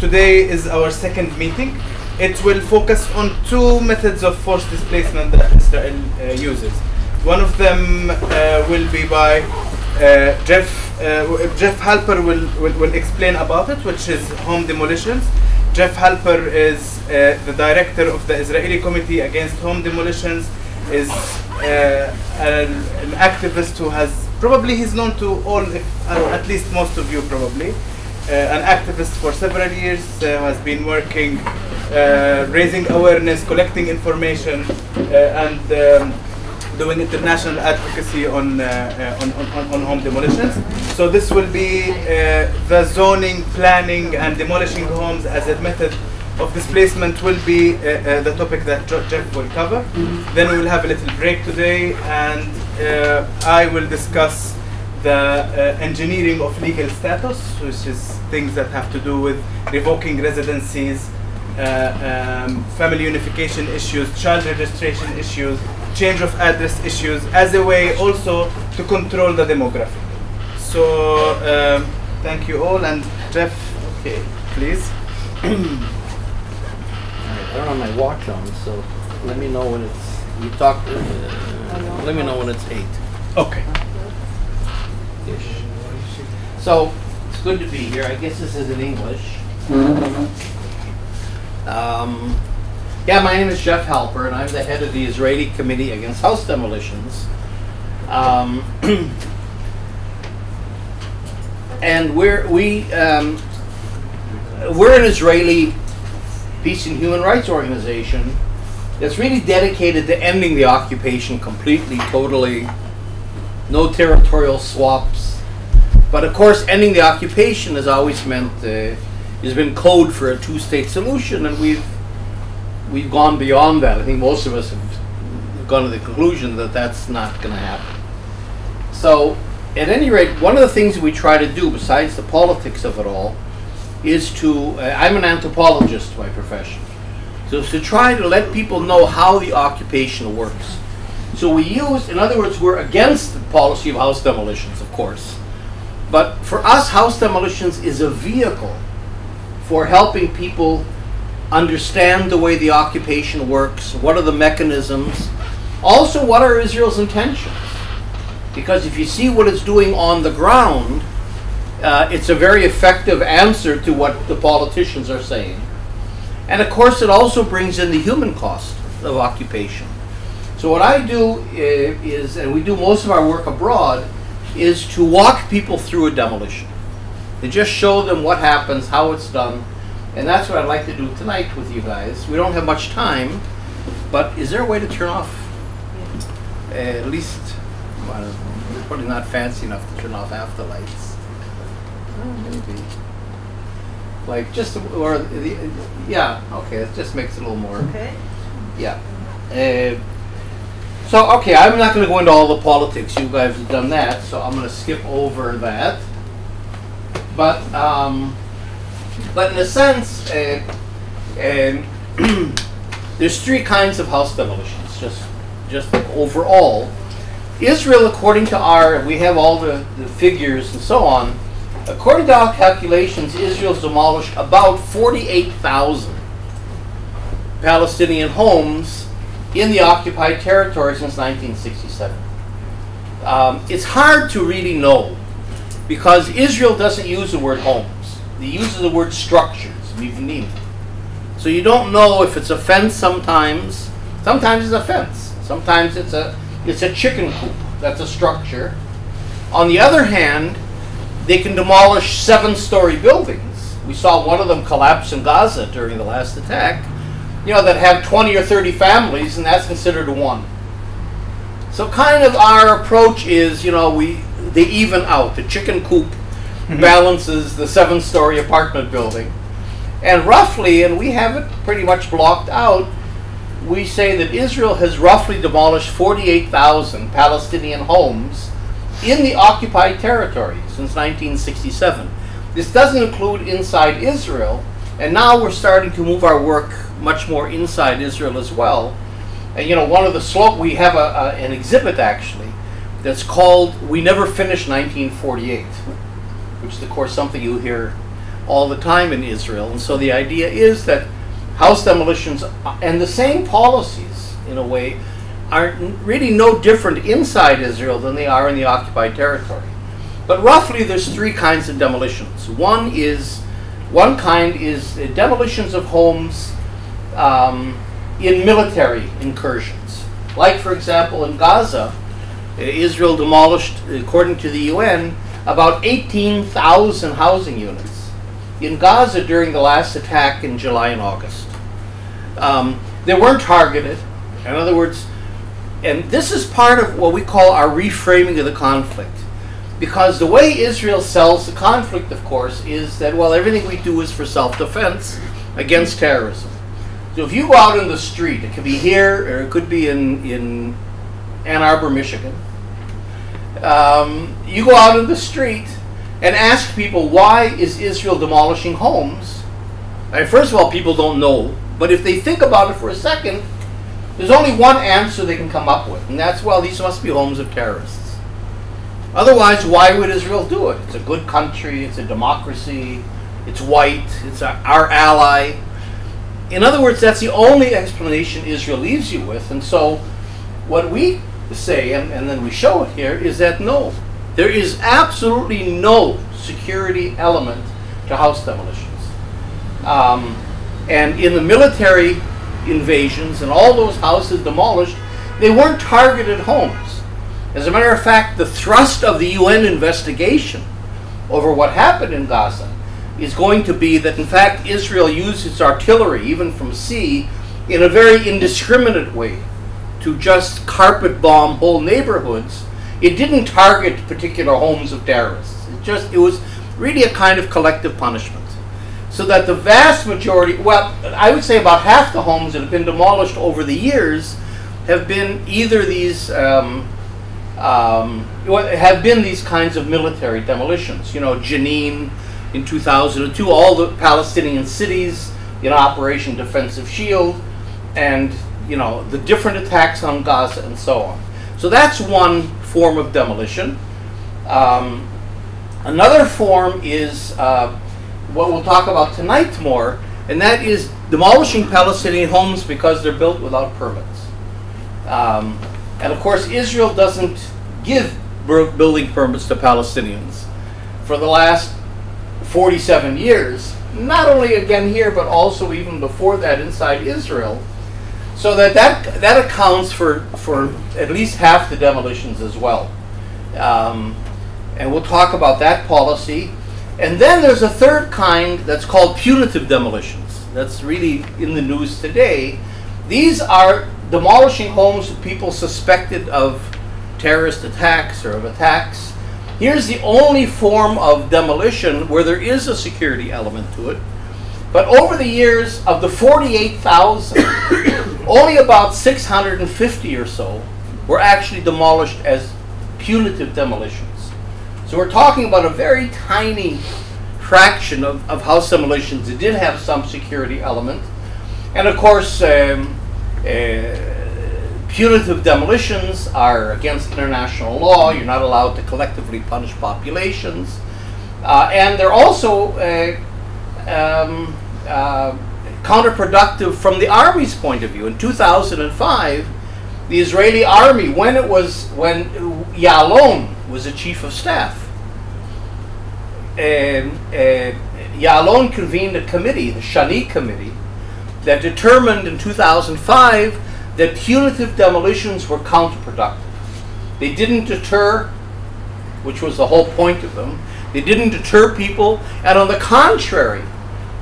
today is our second meeting. It will focus on two methods of forced displacement that Israel uses. One of them will be by Jeff Halper will explain about it, which is home demolitions. Jeff Halper is the director of the Israeli Committee Against Home Demolitions, is an activist who has, probably he's known to all, at least most of you probably, an activist for several years, has been working, raising awareness, collecting information, and doing international advocacy on home demolitions. So this will be the zoning, planning, and demolishing homes as a method of displacement will be the topic that Jeff will cover. Then we will have a little break today, and I will discuss the engineering of legal status, which is things that have to do with revoking residencies, family unification issues, child registration issues, change of address issues, as a way also to control the demographic. So thank you all, and Jeff, okay, please. All right, I don't have my watch on, so let me know when it's, let me know when it's 8. Okay. Ish. So it's good to be here. I guess this is in English. Yeah, my name is Jeff Halper, and I'm the head of the Israeli Committee Against House Demolitions. And we're an Israeli peace and human rights organization that's really dedicated to ending the occupation completely, totally, no territorial swaps. But of course, ending the occupation has always meant, has been code for a two-state solution, and we've gone beyond that. I think most of us have gone to the conclusion that that's not going to happen. So, at any rate, one of the things that we try to do, besides the politics of it all, is to, I'm an anthropologist by profession, so it's to try to let people know how the occupation works. So we use, in other words, we're against the policy of house demolitions, of course. But for us, house demolitions is a vehicle for helping people understand the way the occupation works, what are the mechanisms, also what are Israel's intentions. Because if you see what it's doing on the ground, it's a very effective answer to what the politicians are saying. And of course it also brings in the human cost of occupation. So what I do is, and we do most of our work abroad, is to walk people through a demolition. To just show them what happens, how it's done. And that's what I'd like to do tonight with you guys. We don't have much time, but is there a way to turn off, at least, well, it's probably not fancy enough to turn off half the lights. Maybe. Like just, or, yeah, okay, it just makes it a little more. Okay. Yeah. So, okay, I'm not going to go into all the politics. You guys have done that, so I'm going to skip over that. But in a sense, there's three kinds of house demolitions, just like overall. Israel, according to we have all the figures and so on, according to our calculations, Israel's demolished about 48,000 Palestinian homes in the occupied territory since 1967. It's hard to really know, because Israel doesn't use the word homes. It uses the word structures, mivnim. So you don't know if it's a fence sometimes. Sometimes it's a fence. Sometimes it's a chicken coop. That's a structure. On the other hand, they can demolish 7-story buildings. We saw one of them collapse in Gaza during the last attack, that have 20 or 30 families, and that's considered a one. So kind of our approach is, they even out. The chicken coop balances the 7-story apartment building. And roughly, and we have it pretty much blocked out, we say that Israel has roughly demolished 48,000 Palestinian homes in the occupied territory since 1967. This doesn't include inside Israel, and now we're starting to move our work much more inside Israel as well. And one of the we have an exhibit actually that's called "We Never Finished 1948," which is of course something you hear all the time in Israel. And so the idea is that house demolitions and the same policies, in a way, are really no different inside Israel than they are in the occupied territory. But roughly there's three kinds of demolitions. One kind is demolitions of homes in military incursions. Like, for example, in Gaza, Israel demolished, according to the UN, about 18,000 housing units in Gaza during the last attack in July and August. They weren't targeted. In other words, and this is part of what we call our reframing of the conflict. Because the way Israel sells the conflict, of course, is that, well, everything we do is for self-defense against terrorism. So if you go out in the street, it could be here or it could be in Ann Arbor, Michigan. You go out in the street and ask people, why is Israel demolishing homes? And first of all, people don't know. But if they think about it for a second, there's only one answer they can come up with. And that's, well, these must be homes of terrorists. Otherwise, why would Israel do it? It's a good country, it's a democracy, it's white, it's our ally. In other words, that's the only explanation Israel leaves you with. And so what we say, and then we show it here, is that no, there is absolutely no security element to house demolitions. And in the military invasions and all those houses demolished, they weren't targeted homes. As a matter of fact, the thrust of the UN investigation over what happened in Gaza is going to be that, in fact, Israel used its artillery, even from sea, in a very indiscriminate way to just carpet bomb whole neighborhoods. It didn't target particular homes of terrorists. It was really a kind of collective punishment. So that the vast majority, well, I would say about half the homes that have been demolished over the years have been either these have been these kinds of military demolitions. You know, Jenin in 2002, all the Palestinian cities in Operation Defensive Shield, and, you know, the different attacks on Gaza and so on. So that's one form of demolition. Another form is what we'll talk about tonight more, and that is demolishing Palestinian homes because they're built without permits. And of course, Israel doesn't give building permits to Palestinians for the last 47 years, not only again here, but also even before that inside Israel. So that accounts for at least half the demolitions as well. And we'll talk about that policy. And then there's a third kind that's called punitive demolitions. That's really in the news today. These are demolishing homes of people suspected of terrorist attacks or of attacks. Here's the only form of demolition where there is a security element to it. But over the years, of the 48,000, only about 650 or so were actually demolished as punitive demolitions. So we're talking about a very tiny fraction of house demolitions that did have some security element. And of course, punitive demolitions are against international law. You're not allowed to collectively punish populations. And they're also counterproductive from the Army's point of view. In 2005, the Israeli Army, when Ya'alon was the chief of staff, Ya'alon convened a committee, the Shani Committee, that determined in 2005 that punitive demolitions were counterproductive. They didn't deter, which was the whole point of them. They didn't deter people, and on the contrary,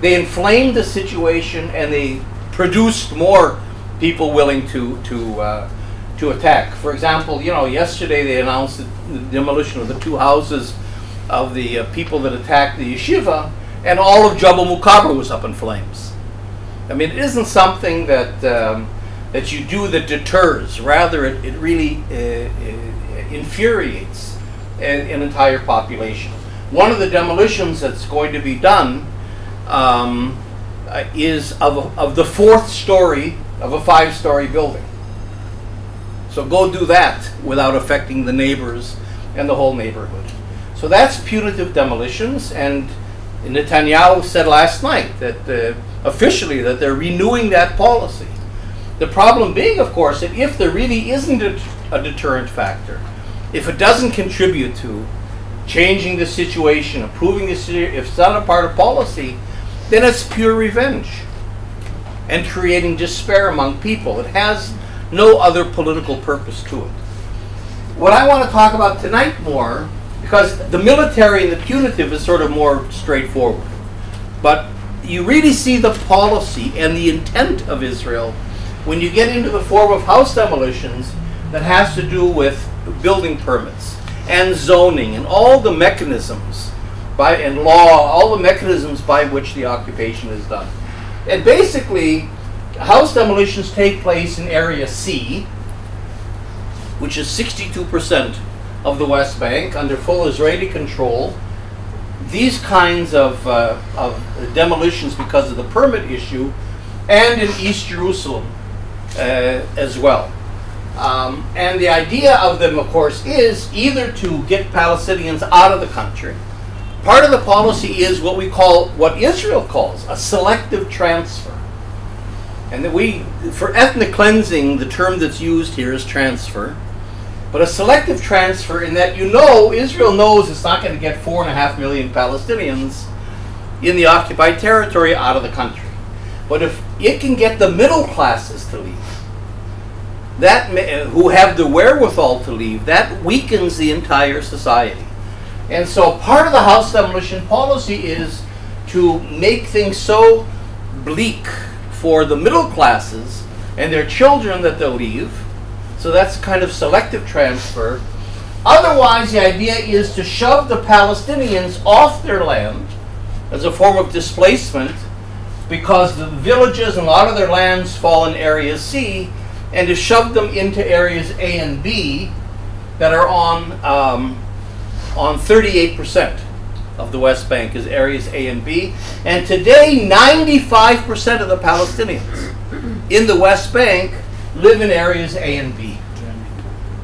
they inflamed the situation and they produced more people willing to attack. For example, you know, yesterday they announced the demolition of the two houses of the people that attacked the yeshiva, and all of Jabal Mukaber was up in flames. I mean, it isn't something that that you do that deters. Rather, it really infuriates an entire population. One of the demolitions that's going to be done is of the fourth story of a 5-story building. So go do that without affecting the neighbors and the whole neighborhood. So that's punitive demolitions, and Netanyahu said last night that officially that they're renewing that policy. The problem being, of course, that if there really isn't a deterrent factor, if it doesn't contribute to changing the situation, improving the situation, if it's not a part of policy, then it's pure revenge and creating despair among people. It has no other political purpose to it. What I want to talk about tonight more, because the military and the punitive is sort of more straightforward, but you really see the policy and the intent of Israel when you get into the form of house demolitions that has to do with building permits and zoning and all the mechanisms and law, all the mechanisms by which the occupation is done. And basically, house demolitions take place in Area C, which is 62% of the West Bank under full Israeli control. These kinds of demolitions because of the permit issue, and in East Jerusalem as well. And the idea of them, of course, is either to get Palestinians out of the country. Part of the policy is what we call, what Israel calls, a selective transfer. And that for ethnic cleansing, the term that's used here is transfer. But a selective transfer in that Israel knows it's not going to get 4.5 million Palestinians in the occupied territory out of the country. But if it can get the middle classes to leave, who have the wherewithal to leave, that weakens the entire society. And so part of the house demolition policy is to make things so bleak for the middle classes and their children that they'll leave. So that's kind of selective transfer. Otherwise, the idea is to shove the Palestinians off their land as a form of displacement, because the villages and a lot of their lands fall in Area C, and to shove them into areas A and B that are on 38% of the West Bank is areas A and B. And today, 95% of the Palestinians in the West Bank live in areas A and B.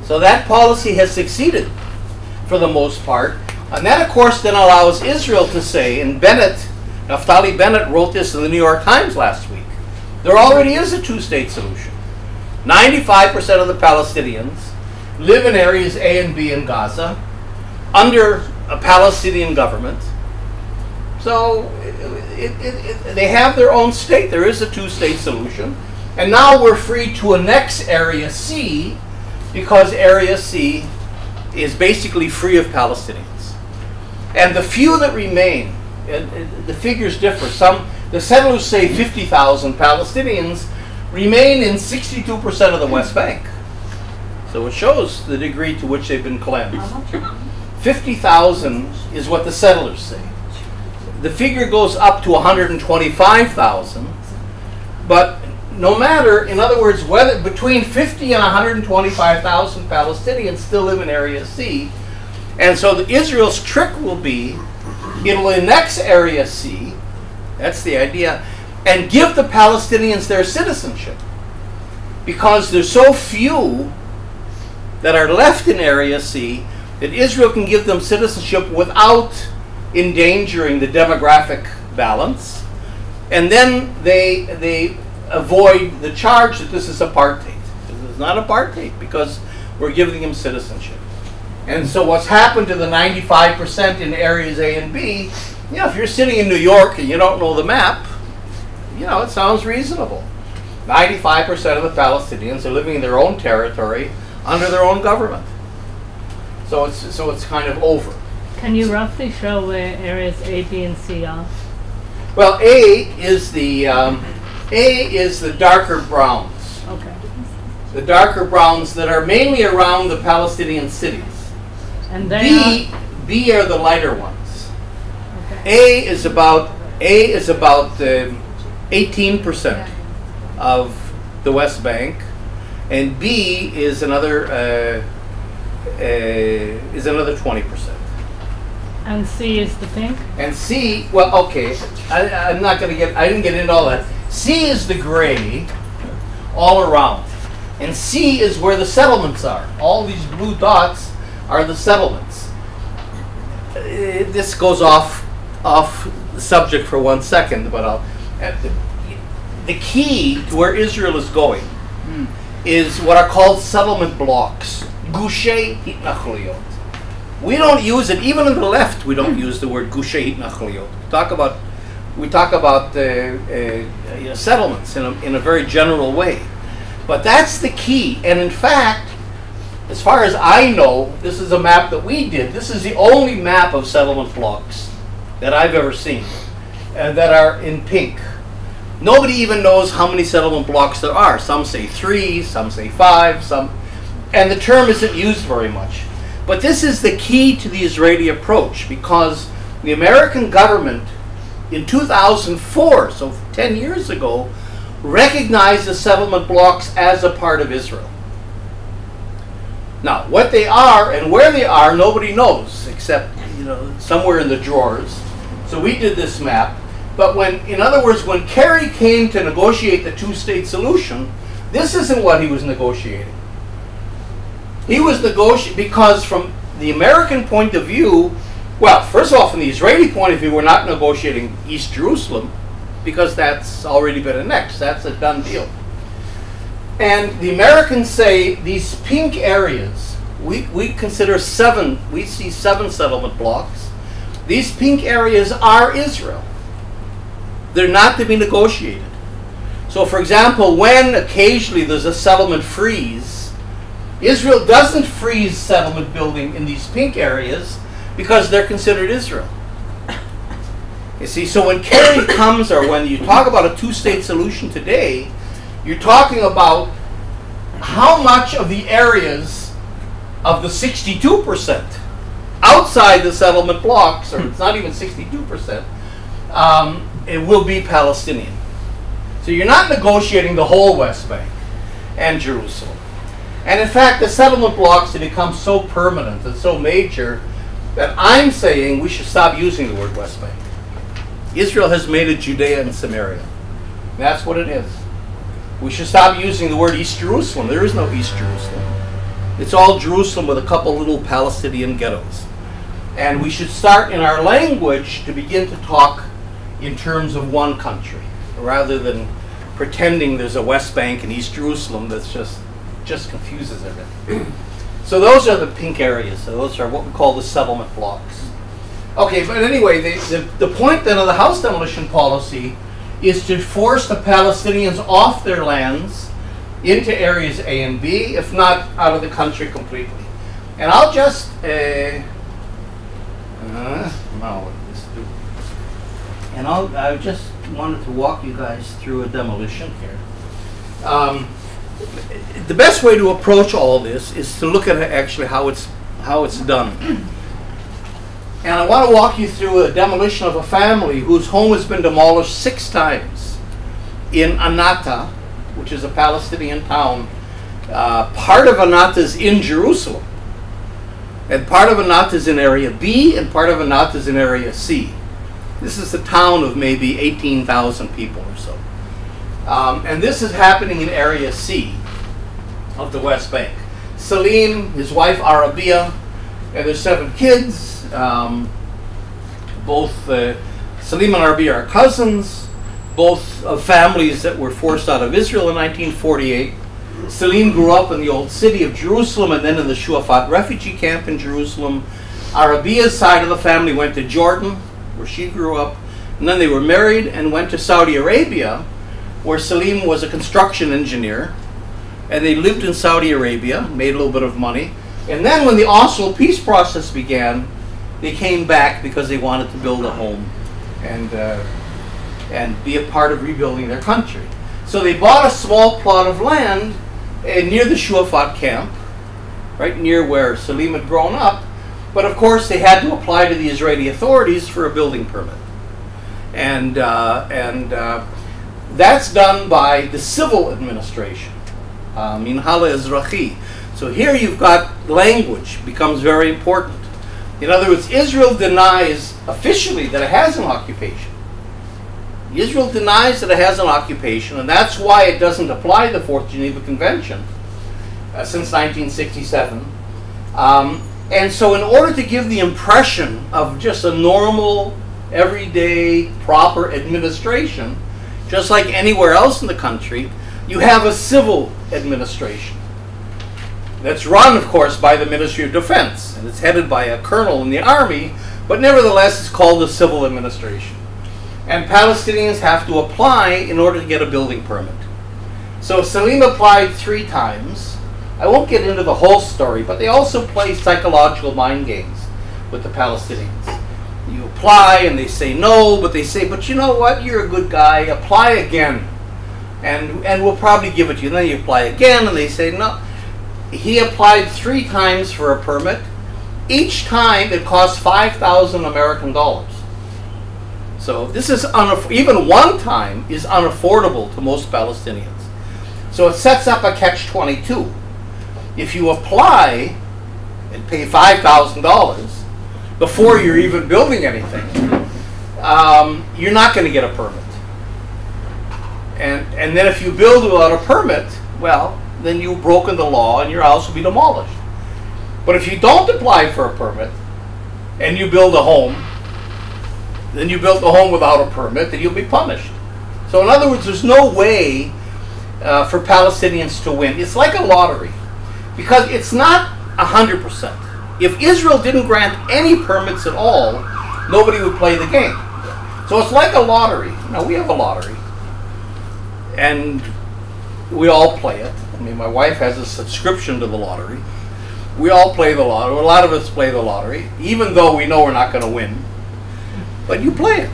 So that policy has succeeded for the most part. And that, of course, then allows Israel to say, and Naftali Bennett wrote this in the New York Times last week, there already is a two-state solution. 95% of the Palestinians live in areas A and B in Gaza under a Palestinian government. So they have their own state. There is a two-state solution. And now we're free to annex Area C, because Area C is basically free of Palestinians. And the few that remain, the figures differ. The settlers say 50,000 Palestinians remain in 62% of the West Bank. So it shows the degree to which they've been cleansed. 50,000 is what the settlers say. The figure goes up to 125,000, but no matter, in other words, whether between 50 and 125,000 Palestinians still live in Area C. And so Israel's trick will be, it will annex Area C, that's the idea, and give the Palestinians their citizenship. Because there's so few that are left in Area C that Israel can give them citizenship without endangering the demographic balance. And then they avoid the charge that this is apartheid. This is not apartheid, because we're giving them citizenship. And so what's happened to the 95% in areas A and B, if you're sitting in New York and you don't know the map, it sounds reasonable. 95% of the Palestinians are living in their own territory under their own government. So it's kind of over. Can you roughly show where areas A, B, and C are? Well, A is the darker browns. Okay. The darker browns that are mainly around the Palestinian cities. And B are the lighter ones. Okay. A is about 18% of the West Bank, and B is another 20%. And C is the pink? And C, well, okay, I didn't get into all that. C is the gray all around. And C is where the settlements are. All these blue dots are the settlements. This goes off off the subject for 1 second, but the key to where Israel is going is what are called settlement blocks. Gushei hitnachliyot. We don't use it, even on the left we don't use the word gushei hitnachliyot. We talk about settlements in a very general way. But that's the key. And in fact, as far as I know, this is a map that we did. This is the only map of settlement blocks that I've ever seen that are in pink. Nobody even knows how many settlement blocks there are. Some say 3, some say 5, and the term isn't used very much. But this is the key to the Israeli approach, because the American government in 2004, so 10 years ago, recognized the settlement blocks as a part of Israel. Now, what they are and where they are, nobody knows, except somewhere in the drawers. So we did this map. But in other words, when Kerry came to negotiate the two-state solution, this isn't what he was negotiating. He was negotiating because from the American point of view, well, first of all, from the Israeli point of view, we're not negotiating East Jerusalem because that's already been annexed. That's a done deal. And the Americans say these pink areas, we consider 7, we see 7 settlement blocks. These pink areas are Israel. They're not to be negotiated. So for example, when occasionally there's a settlement freeze, Israel doesn't freeze settlement building in these pink areas because they're considered Israel. You see, so when Kerry comes, or when you talk about a two-state solution today, you're talking about how much of the areas of the 62% outside the settlement blocks, or it's not even 62%, it will be Palestinian. So you're not negotiating the whole West Bank and Jerusalem. And in fact, the settlement blocks have become so permanent and so major that I'm saying we should stop using the word West Bank. Israel has made it Judea and Samaria. That's what it is. We should stop using the word East Jerusalem. There is no East Jerusalem. It's all Jerusalem with a couple little Palestinian ghettos. And we should start in our language to begin to talk in terms of one country, rather than pretending there's a West Bank and East Jerusalem that's just confuses everything. So those are the pink areas. So those are what we call the settlement blocks. Okay, but anyway, the point then of the house demolition policy is to force the Palestinians off their lands into areas A and B, if not out of the country completely. And I'll just I just wanted to walk you guys through a demolition here. The best way to approach all this is to look at actually how it's done. And I want to walk you through a demolition of a family whose home has been demolished 6 times in Anata, which is a Palestinian town. Part of Anata is in Jerusalem, and part of Anata is in area B, and part of Anata is in area C. This is a town of maybe 18,000 people or so. And this is happening in area C of the West Bank. Salim, his wife Arabia, and their 7 kids. Both Salim and Arabia are cousins, both of families that were forced out of Israel in 1948. Salim grew up in the old city of Jerusalem and then in the Shuafat refugee camp in Jerusalem. Arabia's side of the family went to Jordan, where she grew up, and then they were married and went to Saudi Arabia, where Salim was a construction engineer, and they lived in Saudi Arabia, made a little bit of money, and then when the Oslo peace process began, they came back because they wanted to build a home and be a part of rebuilding their country. So they bought a small plot of land near the Shuafat camp, right near where Salim had grown up, but of course they had to apply to the Israeli authorities for a building permit. And that's done by the civil administration, Minhal Azahi. So here you've got language becomes very important. In other words, Israel denies officially that it has an occupation. Israel denies that it has an occupation, and that's why it doesn't apply the Fourth Geneva Convention since 1967. And so in order to give the impression of just a normal everyday, proper administration, just like anywhere else in the country, you have a civil administration. That's run, of course, by the Ministry of Defense, and it's headed by a colonel in the army, but nevertheless it's called a civil administration. And Palestinians have to apply in order to get a building permit. So Salim applied 3 times. I won't get into the whole story, but they also play psychological mind games with the Palestinians. You apply and they say no, but they say, but you know what, you're a good guy, apply again, and we'll probably give it to you. And then you apply again and they say no. He applied 3 times for a permit. Each time it cost 5,000 American dollars. So this is, even one time is unaffordable to most Palestinians. So it sets up a catch-22. If you apply and pay $5,000 before you're even building anything, you're not going to get a permit. And then if you build without a permit, well, then you've broken the law and your house will be demolished. But if you don't apply for a permit and you build a home, then you built the home without a permit, then you'll be punished. So in other words, there's no way for Palestinians to win. It's like a lottery, because it's not 100%. If Israel didn't grant any permits at all, nobody would play the game. So it's like a lottery. Now, we have a lottery, and we all play it. I mean, my wife has a subscription to the lottery. We all play the lottery. A lot of us play the lottery, even though we know we're not going to win. But you play it.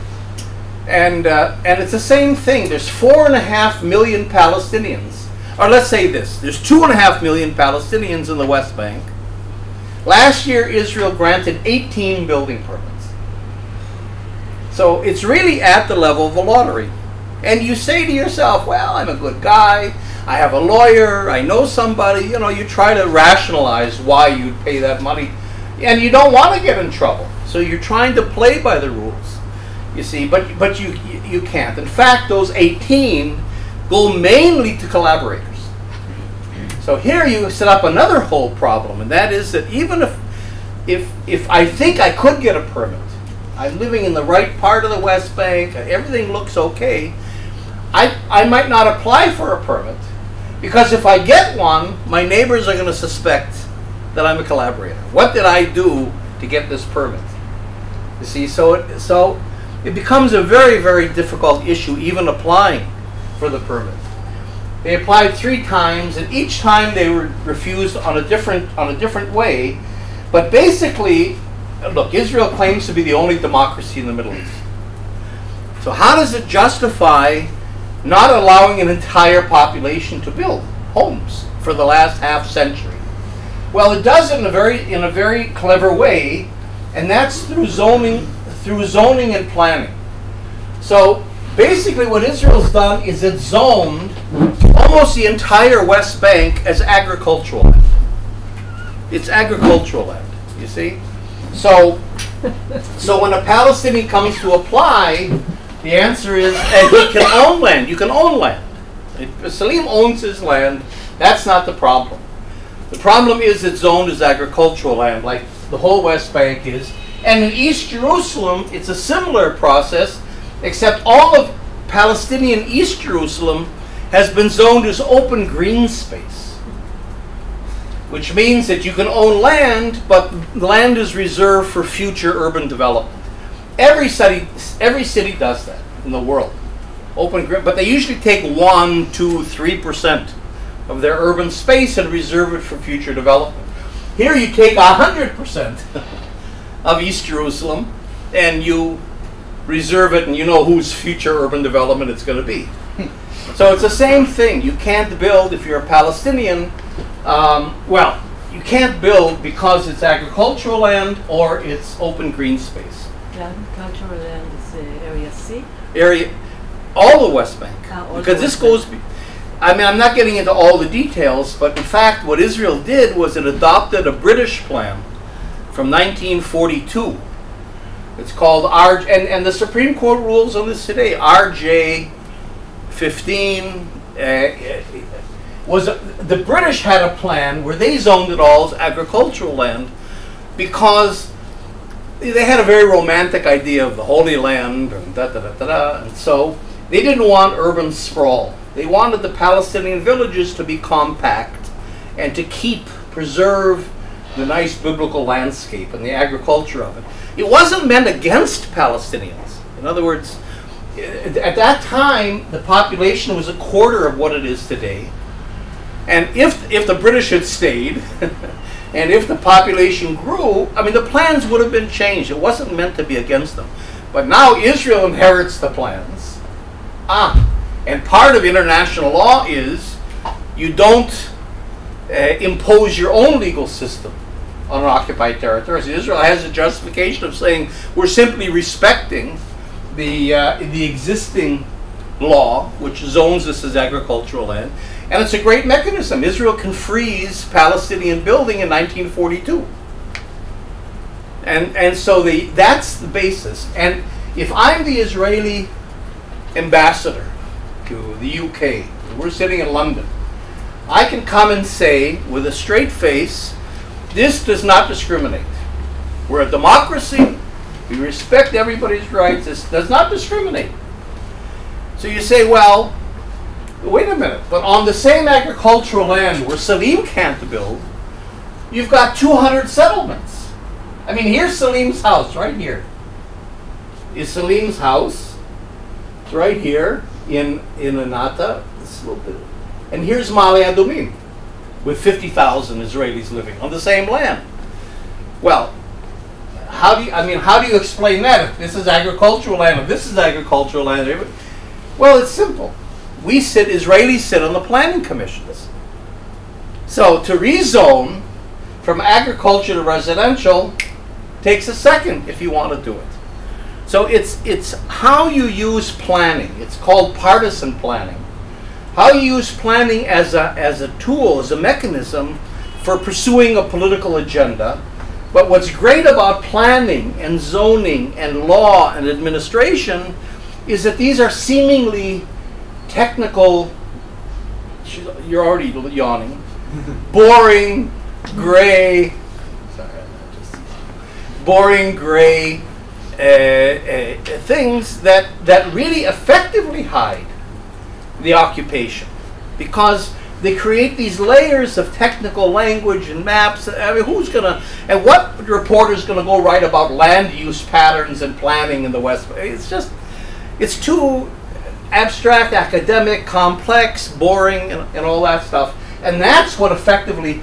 And it's the same thing. There's 4.5 million Palestinians. Or let's say this. There's 2.5 million Palestinians in the West Bank. Last year, Israel granted 18 building permits. So it's really at the level of a lottery. And you say to yourself, well, I'm a good guy. I have a lawyer. I know somebody. You know, you try to rationalize why you'd pay that money. And you don't want to get in trouble. So you're trying to play by the rules, you see, but you can't. In fact, those 18 go mainly to collaborators. So here you set up another whole problem, and that is that even if I think I could get a permit, I'm living in the right part of the West Bank, everything looks okay, I might not apply for a permit, because if I get one, my neighbors are going to suspect that I'm a collaborator. What did I do to get this permit? You see, so it becomes a very, very difficult issue even applying for the permit. They applied 3 times, and each time they were refused on a different way. But basically, look, Israel claims to be the only democracy in the Middle East. So how does it justify not allowing an entire population to build homes for the last half century? Well, it does it in a very clever way, and that's through zoning and planning. So basically what Israel's done is it's zoned almost the entire West Bank as agricultural land. It's agricultural land, you see? So when a Palestinian comes to apply, the answer is, and he can own land. You can own land. If Salim owns his land, that's not the problem. The problem is it's zoned as agricultural land, like the whole West Bank is. And in East Jerusalem, it's a similar process, except all of Palestinian East Jerusalem has been zoned as open green space, which means that you can own land, but land is reserved for future urban development. Every city does that in the world. Open green, but they usually take 1%, 2%, 3% of their urban space and reserve it for future development. Here you take 100% of East Jerusalem and you reserve it, and you know whose future urban development it's going to be. So it's the same thing. You can't build if you're a Palestinian. Well, you can't build because it's agricultural land or it's open green space. The agricultural land is area C? All the West Bank. Because this goes, I mean, I'm not getting into all the details, but in fact what Israel did was it adopted a British plan from 1942. It's called and the Supreme Court rules on this today. RJ 15 the British had a plan where they zoned it all as agricultural land because they had a very romantic idea of the Holy Land and and so they didn't want urban sprawl. They wanted the Palestinian villages to be compact and to preserve the nice biblical landscape and the agriculture of it. It wasn't meant against Palestinians. In other words, at that time, the population was a quarter of what it is today. And if the British had stayed, and if the population grew, I mean, the plans would have been changed. It wasn't meant to be against them. But now Israel inherits the plans. And part of international law is you don't impose your own legal system on an occupied territory. So Israel has a justification of saying we're simply respecting the existing law, which zones this as agricultural land. And it's a great mechanism. Israel can freeze Palestinian building in 1942. And so that's the basis. And if I'm the Israeli ambassador to the UK, we're sitting in London, I can come and say with a straight face, this does not discriminate. We're a democracy. We respect everybody's rights. This does not discriminate. So you say, well, wait a minute, but on the same agricultural land where Salim can't build, you've got 200 settlements. I mean, here's Salim's house, right here. Is Salim's house. It's right here in Anata. And here's Mali Adumim, with 50,000 Israelis living on the same land. Well, how do you explain that? If this is agricultural land, if this is agricultural land, well, it's simple. Israelis sit on the planning commissions. So to rezone from agriculture to residential takes a second if you want to do it. So it's how you use planning. It's called partisan planning. How you use planning as a tool, as a mechanism for pursuing a political agenda. But what's great about planning and zoning and law and administration is that these are seemingly technical, you're already yawning, boring, gray, things that really effectively hide the occupation, because they create these layers of technical language and maps. I mean, and what reporter's going to go write about land use patterns and planning in the West? It's too abstract, academic, complex, boring, and all that stuff. And that's what effectively,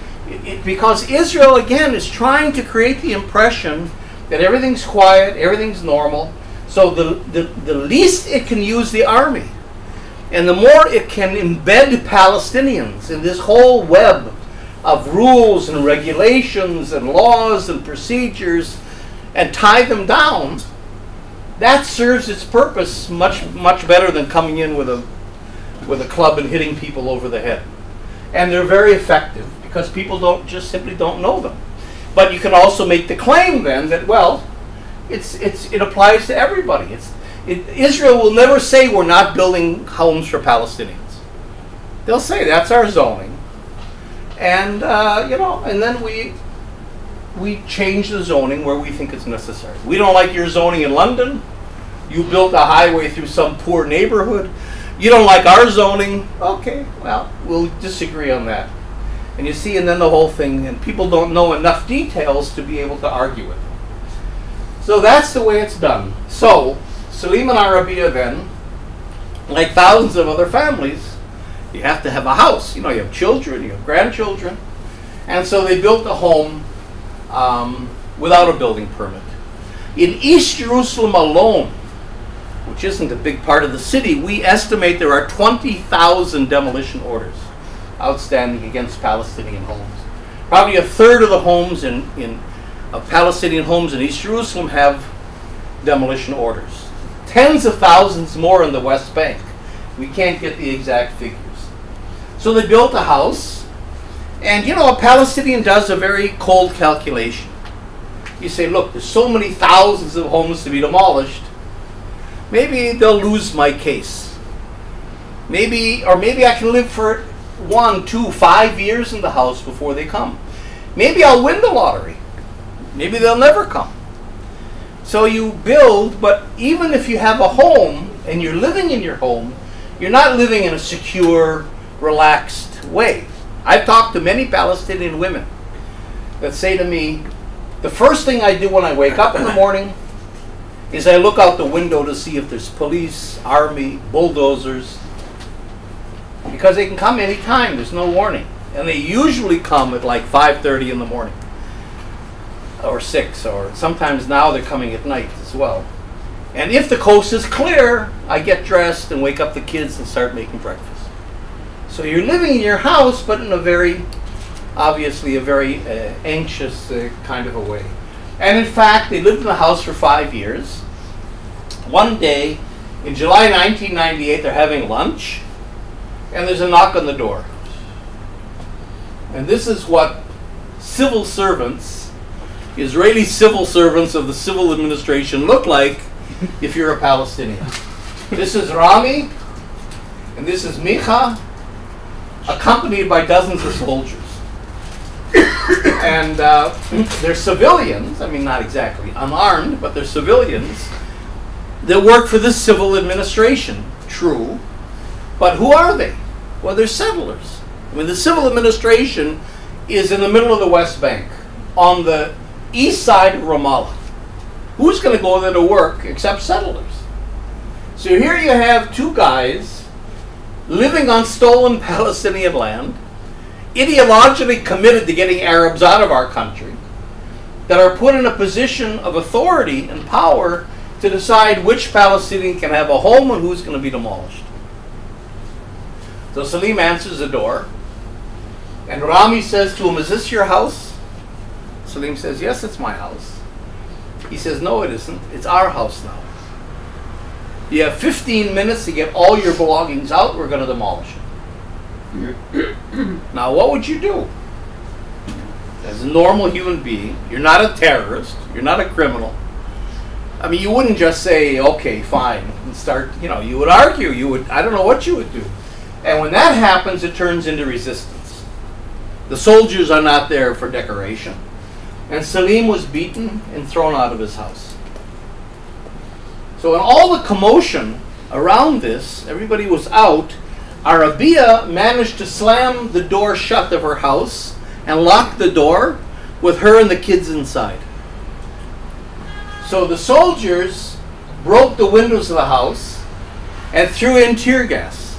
because Israel, again, is trying to create the impression that everything's quiet, everything's normal. So the least it can use the army, and the more it can embed Palestinians in this whole web of rules and regulations and laws and procedures and tie them down, that serves its purpose much better than coming in with a club and hitting people over the head. And they're very effective because people simply don't know them. But you can also make the claim then that, well, it applies to everybody. Israel will never say we're not building homes for Palestinians. They'll say that's our zoning, and and then we change the zoning where we think it's necessary. We don't like your zoning in London. You built a highway through some poor neighborhood. You don't like our zoning. Okay, well, we'll disagree on that. And you see, and then the whole thing, and people don't know enough details to be able to argue it. So that's the way it's done. So Salim and Arabia then, like thousands of other families, you have to have a house. You have children, you have grandchildren. And so they built a home without a building permit. In East Jerusalem alone, which isn't a big part of the city, we estimate there are 20,000 demolition orders outstanding against Palestinian homes. Probably a third of the homes of Palestinian homes in East Jerusalem have demolition orders. Tens of thousands more in the West Bank. We can't get the exact figures. So they built a house, and a Palestinian does a very cold calculation. You say, look, there's so many thousands of homes to be demolished. Maybe they'll lose my case. Maybe I can live for 1, 2, 5 years in the house before they come. Maybe I'll win the lottery. Maybe they'll never come. So you build, but even if you have a home and you're living in your home, you're not living in a secure, relaxed way. I've talked to many Palestinian women that say to me, the first thing I do when I wake up in the morning is I look out the window to see if there's police, army, bulldozers, because they can come anytime, there's no warning. And they usually come at like 5:30 in the morning, or 6, or sometimes now they're coming at night as well. And if the coast is clear, I get dressed and wake up the kids and start making breakfast. So you're living in your house, but in a very, obviously a very anxious kind of a way. And in fact, they lived in the house for 5 years. One day, in July 1998, they're having lunch, and there's a knock on the door. And this is what civil servants, Israeli civil servants of the civil administration look like if you're a Palestinian. This is Rami, and this is Micha, accompanied by dozens of soldiers. And they're civilians, I mean not exactly unarmed, but they're civilians that work for the civil administration, true. But who are they? Well, they're settlers. I mean, the civil administration is in the middle of the West Bank, on the east side of Ramallah. Who's going to go there to work except settlers? So here you have two guys living on stolen Palestinian land, ideologically committed to getting Arabs out of our country, that are put in a position of authority and power to decide which Palestinian can have a home and who's going to be demolished. So Salim answers the door, and Rami says to him, "Is this your house?" Salim says, "Yes, it's my house." He says, "No, it isn't. It's our house now. You have 15 minutes to get all your belongings out. We're going to demolish it." Now, what would you do? As a normal human being, you're not a terrorist, you're not a criminal. I mean, you wouldn't just say, "Okay, fine," and start, you would argue, I don't know what you would do. And when that happens, it turns into resistance. The soldiers are not there for decoration. And Salim was beaten and thrown out of his house. So in all the commotion around this, everybody was out. Arabia managed to slam the door shut of her house and lock the door with her and the kids inside. So the soldiers broke the windows of the house and threw in tear gas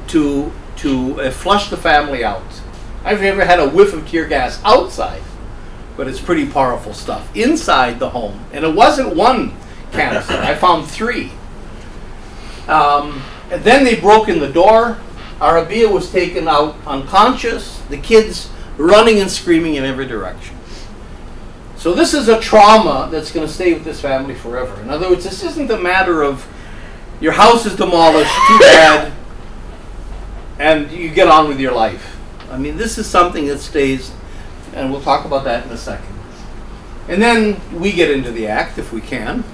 to flush the family out. I've never had a whiff of tear gas outside, but it's pretty powerful stuff. Inside the home, and it wasn't one canister, I found 3. And then they broke in the door. Arabia was taken out unconscious, the kids running and screaming in every direction. So this is a trauma that's going to stay with this family forever. In other words, this isn't a matter of your house is demolished, too bad, and you get on with your life. I mean, this is something that stays, and we'll talk about that in a second. And then we get into the act, if we can.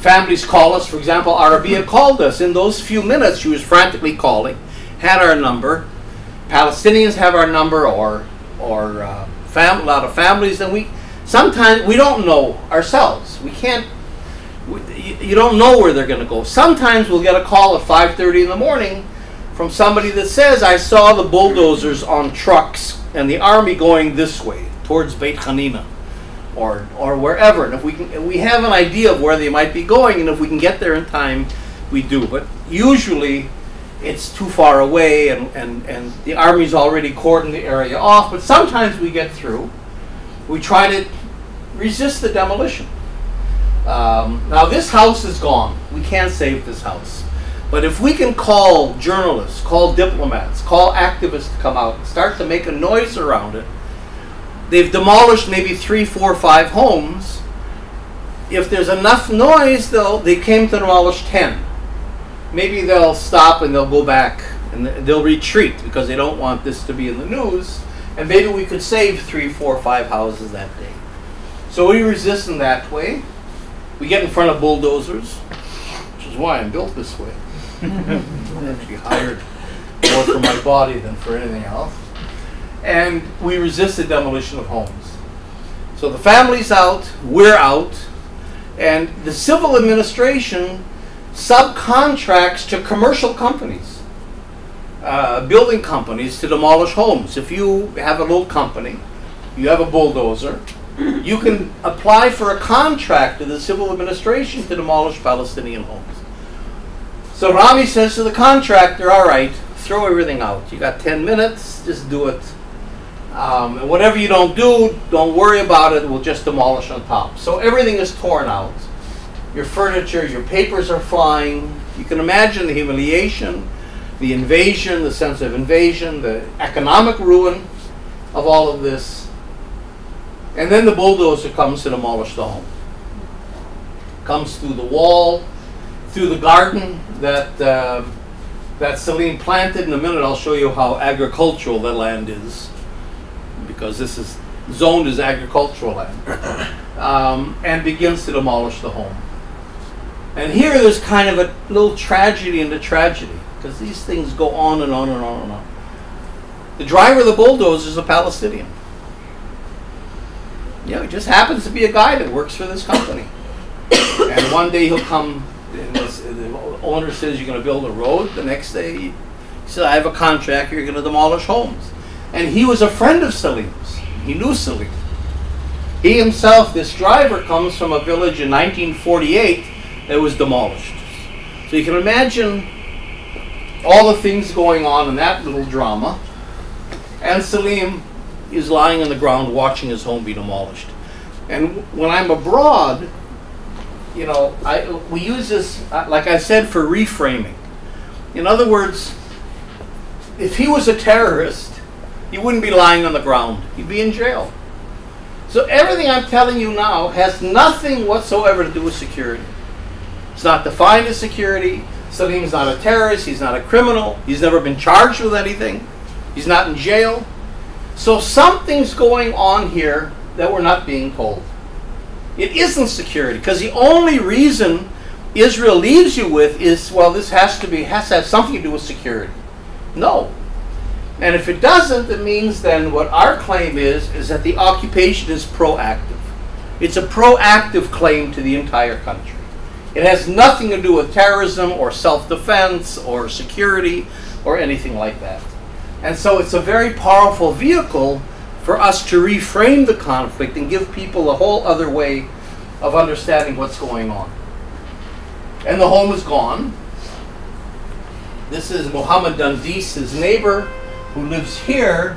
Families call us. For example, Arabia called us. In those few minutes, she was frantically calling, had our number. Palestinians have our number, or a lot of families, and sometimes we don't know ourselves. We can't. You don't know where they're going to go. Sometimes we'll get a call at 5:30 in the morning from somebody that says, "I saw the bulldozers on trucks and the army going this way towards Beit Hanina, or wherever." And if we have an idea of where they might be going, and if we can get there in time, we do. But usually, it's too far away, and the army's already cordoned the area off. But sometimes we get through. We try to resist the demolition. Now this house is gone. We can't save this house. But if we can call journalists, call diplomats, call activists to come out and start to make a noise around it, they've demolished maybe 3, 4, 5 homes. If there's enough noise, they came to demolish 10. Maybe they'll stop and they'll go back and they'll retreat because they don't want this to be in the news. And maybe we could save 3, 4, 5 houses that day. So we resist in that way. We get in front of bulldozers, which is why I'm built this way. I'm actually hired more for my body than for anything else. And we resist the demolition of homes. So the family's out, we're out, and the civil administration subcontracts to commercial companies, building companies, to demolish homes. If you have a little company, you have a bulldozer, you can apply for a contract to the civil administration to demolish Palestinian homes. So Rami says to the contractor, all right, throw everything out. You got 10 minutes, just do it. And whatever you don't do, don't worry about it, we'll just demolish on top. So everything is torn out. Your furniture, your papers are flying. You can imagine the humiliation, the invasion, the sense of invasion, the economic ruin of all of this. And then the bulldozer comes to demolish the home. Comes through the wall, through the garden that that Salim planted. In a minute I'll show you how agricultural that land is, because this is zoned as agricultural land, and begins to demolish the home. And here there's kind of a little tragedy in the tragedy, because these things go on and on and on and on. The driver of the bulldozer is a Palestinian. You know, he just happens to be a guy that works for this company. And one day he'll come, and the owner says, you're going to build a road. The next day he said, I have a contract, you're going to demolish homes. And he was a friend of Salim's. He knew Salim. He himself, this driver, comes from a village in 1948 that was demolished. So you can imagine all the things going on in that little drama. And Salim is lying on the ground watching his home be demolished. And when I'm abroad, you know, we use this, like I said, for reframing. In other words, if he was a terrorist, he wouldn't be lying on the ground. He'd be in jail. So everything I'm telling you now has nothing whatsoever to do with security. It's not defined as security. Salim's not a terrorist. He's not a criminal. He's never been charged with anything. He's not in jail. So something's going on here that we're not being told. It isn't security, because the only reason Israel leaves you with is, well, this has to have something to do with security. No. And if it doesn't, it means then what our claim is that the occupation is proactive. It's a proactive claim to the entire country. It has nothing to do with terrorism or self-defense or security or anything like that. And so it's a very powerful vehicle for us to reframe the conflict and give people a whole other way of understanding what's going on. And the home is gone. This is Muhammad Dandis, his neighbor, who lives here,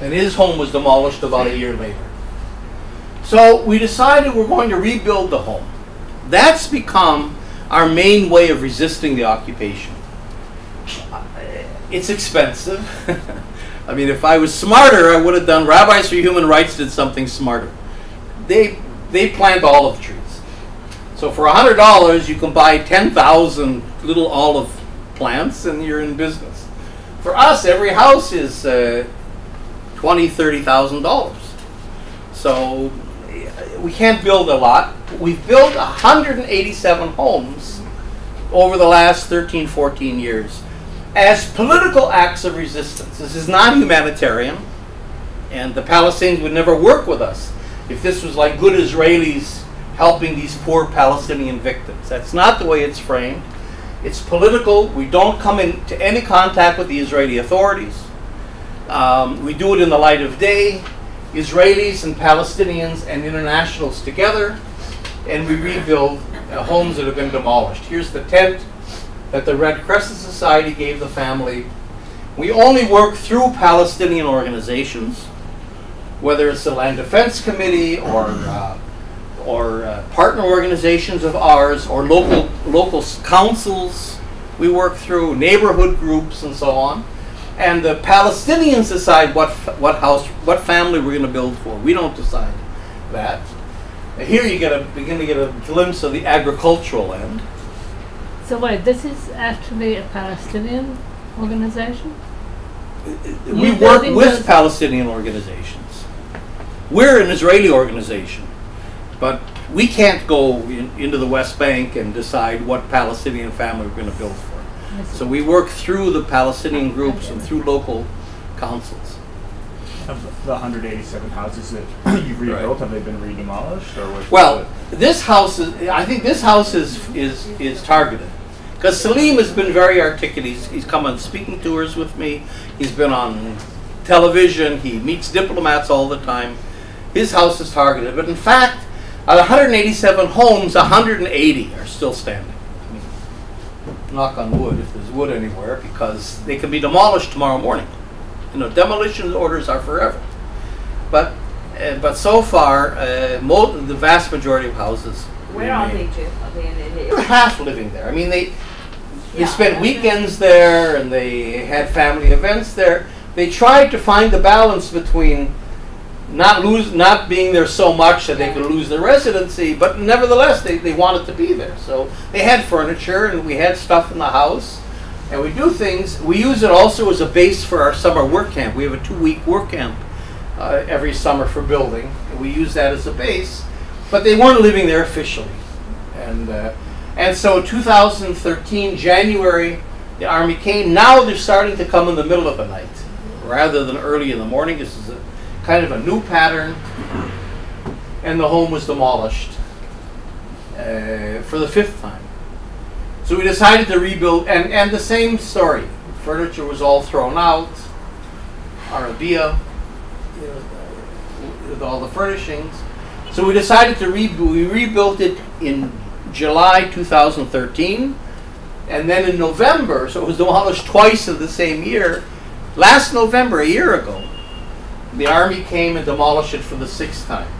and his home was demolished about a year later. So we decided we're going to rebuild the home. That's become our main way of resisting the occupation. It's expensive. I mean, if I was smarter, I would have done, Rabbis for Human Rights did something smarter. They plant olive trees. So for $100, you can buy 10,000 little olive plants and you're in business. For us, every house is $20,000, $30,000. So we can't build a lot. We've built 187 homes over the last 13, 14 years as political acts of resistance. This is not humanitarian, and the Palestinians would never work with us if this was like good Israelis helping these poor Palestinian victims. That's not the way it's framed. It's political. We don't come into any contact with the Israeli authorities. We do it in the light of day, Israelis and Palestinians and internationals together, and we rebuild homes that have been demolished. Here's the tent that the Red Crescent Society gave the family. We only work through Palestinian organizations, whether it's the Land Defense Committee or partner organizations of ours or local councils. We work through neighborhood groups and so on. And the Palestinians decide what family we're going to build for. We don't decide that. Here you begin to get a glimpse of the agricultural end. So wait, this is actually a Palestinian organization? We work with Palestinian organizations. We're an Israeli organization, but we can't go into the West Bank and decide what Palestinian family we're going to build for. So we work through the Palestinian groups and through local councils. Of the 187 houses that you've rebuilt, have they been redemolished, or what? Well, this house is. I think this house is targeted because Salim has been very articulate. He's come on speaking tours with me. He's been on television. He meets diplomats all the time. His house is targeted, but in fact, out of 187 homes, 180 are still standing. I mean, knock on wood, if there's wood anywhere, because they can be demolished tomorrow morning. You know, demolition orders are forever. But so far, the vast majority of houses. Where are they, Jeff? Are they in the area? They're half living there. I mean, they spent weekends there, and they had family events there. They tried to find the balance between not being there so much that they could lose their residency, but nevertheless, they wanted to be there. So they had furniture, and we had stuff in the house. And we do things. We use it also as a base for our summer work camp. We have a 2-week work camp every summer for building. And we use that as a base. But they weren't living there officially. And so 2013, January, the Army came. Now they're starting to come in the middle of the night rather than early in the morning. This is kind of a new pattern. And the home was demolished for the 5th time. So we decided to rebuild, and the same story. Furniture was all thrown out, Arabia, with all the furnishings. So we decided to rebuild. We rebuilt it in July 2013, and then in November, so it was demolished twice in the same year. Last November, a year ago, the Army came and demolished it for the 6th time.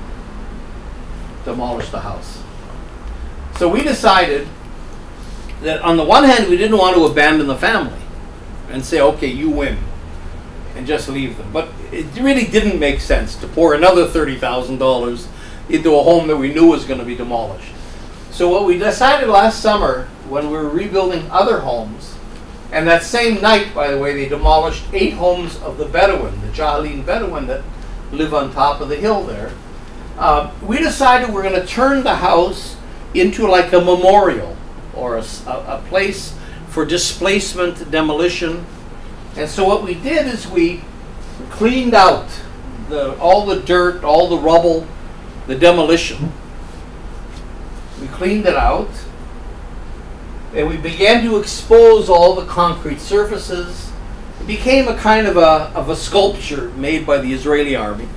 Demolished the house. So we decided that on the one hand, we didn't want to abandon the family and say, okay, you win, and just leave them. But it really didn't make sense to pour another $30,000 into a home that we knew was going to be demolished. So what we decided last summer, when we were rebuilding other homes, and that same night, by the way, they demolished 8 homes of the Bedouin, the Jahalin Bedouin that live on top of the hill there. We decided we're going to turn the house into like a memorial, or a place for displacement, demolition. And so what we did is we cleaned out all the dirt, all the rubble, the demolition. We cleaned it out, and we began to expose all the concrete surfaces. It became a kind of a sculpture made by the Israeli army.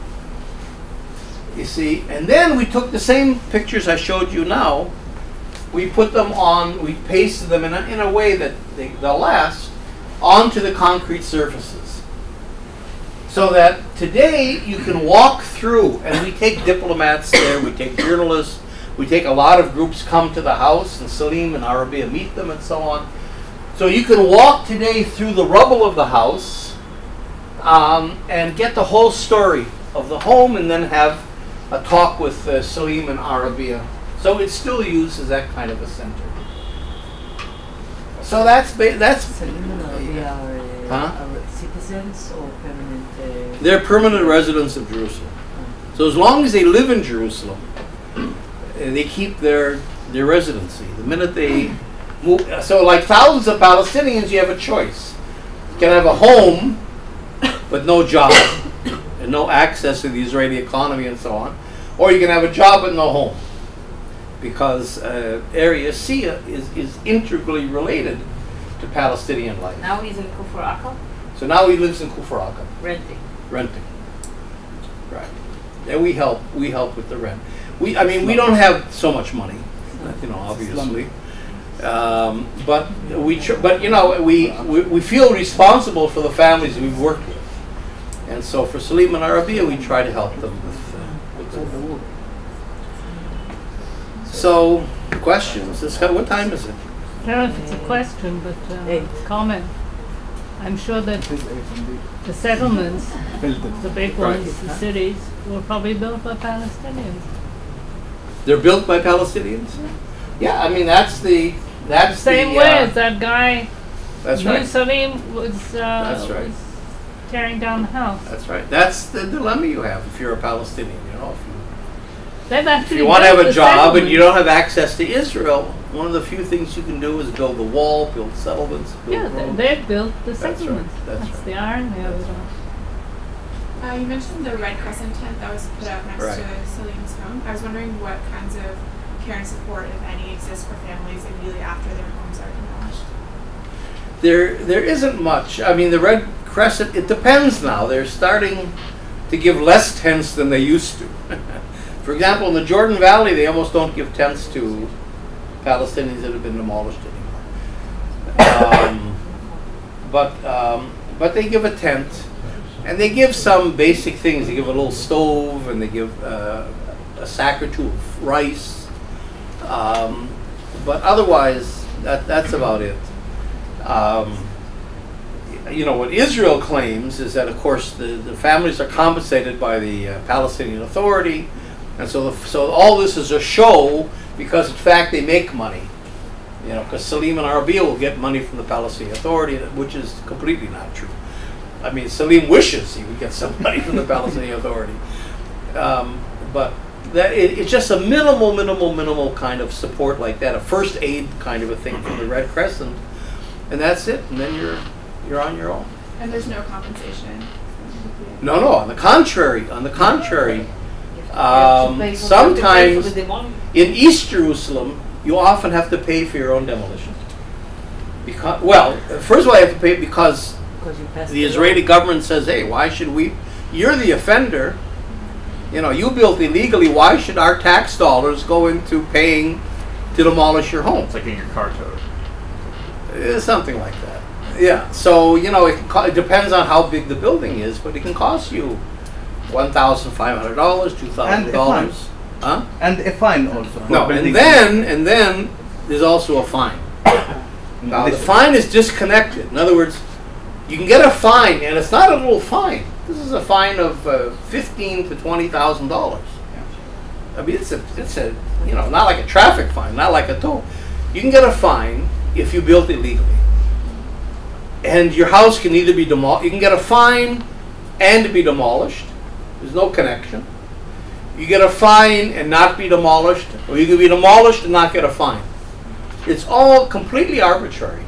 You see, and then we took the same pictures I showed you now. We put them on, we pasted them in a way that they'll last onto the concrete surfaces. So that today you can walk through, and we take diplomats there, we take journalists, we take a lot of groups come to the house, and Salim and Arabia meet them and so on. So you can walk today through the rubble of the house and get the whole story of the home, and then have a talk with Salim and Arabia. So it's still used as that kind of a center. So that's Are citizens or permanent? They're permanent residents of Jerusalem. So as long as they live in Jerusalem, they keep their residency. The minute they move, so like thousands of Palestinians, you have a choice. You can have a home, but no job, and no access to the Israeli economy and so on, or you can have a job but no home. Because Area C is integrally related to Palestinian life. Now he's in Kufr Aqab? So now he lives in Kufr Aqab. Renting. Right. And we help with the rent. We don't have so much money, obviously. But we feel responsible for the families we've worked with. And so for Salim and Arabia, we try to help them with the So, questions? What time is it? I don't know if it's a question, but comment. I'm sure that the settlements, the big ones, the cities, were probably built by Palestinians. They're built by Palestinians? Yeah, I mean that's the same way as that guy. That's right. Salim was was tearing down the house. That's right. That's the dilemma you have if you're a Palestinian. If you want to have a job and you don't have access to Israel, one of the few things you can do is build the wall, build settlements. They've built the settlements. That's right. The irony of it all. You mentioned the Red Crescent tent that was put up next to Salim's home. I was wondering what kinds of care and support, if any, exist for families immediately after their homes are demolished. There isn't much. I mean, the Red Crescent, it depends now. They're starting to give less tents than they used to. For example, in the Jordan Valley, they almost don't give tents to Palestinians that have been demolished anymore. But they give a tent, and they give some basic things. They give a little stove, and they give a sack or two of rice. But otherwise, that's about it. You know, what Israel claims is that, of course, the families are compensated by the Palestinian Authority, and so all this is a show because, in fact, they make money. You know, because Salim and Arabia will get money from the Palestinian Authority, which is completely not true. I mean, Salim wishes he would get some money from the Palestinian Authority, but it's just a minimal kind of support like that, a first aid kind of a thing from the Red Crescent, and that's it. And then you're on your own. And there's no compensation. No. On the contrary. Sometimes in East Jerusalem, you often have to pay for your own demolition. Because, well, first of all, you have to pay because the Israeli government says, "Hey, why should we? You're the offender. You know, you built illegally. Why should our tax dollars go into paying to demolish your home?" It's like getting your car towed. Something like that. Yeah. So you know, it depends on how big the building is, but it can cost you $1,500, $2,000. Huh? And a fine also. No, and then there's also a fine. Now the fine is disconnected. In other words, you can get a fine, and it's not a little fine. This is a fine of $15,000 to $20,000. I mean, it's a you know, not like a traffic fine, not like a toll. You can get a fine if you built illegally, and your house can either be demolished. You can get a fine and be demolished. There's no connection. You get a fine and not be demolished, or you can be demolished and not get a fine. It's all completely arbitrary.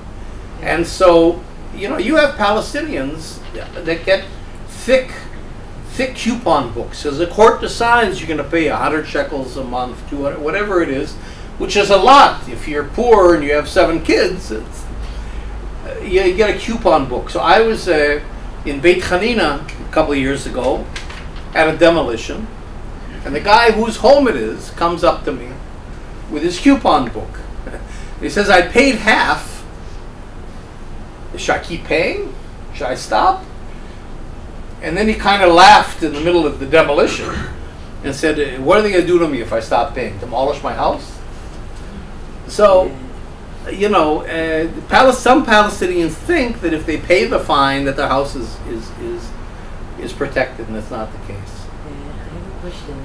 And so, you know, you have Palestinians that get thick coupon books. As the court decides, you're going to pay 100 shekels a month, 200, whatever it is, which is a lot. If you're poor and you have 7 kids, you get a coupon book. So I was in Beit Hanina a couple of years ago at a demolition, and the guy whose home it is comes up to me with his coupon book. He says, "I paid half. Should I keep paying? Should I stop?" And then he kind of laughed in the middle of the demolition and said, "What are they going to do to me if I stop paying? Demolish my house?" So, you know, some Palestinians think that if they pay the fine that their house is protected, and that's not the case. I have a question.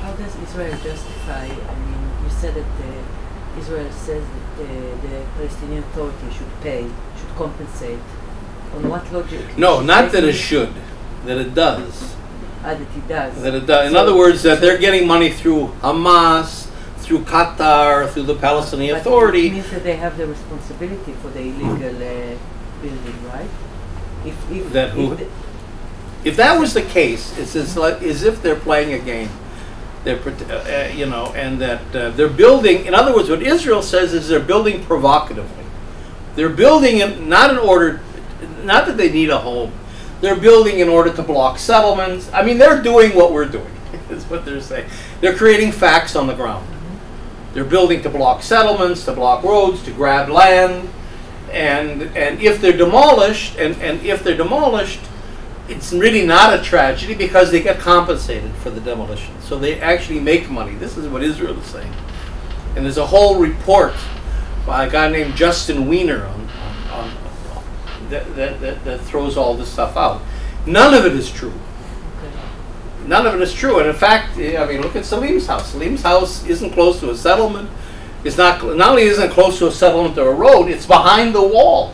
How does Israel justify, I mean, you said that Israel says that the Palestinian Authority should compensate. On what logic? No, not that it should, that it does. That it does. That it does. In other words, that they're getting money through Hamas, through Qatar, through the Palestinian Authority. It means that they have the responsibility for the illegal building, right? If that was the case, it's as if they're playing a game. They're, you know, and that they're building. In other words, what Israel says is they're building provocatively. They're building it not that they need a home. They're building in order to block settlements. I mean, they're doing what we're doing. Is what they're saying. They're creating facts on the ground. They're building to block settlements, to block roads, to grab land, and if they're demolished, it's really not a tragedy because they get compensated for the demolition. So they actually make money. This is what Israel is saying. And there's a whole report by a guy named Justin Wiener that throws all this stuff out. None of it is true. None of it is true. And in fact, I mean, look at Salim's house. Salim's house isn't close to a settlement. It's not only isn't close to a settlement or a road, it's behind the wall.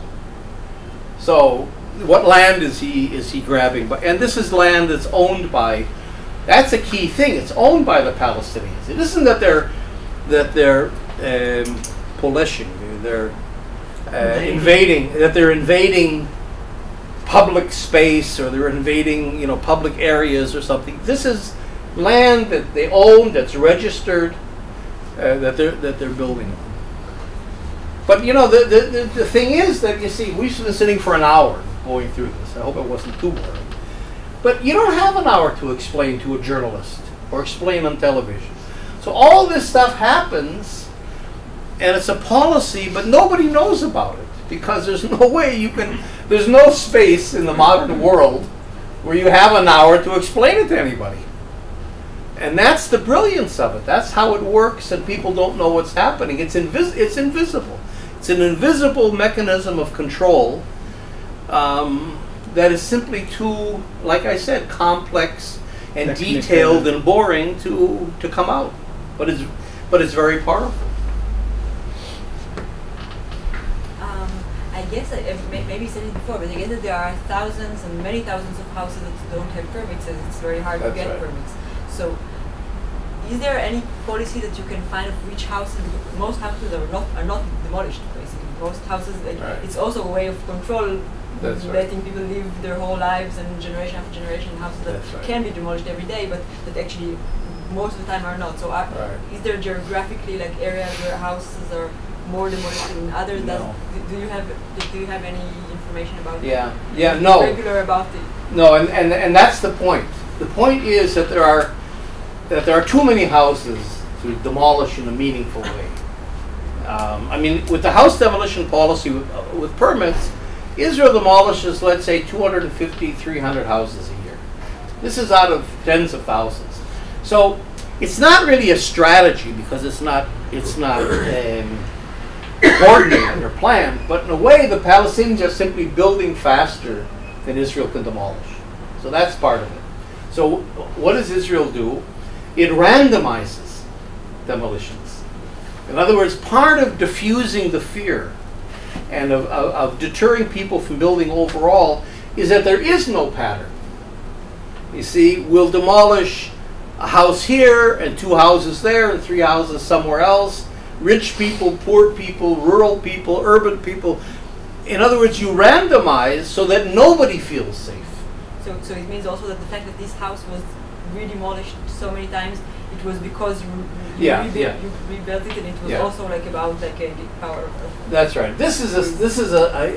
So what land is he grabbing? And this is land that's owned by, that's a key thing, it's owned by the Palestinians. It isn't that they're polishing, they're invading public space, or they're invading, you know, public areas or something. This is land that they own, that's registered, that they're building on. But you know, the thing is that, you see, we've been sitting for an hour going through this. I hope it wasn't too boring. But you don't have an hour to explain to a journalist or explain on television. So all this stuff happens, and it's a policy, but nobody knows about it, because there's no way you can, there's no space in the modern world where you have an hour to explain it to anybody. And that's the brilliance of it. That's how it works, and people don't know what's happening. It's invisible. It's an invisible mechanism of control that is simply too, like I said, complex and Technical. detailed and boring to come out. But it's very powerful. I guess maybe said it before, but I guess that there are thousands and many thousands of houses that don't have permits, and it's very hard That's to get right. permits. So, is there any policy that you can find of which houses? Most houses are not demolished. Basically, most houses, like, Right. it's also a way of control, That's right. letting people live their whole lives, and generation after generation, houses that That's right. can be demolished every day, but that actually most of the time are not. So, Right. is there geographically like areas where houses are more demolished than others? No. Do you have any information about? Yeah. Yeah. No. Regular about it. No. And that's the point. The point is that there are too many houses to demolish in a meaningful way. I mean, with the house demolition policy with permits, Israel demolishes, let's say, 250, 300 houses a year. This is out of tens of thousands. So it's not really a strategy, because it's not coordinated or planned. But in a way, the Palestinians are simply building faster than Israel can demolish. So that's part of it. So what does Israel do? It randomizes demolitions. In other words, part of diffusing the fear and of deterring people from building overall is that there is no pattern. You see, we'll demolish a house here and 2 houses there and 3 houses somewhere else. Rich people, poor people, rural people, urban people. In other words, you randomize so that nobody feels safe. So it means also that the fact that this house was re-demolished so many times, it was because you rebuilt it, and it was also like about like a power. That's right. This is a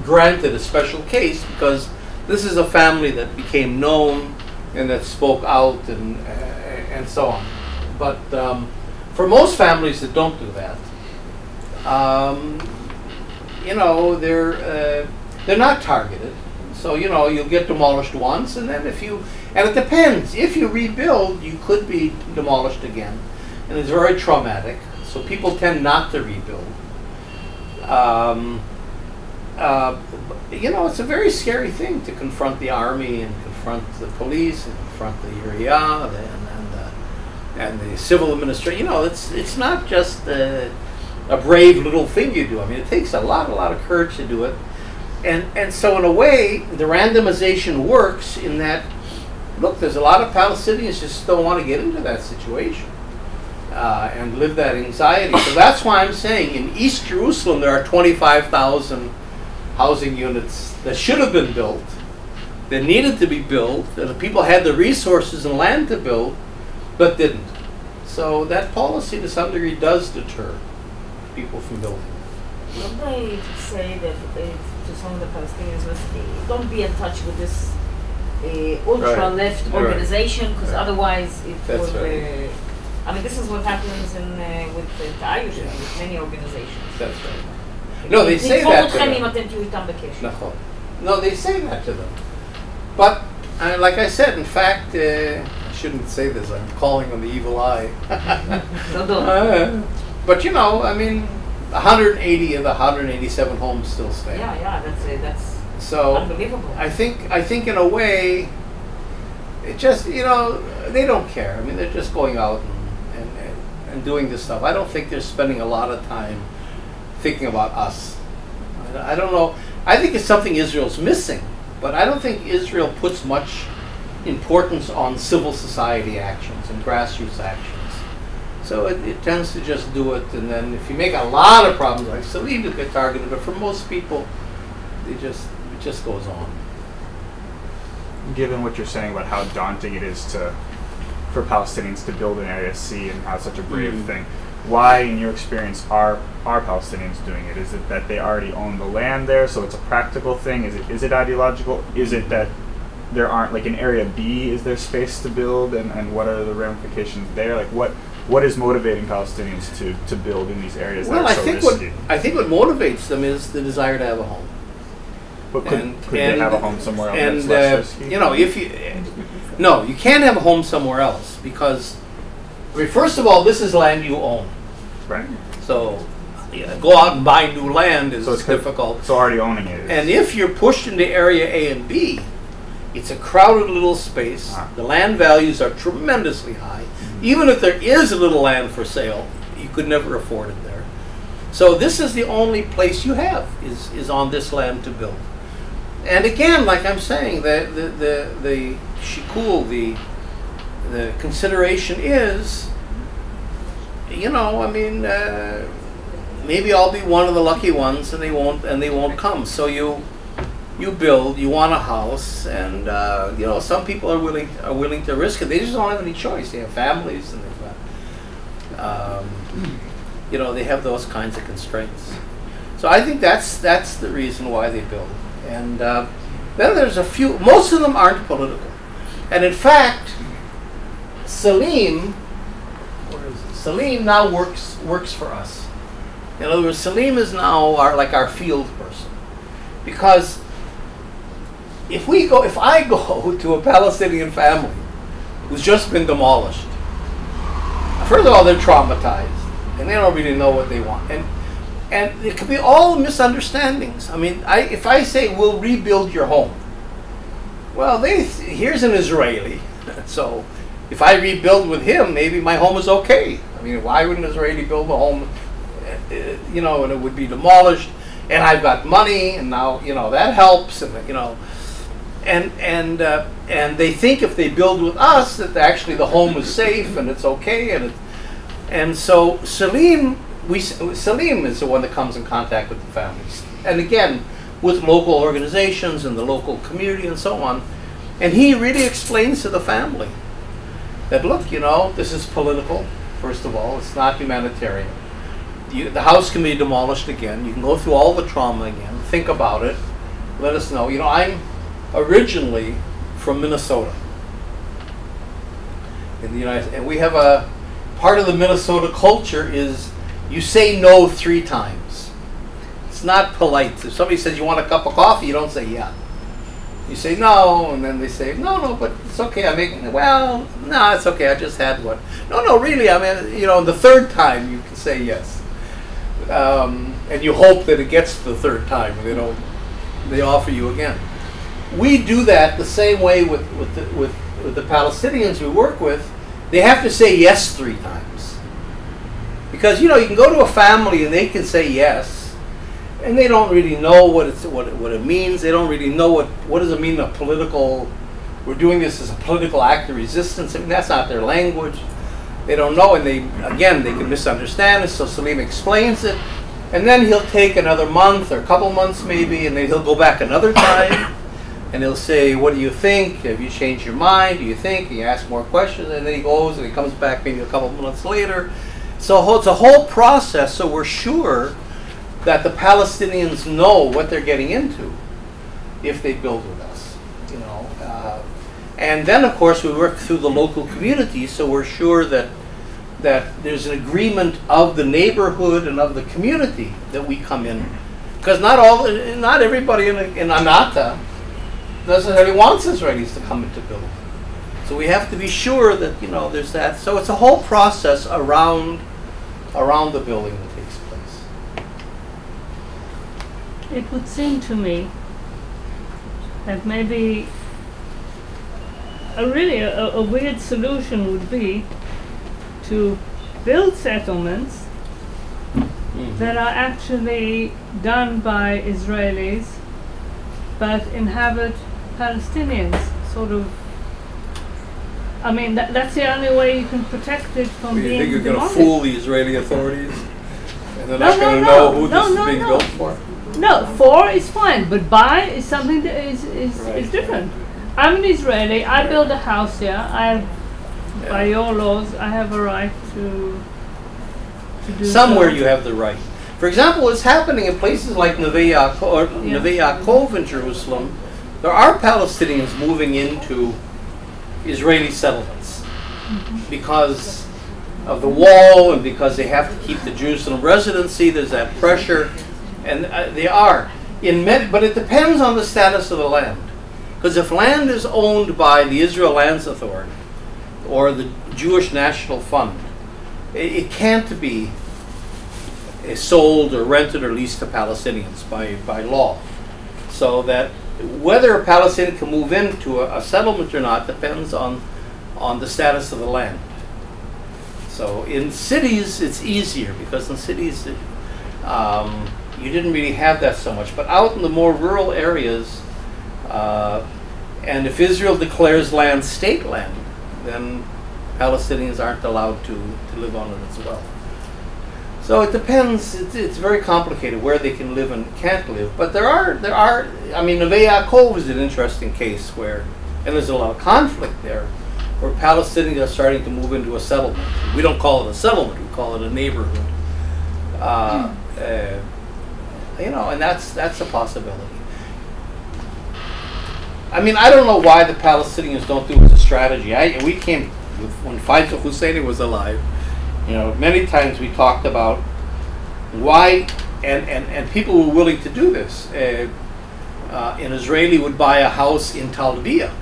granted a special case, because this is a family that became known and that spoke out and so on. But for most families that don't do that, you know, they're not targeted. So, you know, you'll get demolished once, and then and it depends. If you rebuild, you could be demolished again. And it's very traumatic, so people tend not to rebuild. You know, it's a very scary thing to confront the army and confront the police and confront the area and the civil administration. You know, it's not just a brave little thing you do. I mean, it takes a lot of courage to do it. And so in a way, the randomization works in that, look, there's a lot of Palestinians just don't want to get into that situation and live that anxiety. So that's why I'm saying in East Jerusalem there are 25,000 housing units that should have been built, that needed to be built, that the people had the resources and land to build, but didn't. So that policy to some degree does deter people from building. Don't they say that to some of the Palestinians, don't be in touch with this ultra-left organization, because otherwise it That's will... right. I mean, this is what happens with the Irish and with many organizations. That's right. No, they say that to them. No, they say that to them. But, like I said, in fact, I shouldn't say this, I'm calling on the evil eye. But you know, I mean, 180 of the 187 homes still stand. Yeah, that's so unbelievable. I think in a way, it just, you know, they don't care. I mean, they're just going out and doing this stuff. I don't think they're spending a lot of time thinking about us. I don't know. I think it's something Israel's missing, but I don't think Israel puts much importance on civil society actions and grassroots actions. So it tends to just do it, and then if you make a lot of problems, like Salim, you get targeted, but for most people, it just goes on. given what you're saying about how daunting it is for Palestinians to build in Area C and how it's such a brave thing, why, in your experience, are Palestinians doing it? Is it that they already own the land there, so it's a practical thing? Is it ideological? Is it that there aren't, like in Area B, is there space to build, and what are the ramifications there? Like what is motivating Palestinians to build in these areas that are so risky? I think what motivates them is the desire to have a home. But could they have a home somewhere else and, that's less risky? You know, no, you can't have a home somewhere else because, I mean, first of all, this is land you own. Right. So, go out and buy new land is difficult. So already owning it is. And if you're pushed into Area A and B, it's a crowded little space. The land values are tremendously high. Even if there is a little land for sale, you could never afford it there. So this is the only place you have is on this land to build. And again, like I'm saying, the shikul, the consideration is, you know, I mean, maybe I'll be one of the lucky ones, and they won't come. So you build, you want a house, and you know, some people are willing to risk it. They just don't have any choice. They have families, and they've got, you know, they have those kinds of constraints. So I think that's the reason why they build. And then there's a few. Most of them aren't political, and in fact, Salim now works for us. In other words, Salim is now our field person, because if I go to a Palestinian family who's just been demolished, first of all, they're traumatized and they don't really know what they want, and it could be all misunderstandings. I mean, if I say we'll rebuild your home, well, here's an Israeli, so if I rebuild with him, maybe my home is okay. I mean, why would an Israeli build a home, you know, and it would be demolished, and I've got money, and now, you know, that helps, and you know, and they think if they build with us that actually the home is safe and it's okay, and so Salim is the one that comes in contact with the families, and again with local organizations and the local community and so on, and he really explains to the family that, look, you know, this is political. First of all, it's not humanitarian. The house can be demolished again. You can go through all the trauma again. Think about it. Let us know. You know, I'm originally from Minnesota in the United States, and we have a part of the Minnesota culture is you say no 3 times. It's not polite. If somebody says you want a cup of coffee, you don't say yeah. You say no, and then they say no, but it's okay. I'm making well, no, it's okay. I just had one. No, really. I mean, you know, the 3rd time you can say yes, and you hope that it gets to the 3rd time. They offer you again. We do that the same way with the Palestinians we work with. They have to say yes 3 times, because you know, you can go to a family and they can say yes, and they don't really know what it means. They don't really know what does it mean, a political. We're doing this as a political act of resistance. I mean, that's not their language. They don't know, and they can misunderstand it. So Salim explains it, and then he'll take another month or a couple months maybe, and then he'll go back another time. And he'll say, what do you think? Have you changed your mind? Do you think? And you ask more questions, and then he goes and he comes back maybe a couple of months later. So it's a whole process, so we're sure that the Palestinians know what they're getting into if they build with us, you know. And then, of course, we work through the local community, so we're sure that there's an agreement of the neighborhood and of the community that we come in. Because not everybody in Anata necessarily wants Israelis to come in to build. So we have to be sure that, you know, there's that. So it's a whole process around the building that takes place. It would seem to me that maybe a weird solution would be to build settlements that are actually done by Israelis but inhabit Palestinians, sort of. I mean, that's the only way you can protect it from being demolished. You think you're going to fool the Israeli authorities? And they're not going to know who this is being built for? No, for is fine, but by is something that is different. I'm an Israeli. I build a house here. I have, by your laws, I have a right to do Somewhere so. you have the right. For example, what's happening in places like Neve Yaakov in Jerusalem, there are Palestinians moving into Israeli settlements because of the wall and because they have to keep the Jerusalem residency. There's that pressure, and they are. But it depends on the status of the land. Because if land is owned by the Israel Lands Authority or the Jewish National Fund, it can't be sold or rented or leased to Palestinians by law. So that whether a Palestinian can move into a settlement or not depends on the status of the land. So in cities it's easier because in cities you didn't really have that so much. But out in the more rural areas, and if Israel declares land state land, then Palestinians aren't allowed to live on it as well. So it depends. It's very complicated where they can live and can't live. But there are. I mean, Neve Yaakov is an interesting case where, and there's a lot of conflict there, where Palestinians are starting to move into a settlement. We don't call it a settlement. We call it a neighborhood. And that's a possibility. I mean, I don't know why the Palestinians don't do it as a strategy. We came when Faisal Husseini was alive. Many times we talked about why, and people were willing to do this. An Israeli would buy a house in Talbiyah,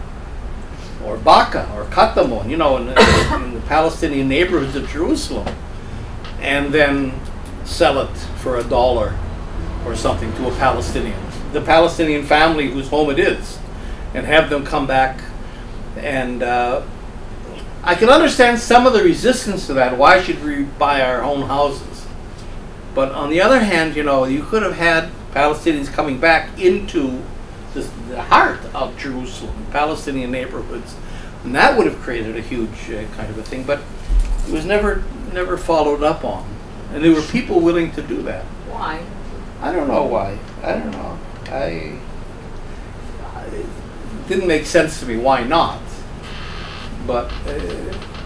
or Baka, or Katamon, in the Palestinian neighborhoods of Jerusalem, and then sell it for $1 or something to a Palestinian, the Palestinian family whose home it is, and have them come back. And I can understand some of the resistance to that. Why should we buy our own houses? But on the other hand, you could have had Palestinians coming back into the heart of Jerusalem, Palestinian neighborhoods, and that would have created a huge kind of a thing. But it was never followed up on, and there were people willing to do that. Why? I don't know why. I don't know. It didn't make sense to me. Why not? But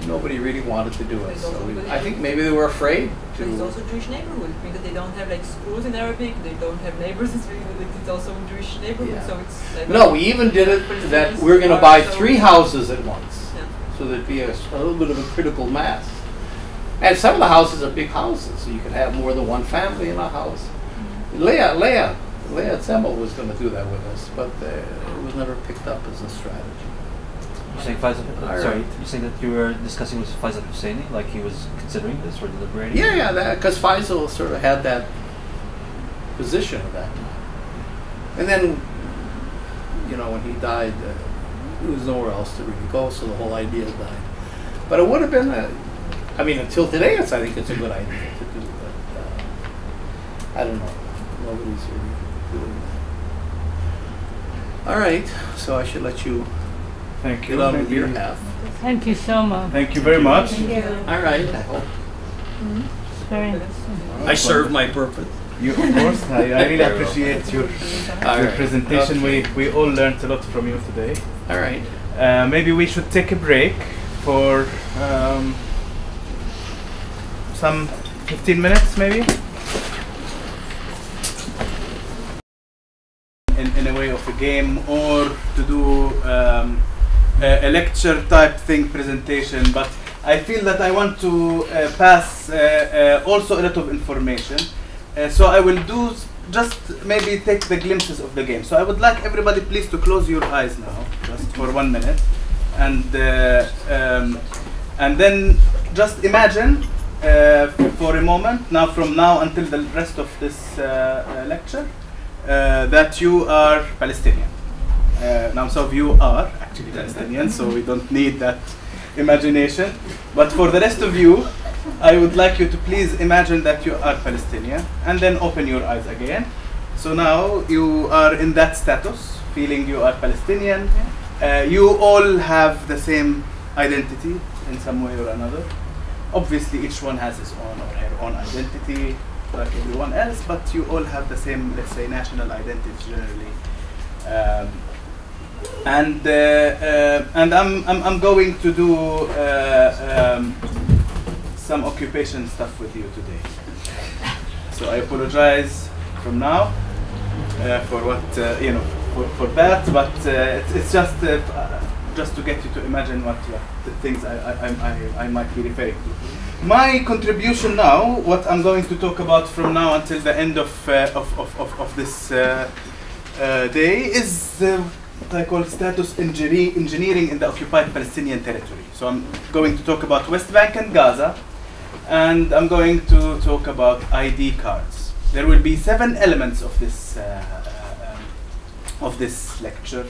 nobody really wanted to do it. So I think maybe they were afraid to. It's also a Jewish neighborhood because they don't have like schools in Arabic. They don't have neighbors. It's also a Jewish neighborhood. Yeah. So it's. No, we even did it that we're going to buy 3 houses at once, so there'd be a little bit of a critical mass. And some of the houses are big houses, so you could have more than one family in a house. Leah Tzemel was going to do that with us, but it was never picked up as a strategy. You're saying you're saying that you were discussing with Faisal Husseini, like he was considering this or deliberating? Yeah, because Faisal sort of had that position of that. And then, when he died, there was nowhere else to really go, so the whole idea died. But it would have been, until today, I think it's a good idea to do, but I don't know. Nobody's really doing that. All right, so I should let you Thank you. get on with your half. Thank you so much. Thank you very much. All right, I hope Very nice. I served my purpose. You, of course. I really appreciate your presentation. We all learned a lot from you today. All right. Maybe we should take a break for some 15 minutes, maybe. In a way of a game, or to do a lecture type thing presentation, but I feel that I want to pass also a lot of information. So I will do just maybe take the glimpses of the game. So I would like everybody please to close your eyes now, just for 1 minute, and then just imagine for a moment, from now until the rest of this lecture, that you are Palestinian. Now some of you are actually Palestinian, so we don't need that imagination. But for the rest of you, I would like you to please imagine that you are Palestinian, and then open your eyes again. So now you are in that status, feeling you are Palestinian. You all have the same identity in some way or another. Obviously each one has his own or her own identity, like everyone else, but you all have the same, let's say, national identity generally. and I'm going to do some occupation stuff with you today. So I apologize from now for what for that, but it's just to get you to imagine what the things I might be referring to. My contribution now, what I'm going to talk about from now until the end of this day, is what I call status engineering in the occupied Palestinian territory. So I'm going to talk about West Bank and Gaza, and I'm going to talk about ID cards. There will be 7 elements of this lecture,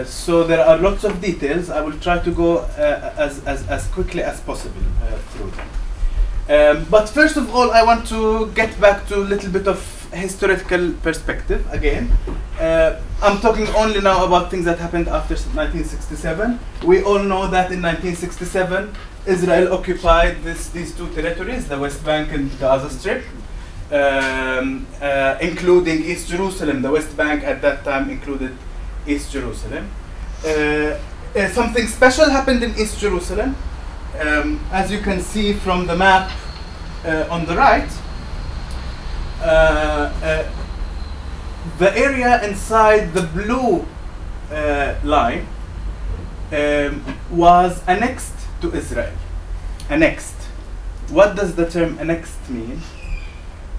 so there are lots of details. I will try to go as quickly as possible through them. But first of all, I want to get back to a little bit of historical perspective again. I'm talking only now about things that happened after 1967. We all know that in 1967, Israel occupied these 2 territories, the West Bank and Gaza Strip, including East Jerusalem. The West Bank at that time included East Jerusalem. Something special happened in East Jerusalem. As you can see from the map on the right, the area inside the blue line was annexed to Israel. Annexed. What does the term annexed mean?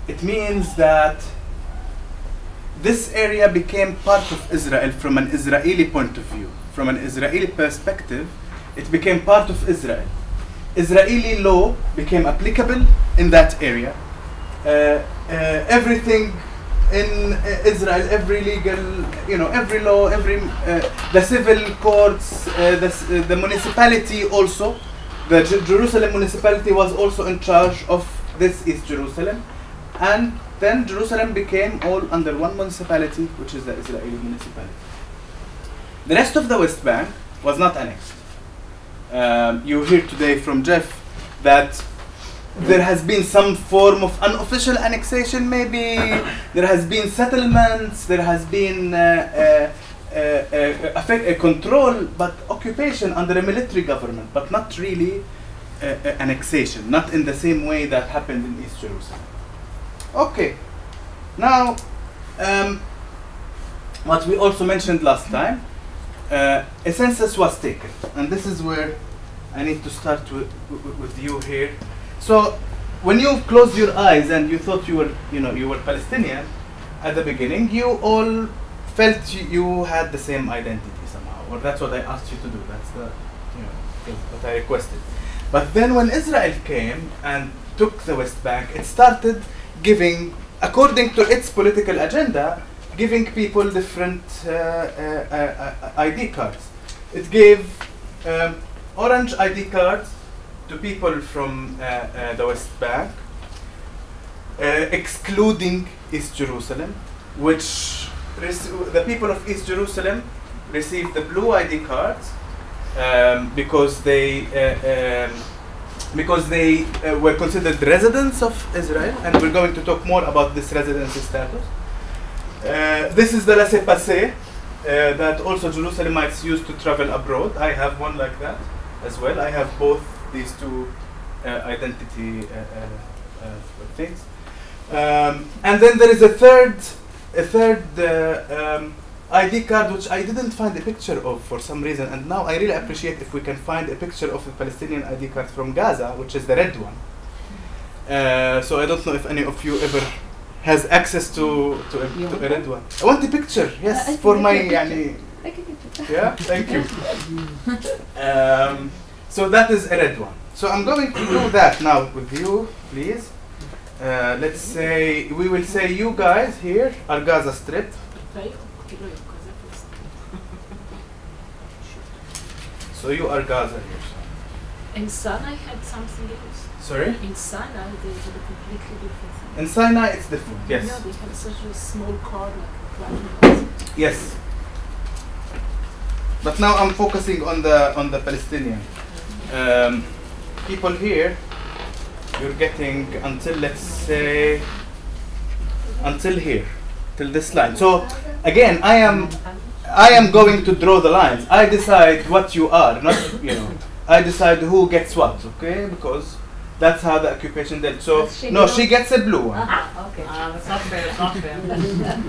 It means that this area became part of Israel from an Israeli point of view. From an Israeli perspective, it became part of Israel. Israeli law became applicable in that area. Everything in Israel, every legal, every law, the civil courts, the municipality also, the Jerusalem municipality was also in charge of this East Jerusalem. And then Jerusalem became all under one municipality, which is the Israeli municipality. The rest of the West Bank was not annexed. You hear today from Jeff that there has been some form of unofficial annexation, maybe. There has been settlements, there has been a control, but occupation under a military government, but not really annexation, not in the same way that happened in East Jerusalem. Okay, now what we also mentioned last time, a census was taken, and this is where I need to start with you here. So when you closed your eyes and you thought you were Palestinian at the beginning, you all felt you had the same identity somehow, or that's what I asked you to do. That's what I requested. But then when Israel came and took the West Bank, it started giving, according to its political agenda, giving people different ID cards. It gave orange ID cards to people from the West Bank, excluding East Jerusalem, which the people of East Jerusalem received the blue ID cards because they were considered residents of Israel, and we're going to talk more about this residency status. This is the laissez-passer that also Jerusalemites used to travel abroad. I have one like that as well. I have both these 2 identity things. And then there is a third ID card, which I didn't find a picture of for some reason, and now I really appreciate if we can find a picture of the Palestinian ID card from Gaza, which is the red one. So I don't know if any of you ever has access to a red one. I want the picture, yes, for my yani. Yeah, thank you. So that is a red one. So I'm going to do that now with you, please. Let's say, we will say you guys here are Gaza Strip. So you are Gaza here. In Sinai had something else. Sorry? In Sinai they had a completely different thing. In Sinai it's different, yes. No, they had such a small card like a yes. But now I'm focusing on the Palestinian. People here, you're getting until, let's say, until here, till this line. So again, I am going to draw the lines. I decide what you are, not, you know, I decide who gets what, okay? Because that's how the occupation did. So, no, she gets a blue one. Okay. It's not fair, it's not fair.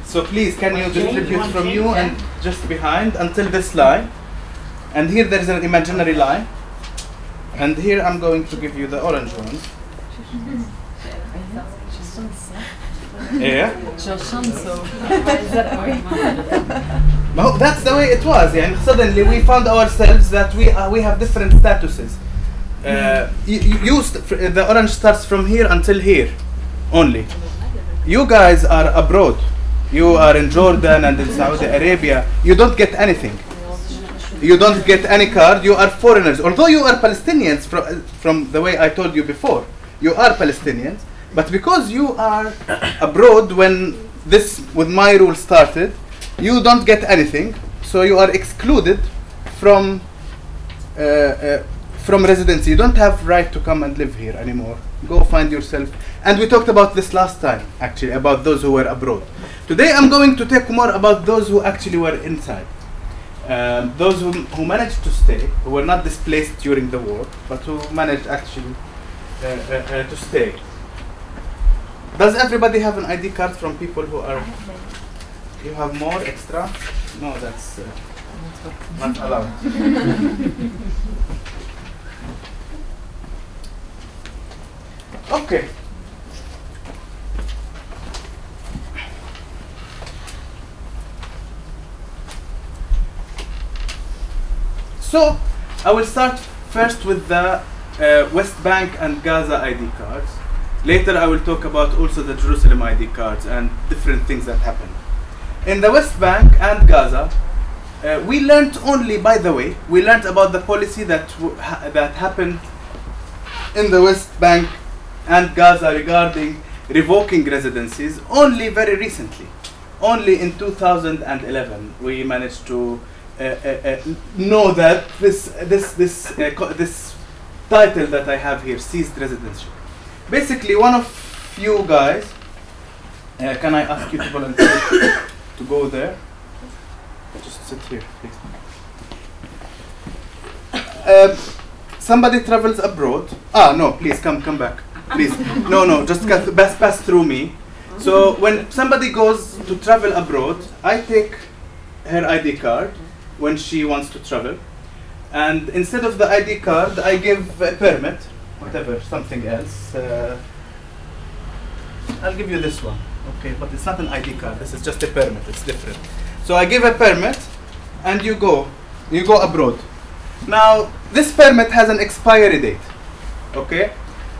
So please, can you distribute from you and just behind until this line? And here there is an imaginary line. And here I'm going to give you the orange ones. Yeah. No, that's the way it was. And suddenly we found ourselves that we have different statuses. The orange starts from here until here only. You guys are abroad. You are in Jordan and in Saudi Arabia. You don't get anything. You don't get any card. You are foreigners. Although you are Palestinians from the way I told you before. You are Palestinians. But because you are abroad when this with my rule started, you don't get anything. So you are excluded from residency. You don't have right to come and live here anymore. Go find yourself. And we talked about this last time, actually, about those who were abroad. Today I'm going to talk more about those who actually were inside. Those who managed to stay, who were not displaced during the war, but who managed actually to stay. Does everybody have an ID card from people who are... You have more extra? No, that's not allowed. Okay. So, I will start first with the West Bank and Gaza ID cards. Later I will talk about also the Jerusalem ID cards and different things that happened. In the West Bank and Gaza, we learned only, by the way, we learned about the policy that happened in the West Bank and Gaza regarding revoking residencies only very recently. Only in 2011 we managed to know that this title that I have here, seized residency. Basically, one of you guys, can I ask you to volunteer to go there? Just sit here, please. Somebody travels abroad. No, please come back. Please, no, just pass through me. So when somebody goes to travel abroad, I take her ID card when she wants to travel, and instead of the ID card, I give a permit, whatever, something else. I'll give you this one, okay? But it's not an ID card. This is just a permit. It's different. So I give a permit, and you go abroad. Now this permit has an expiry date, okay?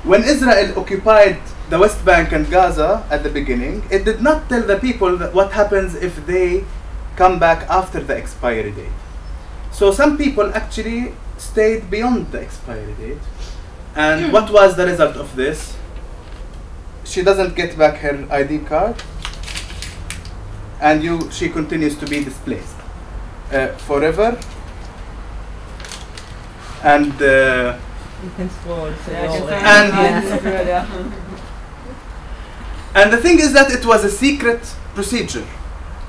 When Israel occupied the West Bank and Gaza at the beginning, it did not tell the people that what happens if they come back after the expiry date. So some people actually stayed beyond the expiry date. And what was the result of this? She doesn't get back her ID card, and she continues to be displaced forever. And and the thing is that it was a secret procedure.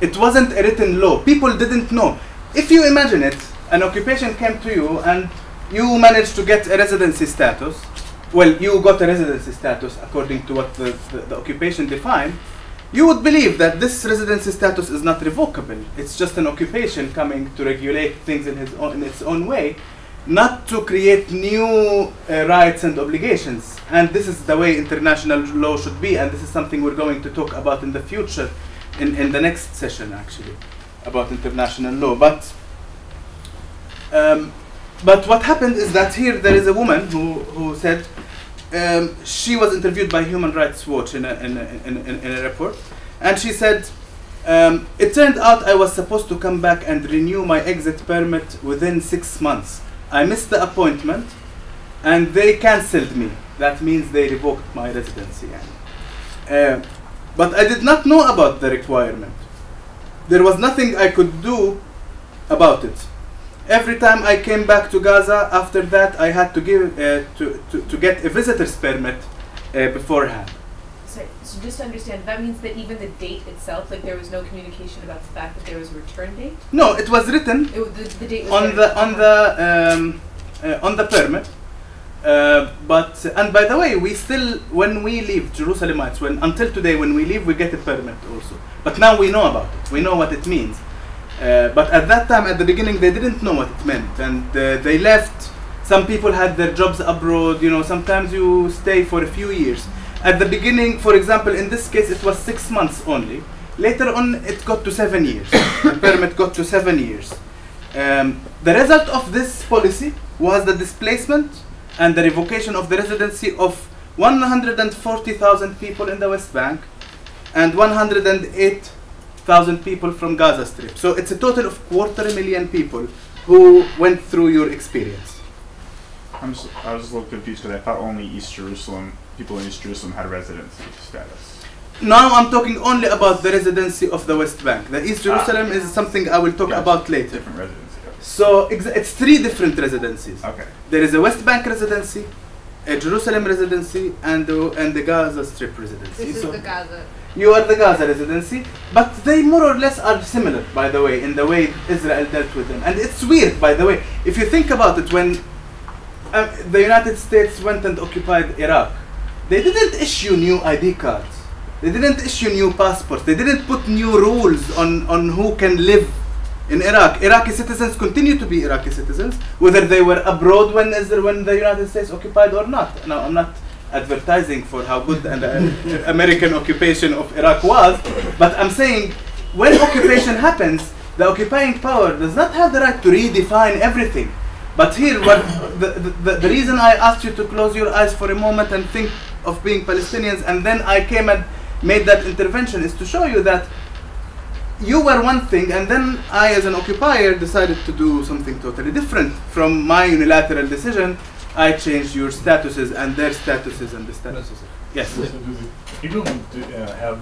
It wasn't a written law. People didn't know. If you imagine it, an occupation came to you and you managed to get a residency status. Well, you got a residency status according to what the occupation defined. You would believe that this residency status is not revocable. It's just an occupation coming to regulate things in its own way, not to create new rights and obligations. And this is the way international law should be, and this is something we're going to talk about in the future, in the next session actually, about international law. But what happened is that here there is a woman who said, she was interviewed by Human Rights Watch in a report, and she said, it turned out I was supposed to come back and renew my exit permit within 6 months. I missed the appointment and they cancelled me. That means they revoked my residency. But I did not know about the requirement. There was nothing I could do about it. Every time I came back to Gaza, after that I had to give to get a visitor's permit beforehand. sorry, so just to understand, that means that even the date itself, like there was no communication about the fact that there was a return date? No, it was written The date was on the permit. But and by the way, we still, when we leave Jerusalemites, until today when we leave, we get a permit also. But now we know about it. We know what it means. But at that time, at the beginning, they didn't know what it meant, and they left. Some people had their jobs abroad. You know, sometimes you stay for a few years. At the beginning, for example, in this case, it was 6 months only. Later on, it got to 7 years. The permit got to 7 years. The result of this policy was the displacement and the revocation of the residency of 140,000 people in the West Bank and 108,000 people from Gaza Strip. So it's a total of 250,000 people who went through your experience. I was just a little confused because I thought only people in East Jerusalem had residency status. Now I'm talking only about the residency of the West Bank. The East Jerusalem is something I will talk about later. Different residency. Okay. So it's 3 different residencies. Okay. There is a West Bank residency, a Jerusalem residency, and the Gaza Strip residency. This is the Gaza. You are the Gaza residency, but they more or less are similar, by the way, in the way Israel dealt with them. And it's weird, by the way, if you think about it, when the United States went and occupied Iraq, they didn't issue new ID cards. They didn't issue new passports. They didn't put new rules on who can live in Iraq. Iraqi citizens continue to be Iraqi citizens, whether they were abroad when the United States occupied or not. Now, I'm not advertising for how good the American occupation of Iraq was, but I'm saying when occupation happens, the occupying power does not have the right to redefine everything. But here, the reason I asked you to close your eyes for a moment and think of being Palestinians, and then I came and made that intervention, is to show you that you were one thing, and then I, as an occupier, decided to do something totally different. From my unilateral decision, I changed your statuses and their statuses and the statuses. Yes? So people who have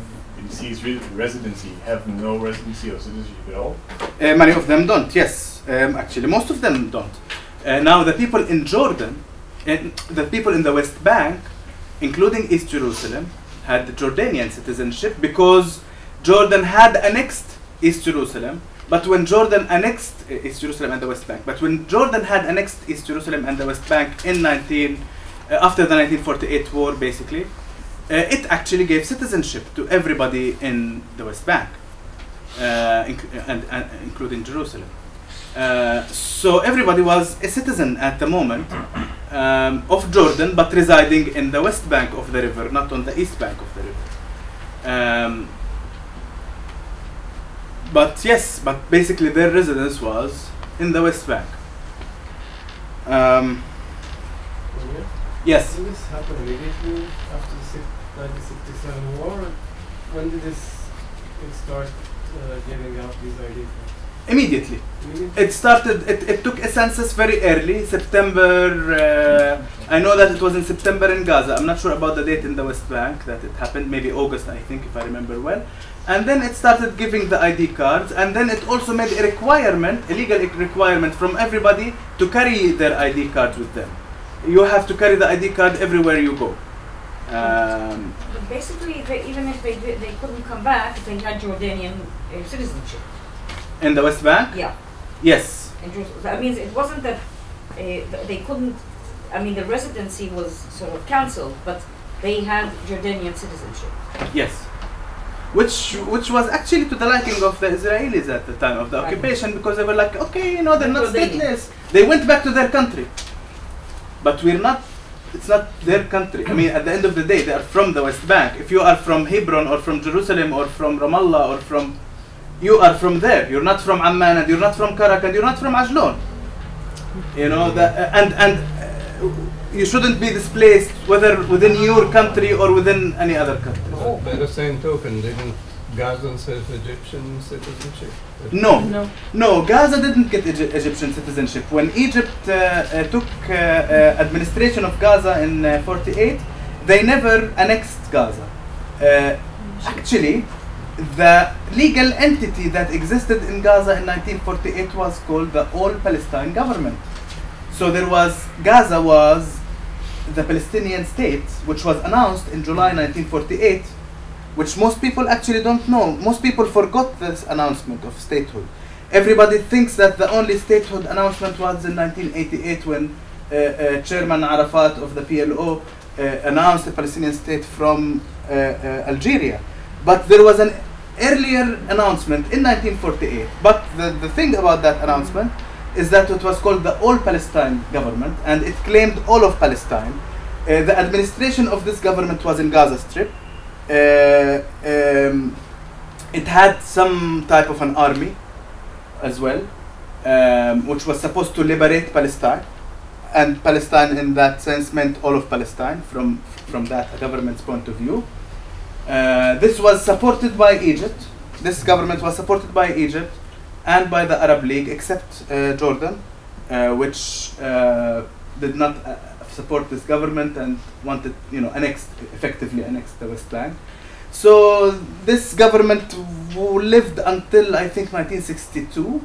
seized residency have no residency or citizenship at all? Many of them don't, yes. Actually, most of them don't. Now, the people in Jordan, the people in the West Bank, including East Jerusalem, had Jordanian citizenship because Jordan had annexed East Jerusalem. But when Jordan annexed East Jerusalem and the West Bank, East Jerusalem and the West Bank after the 1948 war, basically, it actually gave citizenship to everybody in the West Bank, including Jerusalem. So everybody was a citizen at the moment of Jordan, but residing in the West Bank of the river, not on the East Bank of the river. But basically their residence was in the West Bank. Yes? Did this happen immediately after the 1967 war? When did it start giving out these ID cards? Immediately. It took a census very early, September. I know that it was in September in Gaza. I'm not sure about the date in the West Bank that it happened, maybe August, I think, if I remember well. And then it started giving the ID cards, and then it also made a legal requirement from everybody to carry their ID cards with them. You have to carry the ID card everywhere you go. But basically, even if they couldn't come back, they had Jordanian citizenship. In the West Bank? Yeah. Yes. That means it wasn't that they couldn't, the residency was sort of cancelled, but they had Jordanian citizenship. Yes. Which was actually to the liking of the Israelis at the time of the occupation, because they were like, okay, they're not stateless. They went back to their country. But it's not their country. At the end of the day, they are from the West Bank. If you are from Hebron or from Jerusalem or from Ramallah you are from there. You're not from Amman, and you're not from Karak, and you're not from Ajlon. You shouldn't be displaced whether within your country or within any other country. By the same token, didn't Gazans have Egyptian citizenship? No, Gaza didn't get Egyptian citizenship. When Egypt took administration of Gaza in 48, they never annexed Gaza. Actually, the legal entity that existed in Gaza in 1948 was called the All Palestine Government. So Gaza was the Palestinian state, which was announced in July 1948, which most people actually don't know. Most people forgot this announcement of statehood. Everybody thinks that the only statehood announcement was in 1988 when Chairman Arafat of the PLO announced a Palestinian state from Algeria. But there was an earlier announcement in 1948. But the thing about that announcement is that it was called the All Palestine Government, and it claimed all of Palestine. The administration of this government was in Gaza Strip. It had some type of an army as well, which was supposed to liberate Palestine. And Palestine in that sense meant all of Palestine from that government's point of view. This was supported by Egypt. This government was supported by Egypt and by the Arab League, except Jordan, which did not support this government and wanted, effectively annexed the West Bank. So this government lived until I think 1962,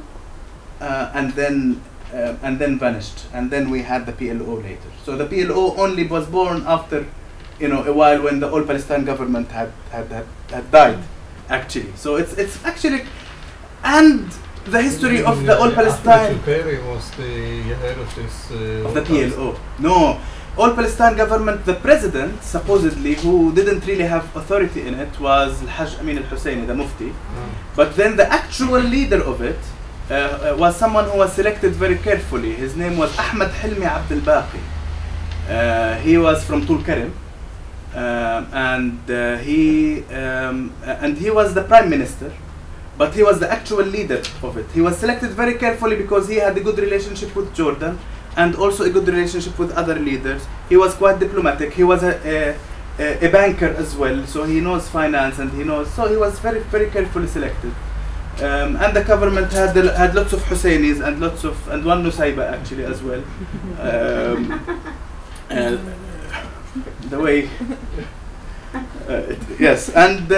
and then vanished. And then we had the PLO later. So the PLO only was born after, a while when the All Palestine government had died, actually. So it's actually, and the history of the All Palestine. Perry was the head of this. Of the PLO. No, All Palestine government. The president, supposedly, who didn't really have authority in it, was Al-Hajj Amin al-Husseini, the Mufti. But then the actual leader of it was someone who was selected very carefully. His name was Ahmed Hilmi Abdel Baqi. He was from Tulkarem, and he was the prime minister, but he was the actual leader of it. He was selected very carefully because he had a good relationship with Jordan and also a good relationship with other leaders. He was quite diplomatic. He was a banker as well, so he knows finance and he knows. So he was very, very carefully selected. And the government had lots of Husseinis and one Nusayba actually as well. The way, yes, and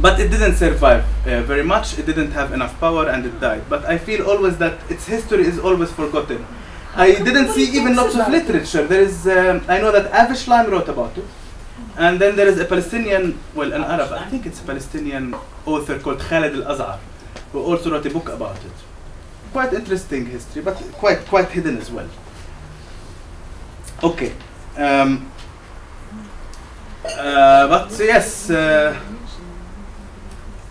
but it didn't survive very much. It didn't have enough power and it died. But I feel always that its history is always forgotten. I didn't see even lots of literature. There is, I know that Avish Laim wrote about it. And then there is a Palestinian, well, an Arab, I think it's a Palestinian author called Khalid al-Azhar, who also wrote a book about it. Quite interesting history, but quite hidden as well. Okay. But yes,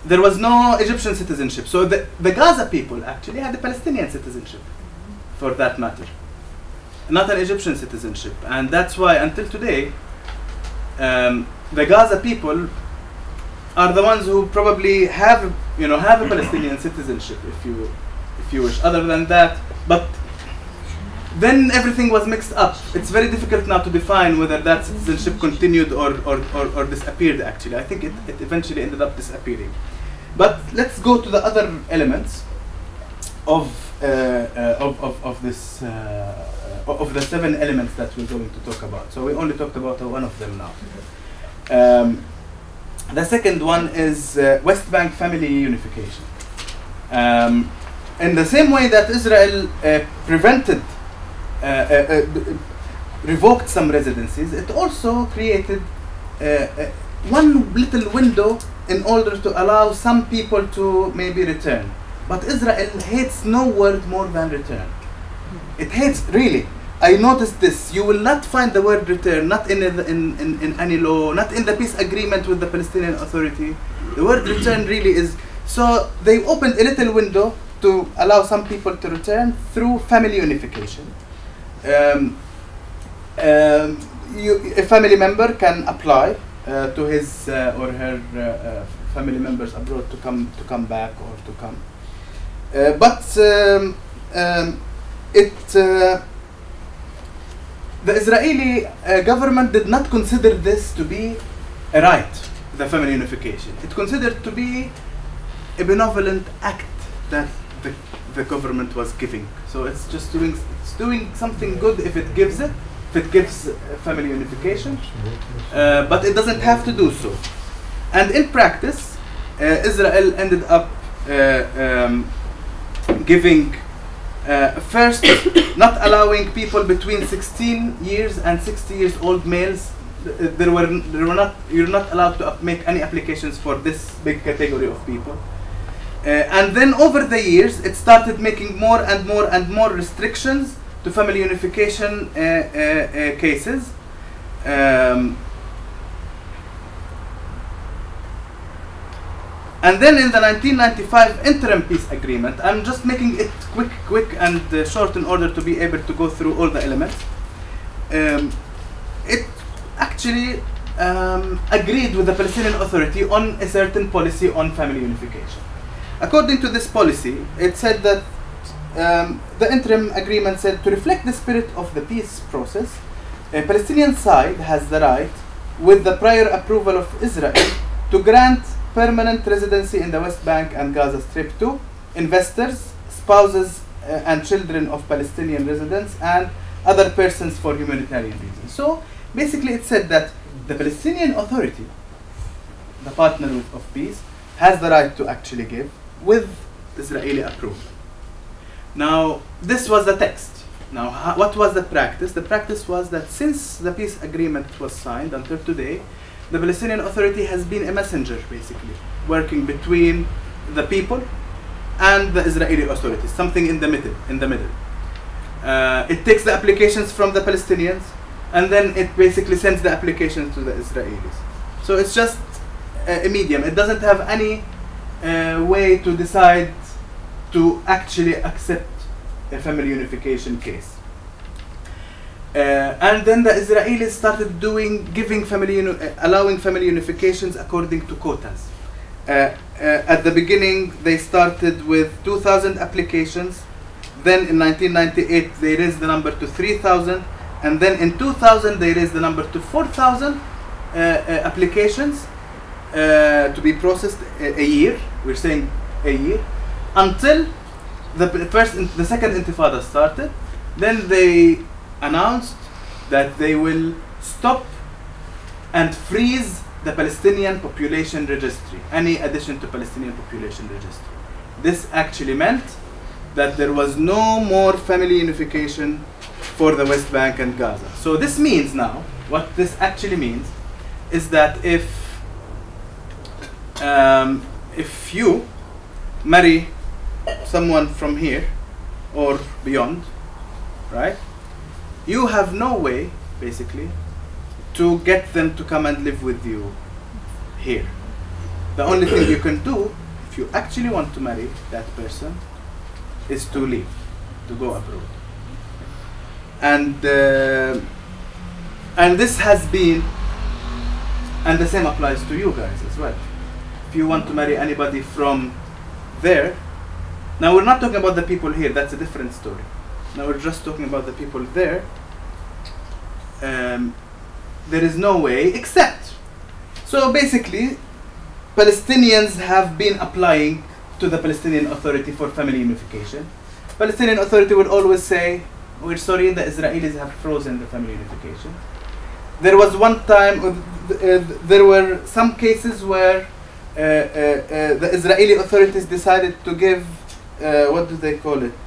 there was no Egyptian citizenship. So the Gaza people actually had a Palestinian citizenship, for that matter. Not an Egyptian citizenship. And that's why until today, the Gaza people are the ones who probably have a Palestinian citizenship, if you wish. Other than that, but then everything was mixed up. It's very difficult now to define whether that citizenship continued or disappeared. Actually, I think it eventually ended up disappearing. But let's go to the other elements of this. Of the 7 elements that we're going to talk about. So we only talked about one of them now. The second one is West Bank family unification. In the same way that Israel revoked some residencies, it also created one little window in order to allow some people to maybe return. But Israel hates no word more than return. It hates, really. I noticed this. You will not find the word return, not in any law, not in the peace agreement with the Palestinian Authority. The word return really is. So they opened a little window to allow some people to return through family unification. A family member can apply to his or her family members abroad to come back or to come. The Israeli government did not consider this to be a right, the family unification. It considered to be a benevolent act that the government was giving. So it's just doing something good if it gives family unification, but it doesn't have to do so. And in practice, Israel ended up giving First, not allowing people between 16 years and 60 years old males. You're not allowed to make any applications for this big category of people. And then over the years, it started making more and more and more restrictions to family unification cases. And then in the 1995 interim peace agreement, I'm just making it quick and short in order to be able to go through all the elements. It actually agreed with the Palestinian Authority on a certain policy on family unification. According to this policy, it said that the interim agreement said to reflect the spirit of the peace process, a Palestinian side has the right, with the prior approval of Israel, to grant permanent residency in the West Bank and Gaza Strip to investors, spouses and children of Palestinian residents, and other persons for humanitarian reasons. So basically it said that the Palestinian Authority, the partner of peace, has the right to actually give with Israeli approval. Now this was the text. Now what was the practice? The practice was that since the peace agreement was signed until today, the Palestinian Authority has been a messenger, basically, working between the people and the Israeli authorities, something in the middle. It takes the applications from the Palestinians, and then it basically sends the applications to the Israelis. So it's just a medium. It doesn't have any way to decide to actually accept a family unification case. And then the Israelis started allowing family unifications according to quotas. At the beginning, they started with 2,000 applications. Then in 1998, they raised the number to 3,000. And then in 2000, they raised the number to 4,000 applications to be processed a year. We're saying a year. Until the second intifada started. Then they announced that they will stop and freeze the Palestinian population registry, any addition to Palestinian population registry. This actually meant that there was no more family unification for the West Bank and Gaza. So this means now, what this actually means is that if you marry someone from here or beyond, right? You have no way, basically, to get them to come and live with you here. The only thing you can do, if you actually want to marry that person, is to leave, to go abroad. And this has been, and the same applies to you guys as well. If you want to marry anybody from there, now we're not talking about the people here, that's a different story. Now we're just talking about the people there. There is no way except. So basically, Palestinians have been applying to the Palestinian Authority for family unification. Palestinian Authority will always say, we're sorry, the Israelis have frozen the family unification. There was one time, there were some cases where the Israeli authorities decided to give, what do they call it?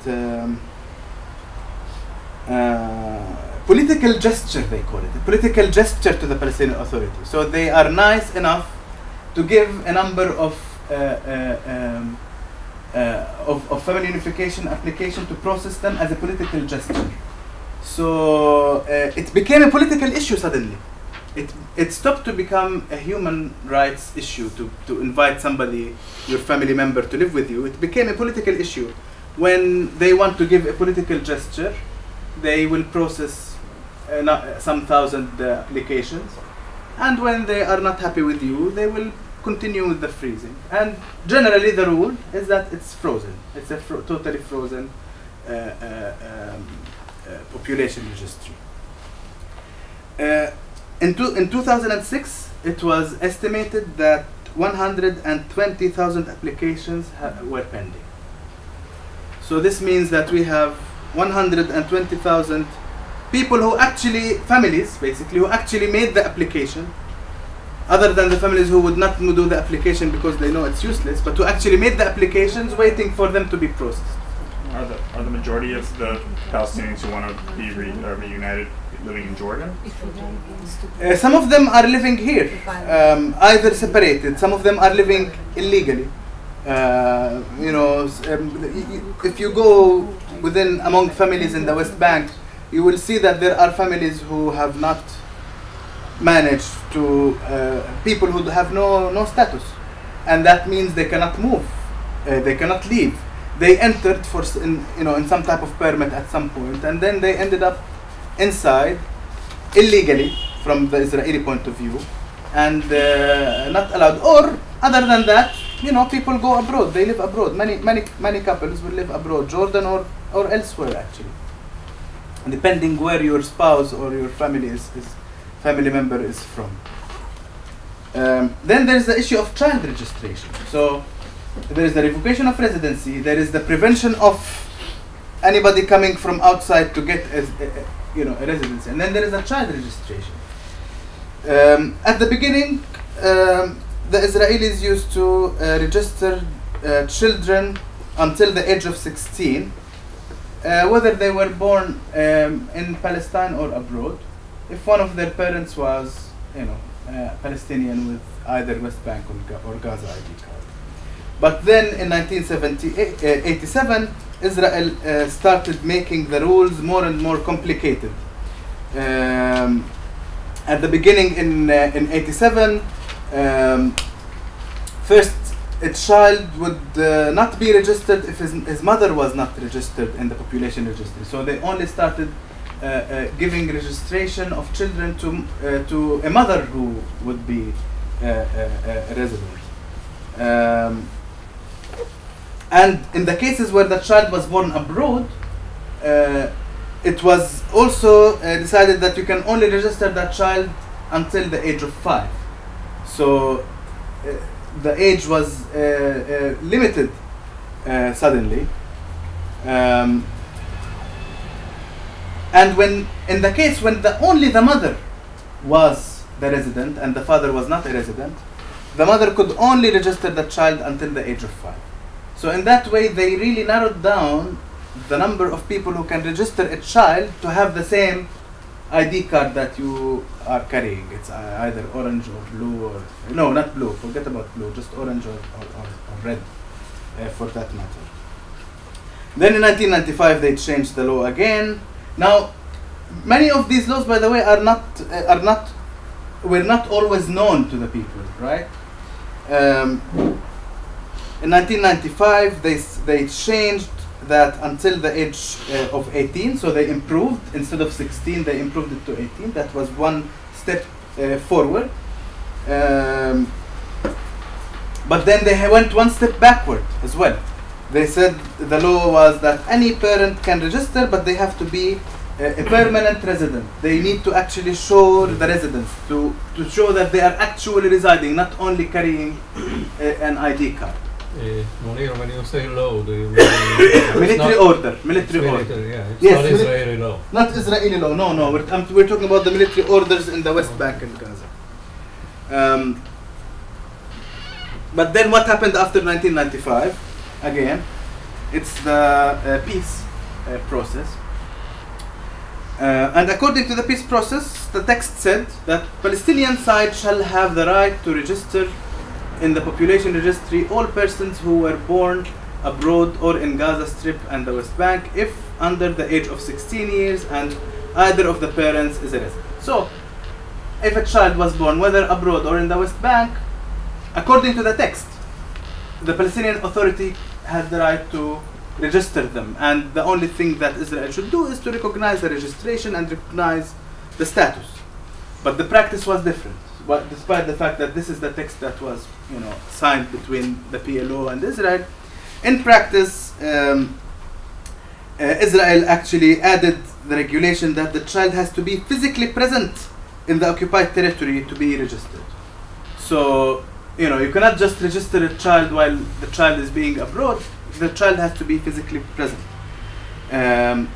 Political gesture, they call it. A political gesture to the Palestinian Authority. So they are nice enough to give a number of family unification application to process them as a political gesture. So it became a political issue suddenly. It stopped to become a human rights issue to invite somebody, your family member, to live with you. It became a political issue. When they want to give a political gesture, they will process some thousand applications. And when they are not happy with you, they will continue with the freezing. And generally the rule is that it's frozen. It's a totally frozen population registry. In 2006, it was estimated that 120,000 applications were pending. So this means that we have 120,000 people who actually, families basically, who actually made the application, other than the families who would not do the application because they know it's useless, but who actually made the applications waiting for them to be processed. are the majority of the Palestinians who want to be reunited living in Jordan? Some of them are living here, either separated. Some of them are living illegally. If you go among families in the West Bank, you will see that there are families who have not managed to, people who have no status, and that means they cannot move, they cannot leave. They entered in some type of permit at some point, and then they ended up inside illegally from the Israeli point of view, and not allowed. Or other than that, people go abroad. They live abroad. Many couples will live abroad, Jordan or elsewhere actually, depending where your spouse or your family family member is from. Then there is the issue of child registration. So there is the revocation of residency. There is the prevention of anybody coming from outside to get a residency, and then there is a child registration. At the beginning, the Israelis used to register children until the age of 16, whether they were born in Palestine or abroad, if one of their parents was, Palestinian with either West Bank or Gaza ID card. But then in 1987, Israel started making the rules more and more complicated. At the beginning in 87, first a child would not be registered if his mother was not registered in the population registry. So they only started giving registration of children to a mother who would be a resident. And in the cases where the child was born abroad, it was also decided that you can only register that child until the age of 5. So the age was limited suddenly. And in the case when only the mother was the resident and the father was not a resident, the mother could only register the child until the age of 5. So in that way, they really narrowed down the number of people who can register a child to have the same ID card that you are carrying. It's either orange or blue, or no, not blue. Forget about blue. Just orange or red, for that matter. Then in 1995, they changed the law again. Now, many of these laws, by the way, were not always known to the people, right? In 1995, they changed that until the age of 18, so they improved. Instead of 16, they improved it to 18. That was one step forward. But then they went one step backward as well. They said the law was that any parent can register, but they have to be a permanent resident. They need to actually show the residence to show that they are actually residing, not only carrying an ID card. Munir, when you say law, do you mean military order? Military order. Yeah, it's yes, not Israeli law. Not Israeli law. No. We're talking about the military orders in the West Bank and Gaza. But then what happened after 1995? Again, it's the peace process. And according to the peace process, the text said that Palestinian side shall have the right to register in the population registry all persons who were born abroad or in Gaza Strip and the West Bank if under the age of 16 years and either of the parents is a resident. So, if a child was born whether abroad or in the West Bank, according to the text, the Palestinian Authority had the right to register them, and the only thing that Israel should do is to recognize the registration and recognize the status. But the practice was different. But despite the fact that this is the text that was, signed between the PLO and Israel, in practice, Israel actually added the regulation that the child has to be physically present in the occupied territory to be registered. So, you cannot just register a child while the child is being abroad. The child has to be physically present. And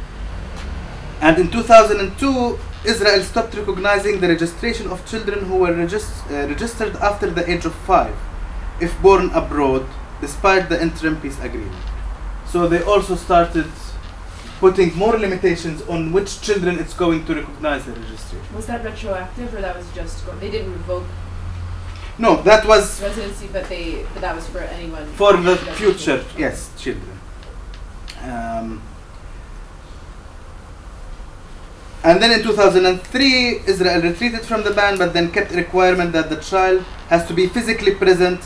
in 2002, Israel stopped recognizing the registration of children who were registered after the age of 5, if born abroad, despite the interim peace agreement. So they also started putting more limitations on which children it's going to recognize the registration. Was that retroactive, or that was just they didn't revoke No, that was residency, but that was for anyone for the future, yes, children. And then in 2003, Israel retreated from the ban, but then kept a requirement that the child has to be physically present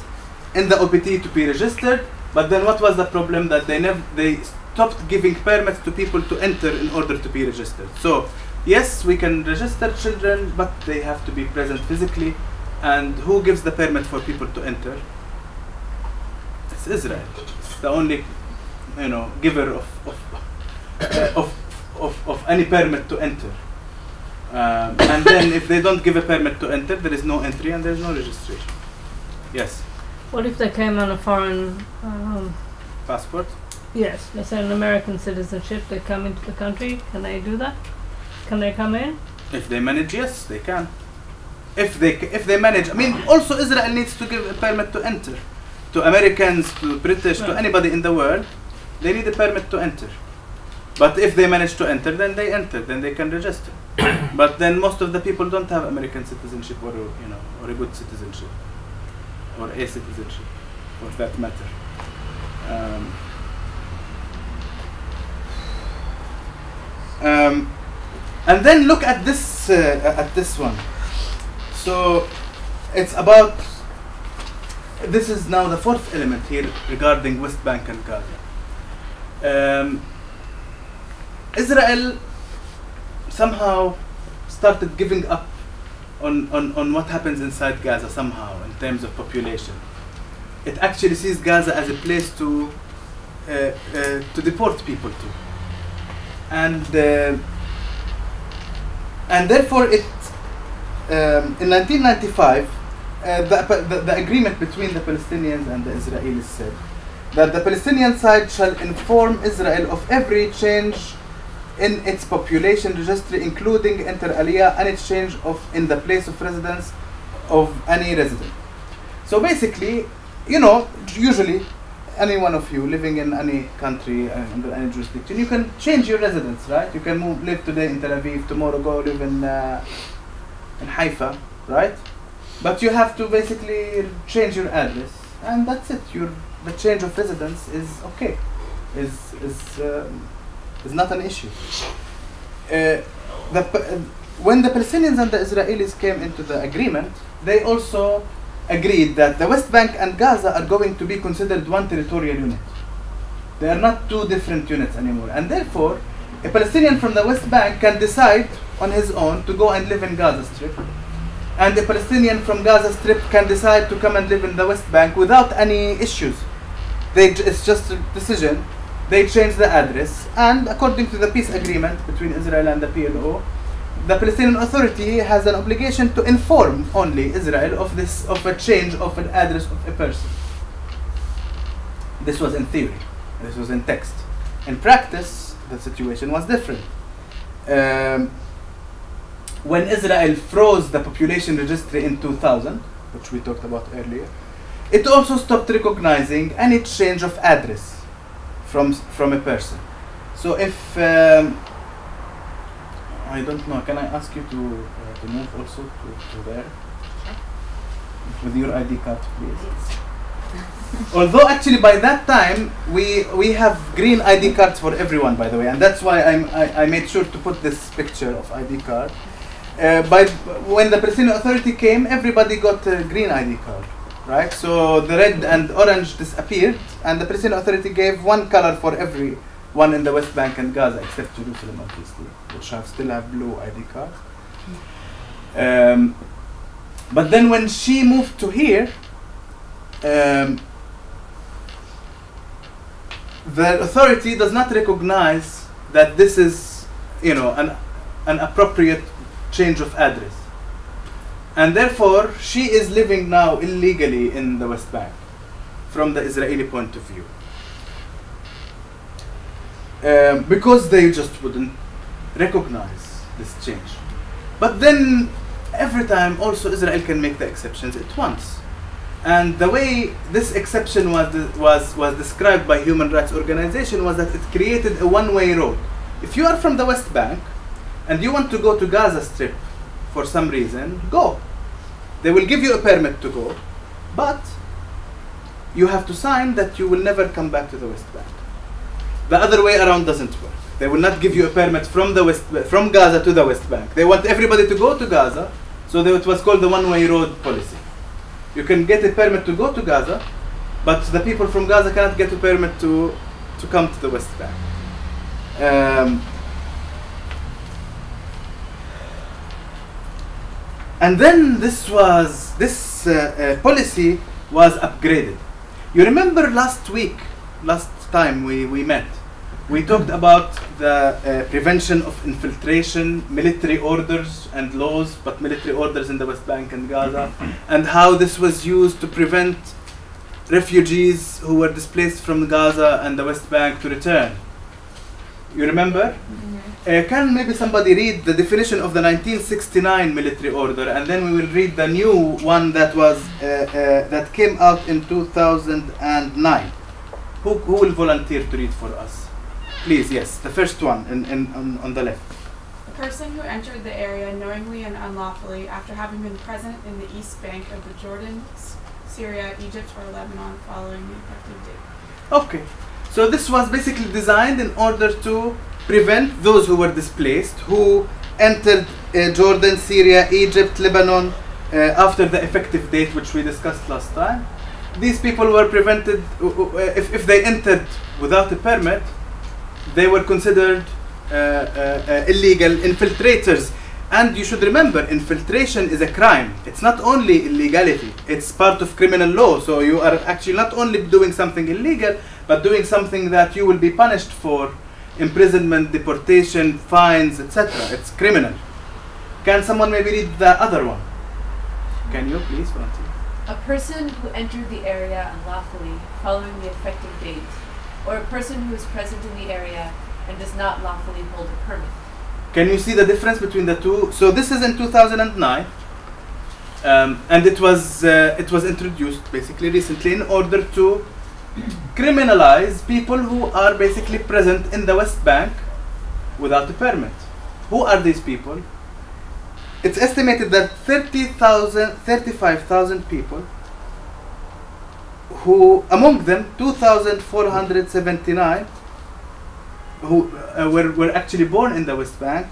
in the OPT to be registered. But then what was the problem? That they stopped giving permits to people to enter in order to be registered. So yes, we can register children, but they have to be present physically. And who gives the permit for people to enter? It's Israel. It's the only, giver of any permit to enter. And then if they don't give a permit to enter, there is no entry and there is no registration. Yes? What if they came on a foreign passport? Yes, let's say an American citizenship, they come into the country, can they do that? Can they come in? If they manage, yes, they can. If they manage, also Israel needs to give a permit to enter. To Americans, to British, to anybody in the world, they need a permit to enter. But if they manage to enter, then they enter, then they can register. But then most of the people don't have American citizenship or a good citizenship, or a citizenship, for that matter. And then look at this one. So it's about, this is now the fourth element here regarding West Bank and Gaza. Israel somehow started giving up on what happens inside Gaza somehow in terms of population. It actually sees Gaza as a place to deport people to. And therefore it in 1995 the agreement between the Palestinians and the Israelis said that the Palestinian side shall inform Israel of every change in its population registry, including inter alia, any change in the place of residence of any resident. So basically, usually any one of you living in any country under any jurisdiction, you can change your residence, right? You can live today in Tel Aviv, tomorrow go live in Haifa, right? But you have to basically change your address, and that's it. The change of residence is okay, is not an issue. When the Palestinians and the Israelis came into the agreement, they also agreed that the West Bank and Gaza are going to be considered one territorial unit. They are not two different units anymore, and therefore a Palestinian from the West Bank can decide on his own to go and live in Gaza Strip, and a Palestinian from Gaza Strip can decide to come and live in the West Bank without any issues. It's just a decision. They change the address, and according to the peace agreement between Israel and the PLO, the Palestinian Authority has an obligation to inform only Israel of a change of an address of a person. This was in theory. This was in text. In practice, the situation was different. When Israel froze the population registry in 2000, which we talked about earlier, it also stopped recognizing any change of address from a person. So if I don't know, can I ask you to move also to there with your ID card, please? Although actually by that time we have green ID cards for everyone, by the way, and that's why I made sure to put this picture of ID card. When the Palestinian Authority came, everybody got a green ID card, right? So the red and orange disappeared, and the Palestinian Authority gave one color for everyone in the West Bank and Gaza, except Jerusalem, obviously, which still have blue ID cards. But then when she moved to here, the authority does not recognize that this is, an appropriate change of address, and therefore she is living now illegally in the West Bank from the Israeli point of view, because they just wouldn't recognize this change. But then every time also Israel can make the exceptions it wants. And the way this exception was described by human rights organization was that it created a one-way road. If you are from the West Bank and you want to go to Gaza Strip for some reason, go. They will give you a permit to go, but you have to sign that you will never come back to the West Bank. The other way around doesn't work. They will not give you a permit from Gaza to the West Bank. They want everybody to go to Gaza, so it was called the one-way road policy. You can get a permit to go to Gaza, but the people from Gaza cannot get a permit to come to the West Bank. And then this policy was upgraded. You remember last time we met, we talked about the prevention of infiltration, military orders and laws, but military orders in the West Bank and Gaza, and how this was used to prevent refugees who were displaced from Gaza and the West Bank to return. You remember? Can maybe somebody read the definition of the 1969 military order, and then we will read the new one that was that came out in 2009. Who will volunteer to read for us? Please, yes, the first one on the left. A person who entered the area knowingly and unlawfully after having been present in the East Bank of the Jordan, Syria, Egypt, or Lebanon following the effective date. Okay, so this was basically designed in order to prevent those who were displaced, who entered Jordan, Syria, Egypt, Lebanon after the effective date, which we discussed last time. These people were prevented, if they entered without a permit, they were considered illegal infiltrators. And you should remember, infiltration is a crime. It's not only illegality, it's part of criminal law. So you are actually not only doing something illegal, but doing something that you will be punished for: imprisonment, deportation, fines, etc. It's criminal. Can someone maybe read the other one? Can you please volunteer? A person who entered the area unlawfully following the effective date, or a person who is present in the area and does not lawfully hold a permit. Can you see the difference between the two? So this is in 2009, and it was introduced basically recently in order to criminalize people who are basically present in the West Bank without a permit. Who are these people? It's estimated that 35,000 people, who among them 2,479 who were actually born in the West Bank,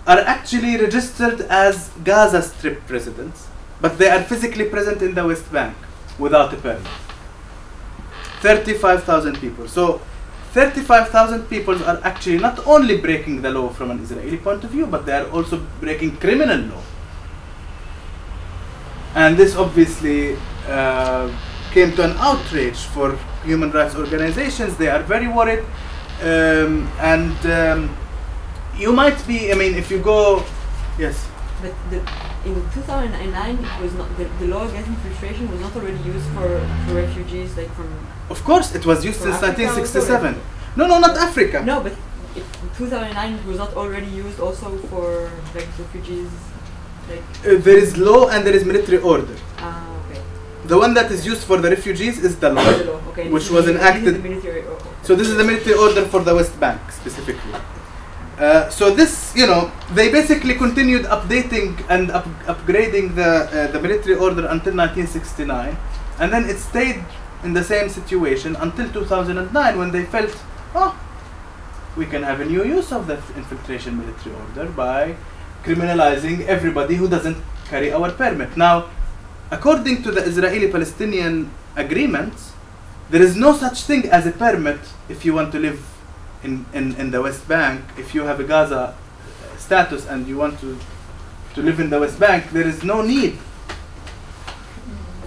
are actually registered as Gaza Strip residents, but they are physically present in the West Bank without a permit. 35,000 people. So 35,000 people are actually not only breaking the law from an Israeli point of view, but they are also breaking criminal law. And this obviously came to an outrage for human rights organizations. They are very worried. You might be, I mean, if you go, yes. But in 2009, it was not the law against infiltration was not already used for refugees, like from. Of course, it was used since 1967. No, not Africa. No, but in 2009 it was not already used also for like refugees, like. There is law and there is military order. Okay. The one that is used for the refugees is the law, okay, which was enacted. So this is the military order for the West Bank specifically. So this, they basically continued updating and upgrading the military order until 1969, and then it stayed in the same situation until 2009, when they felt, we can have a new use of the infiltration military order by criminalizing everybody who doesn't carry our permit. Now, according to the Israeli-Palestinian agreements, there is no such thing as a permit if you want to live in the West Bank. If you have a Gaza status and you want to live in the West Bank, there is no need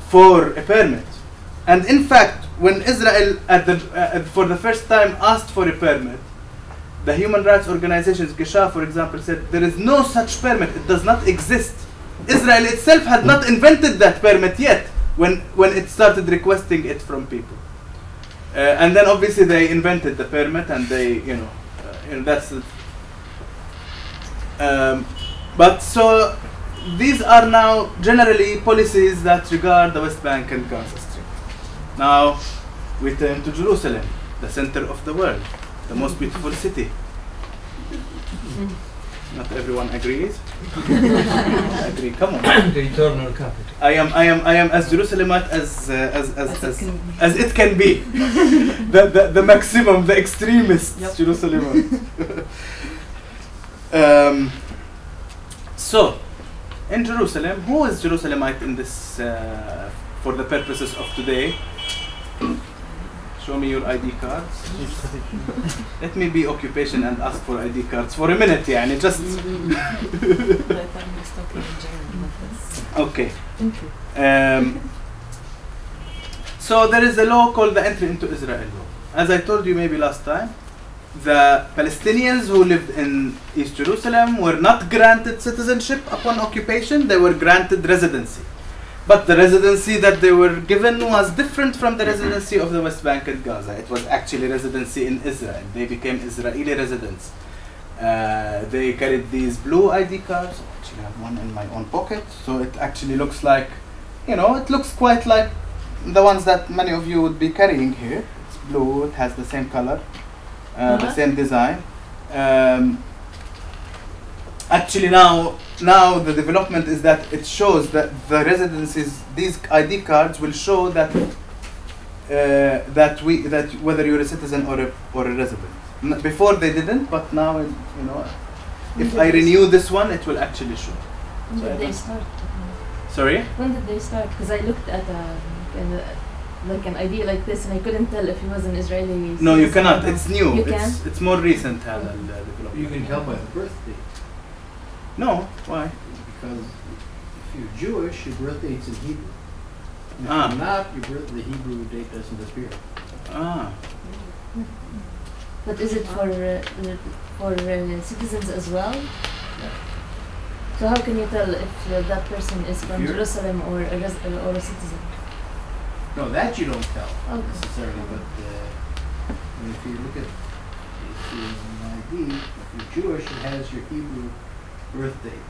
for a permit. And in fact, when Israel for the first time asked for a permit, the human rights organizations, Gesha for example, said there is no such permit, it does not exist. Israel itself had not invented that permit yet when it started requesting it from people. And then obviously they invented the permit, and they, that's it. But so these are now generally policies that regard the West Bank and Gaza Strip. Now we turn to Jerusalem, the center of the world, the most beautiful city. Not everyone agrees. I agree. Come on. The eternal capital. I am as Jerusalemite as it can be. the maximum, the extremist Jerusalemite. So, in Jerusalem, who is Jerusalemite in this for the purposes of today? Show me your ID cards. Let me be occupation and ask for ID cards for a minute, يعني just. Okay. So there is a law called the Entry into Israel law. As I told you maybe last time, the Palestinians who lived in East Jerusalem were not granted citizenship upon occupation, they were granted residency. But the residency that they were given was different from the residency of the West Bank and Gaza. It was actually residency in Israel. They became Israeli residents. They carried these blue ID cards. I actually have one in my own pocket. So it actually looks like, it looks quite like the ones that many of you would be carrying here. It's blue, it has the same color, the same design. Actually now the development is that it shows that the residencies, these ID cards will show that whether you're a citizen or a resident. Before they didn't, but now if I renew this one, it will actually show. When did they start? Sorry? When did they start? Because I looked at like an ID like this, and I couldn't tell if he was an Israeli. No, you cannot. It's new. You can? It's more recent. Development. You can tell by the birth date. No, why? Because if you're Jewish, your birth date's in Hebrew. And if Ah. you're not, the Hebrew date doesn't appear. Ah. But is it for citizens as well? So how can you tell if that person is from Jerusalem or a citizen? No, that you don't tell necessarily. But if you look at your ID, if you're Jewish, it has your Hebrew birth date.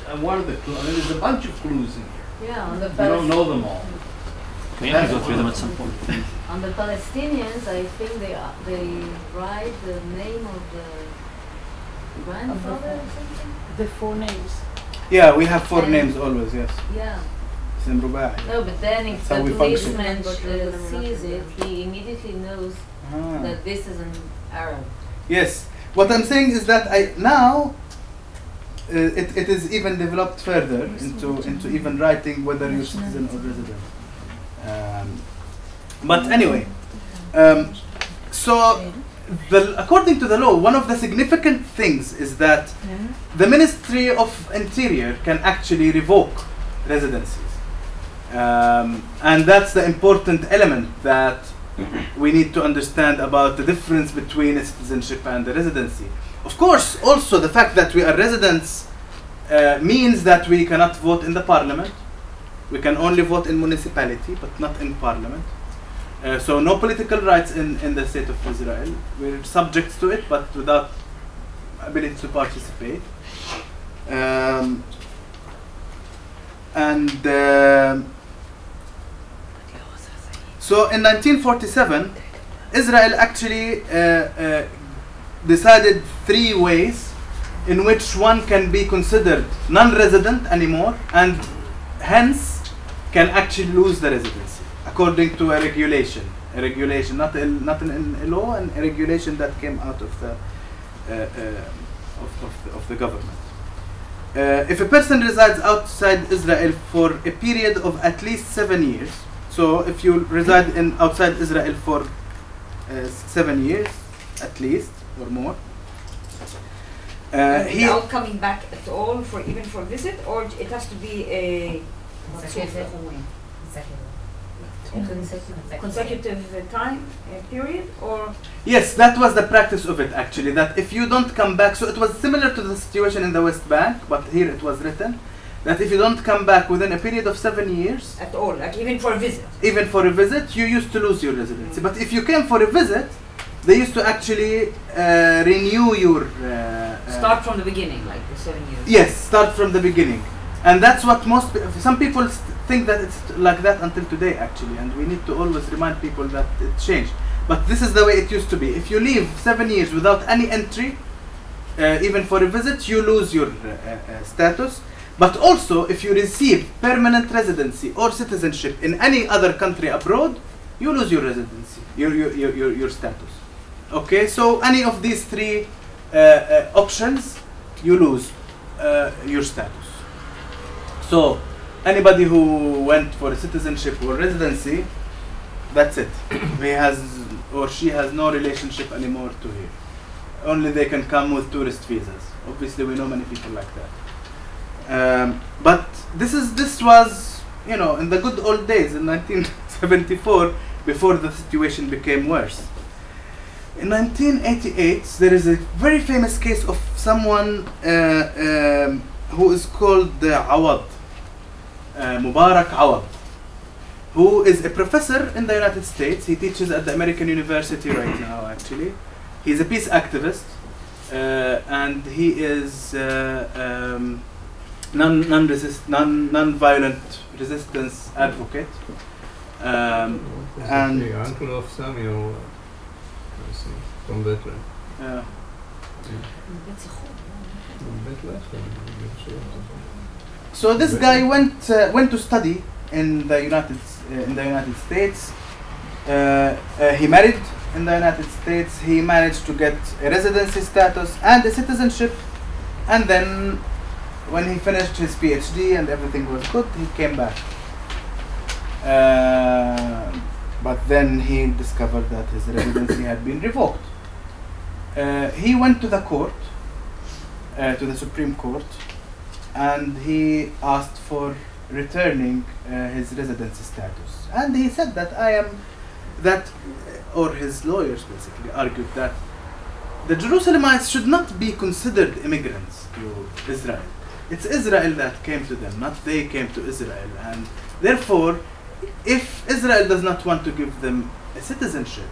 And one of the clues, there's a bunch of clues in here. Yeah, on the you don't know them all. We have to go through them at some point. On the Palestinians, I think they write the name of the grandfather or something. The four names. Yeah, we have four names always. Yes. Yeah. No, but then if the policeman sees it, he immediately knows that this is an Arab. Yes. What I'm saying is that now it is even developed further into even writing whether you're citizen or resident. But anyway, so according to the law, one of the significant things is that the Ministry of Interior can actually revoke residencies. And that's the important element that we need to understand about the difference between a citizenship and a residency. Of course, also the fact that we are residents means that we cannot vote in the parliament. We can only vote in municipality, but not in parliament. So no political rights in the state of Israel. We're subject to it, but without ability to participate. So in 1947, Israel actually decided 3 ways in which one can be considered non-resident anymore and hence can actually lose the residency according to a regulation, not a law, and a regulation that came out of the government. If a person resides outside Israel for a period of at least 7 years, so if you reside outside Israel for 7 years at least or more, without coming back at all even for visit, or it has to be a consecutive time period, or yes, that was the practice of it actually, that if you don't come back, so it was similar to the situation in the West Bank, but here it was written that if you don't come back within a period of 7 years at all, like even for a visit, you used to lose your residency. But if you came for a visit, they used to actually renew your... Start from the beginning, like the 7 years. Yes, start from the beginning. And that's what some people think that it's like that until today, actually. And we need to always remind people that it changed. But this is the way it used to be. If you live 7 years without any entry, even for a visit, you lose your status. But also, if you receive permanent residency or citizenship in any other country abroad, you lose your residency, your status. Okay, so any of these three options, you lose your status. So anybody who went for citizenship or residency, that's it. He has or she has no relationship anymore to here. Only they can come with tourist visas. Obviously, we know many people like that. But this was, you know, in the good old days in 1974, before the situation became worse. In 1988, there is a very famous case of someone who is called Awad, Mubarak Awad, who is a professor in the United States. He teaches at the American University right now, actually. He's a peace activist, and he is non-violent resistance advocate. And the uncle of Samuel, I see, from Bethlehem. Yeah. So this guy went to study in the United States. He married in the United States. He managed to get a residency status and a citizenship, and then when he finished his PhD and everything was good, he came back. But then he discovered that his residency had been revoked. He went to the court, to the Supreme Court, and he asked for returning his residency status. And he said that or his lawyers basically argued that the Jerusalemites should not be considered immigrants to Israel. It's Israel that came to them, not they came to Israel. And therefore, if Israel does not want to give them a citizenship,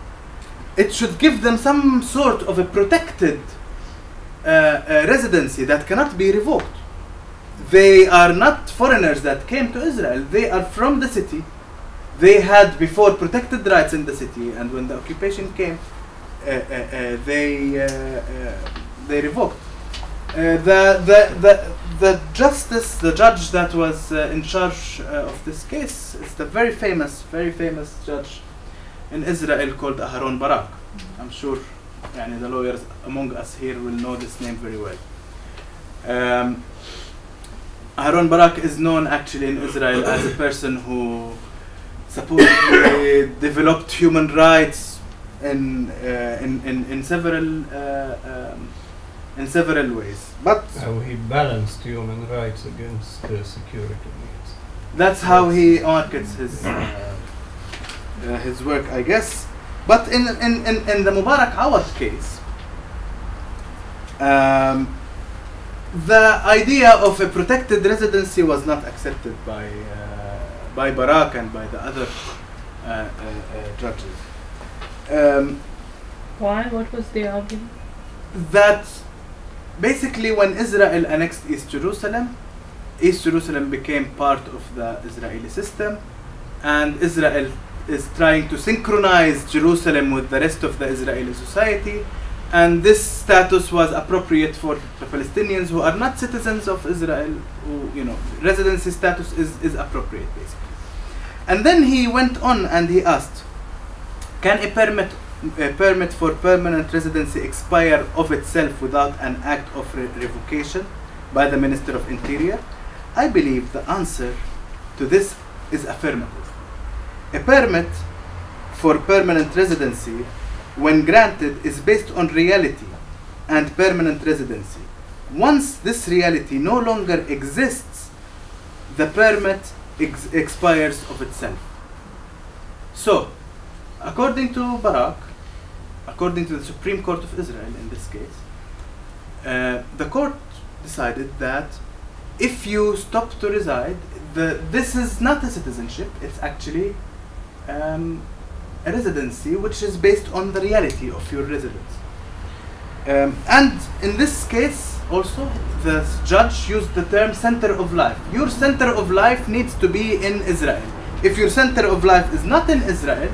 it should give them some sort of a protected residency that cannot be revoked. They are not foreigners that came to Israel. They are from the city. They had before protected rights in the city, and when the occupation came, they revoked. The judge that was in charge of this case is the very famous judge in Israel called Aharon Barak. I'm sure the lawyers among us here will know this name very well. Aharon Barak is known actually in Israel as a person who supposedly developed human rights in several ways. But how he balanced human rights against security needs. That's how he markets his work, I guess. But in the Mubarak Awad case, the idea of a protected residency was not accepted by Barak and by the other judges. Why? What was the argument? That basically when Israel annexed East Jerusalem became part of the Israeli system, and Israel is trying to synchronize Jerusalem with the rest of the Israeli society, and this status was appropriate for the Palestinians who are not citizens of Israel, who, residency status is appropriate basically. And then he went on and he asked, can a permit for permanent residency expire of itself without an act of revocation by the Minister of Interior? I believe the answer to this is affirmative. A permit for permanent residency, when granted, is based on reality and permanent residency. Once this reality no longer exists, the permit expires of itself. So, according to Barak, according to the Supreme Court of Israel in this case, the court decided that if you stop to reside, this is not a citizenship, it's actually a residency which is based on the reality of your residence. And in this case also the judge used the term center of life. Your center of life needs to be in Israel. If your center of life is not in Israel,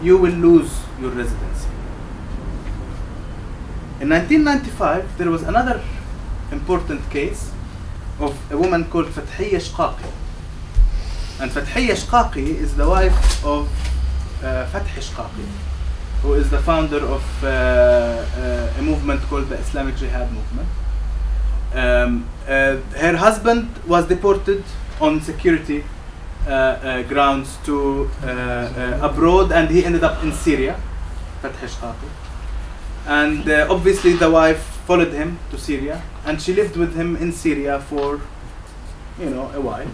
you will lose your residency. In 1995 there was another important case of a woman called Fathiyya Shqaqi. And Fathiyya Shqaqi is the wife of Fath Shqaqi, who is the founder of a movement called the Islamic Jihad movement. Her husband was deported on security grounds to abroad, and he ended up in Syria, Fath Shqaqi. And obviously the wife followed him to Syria, and she lived with him in Syria for, a while.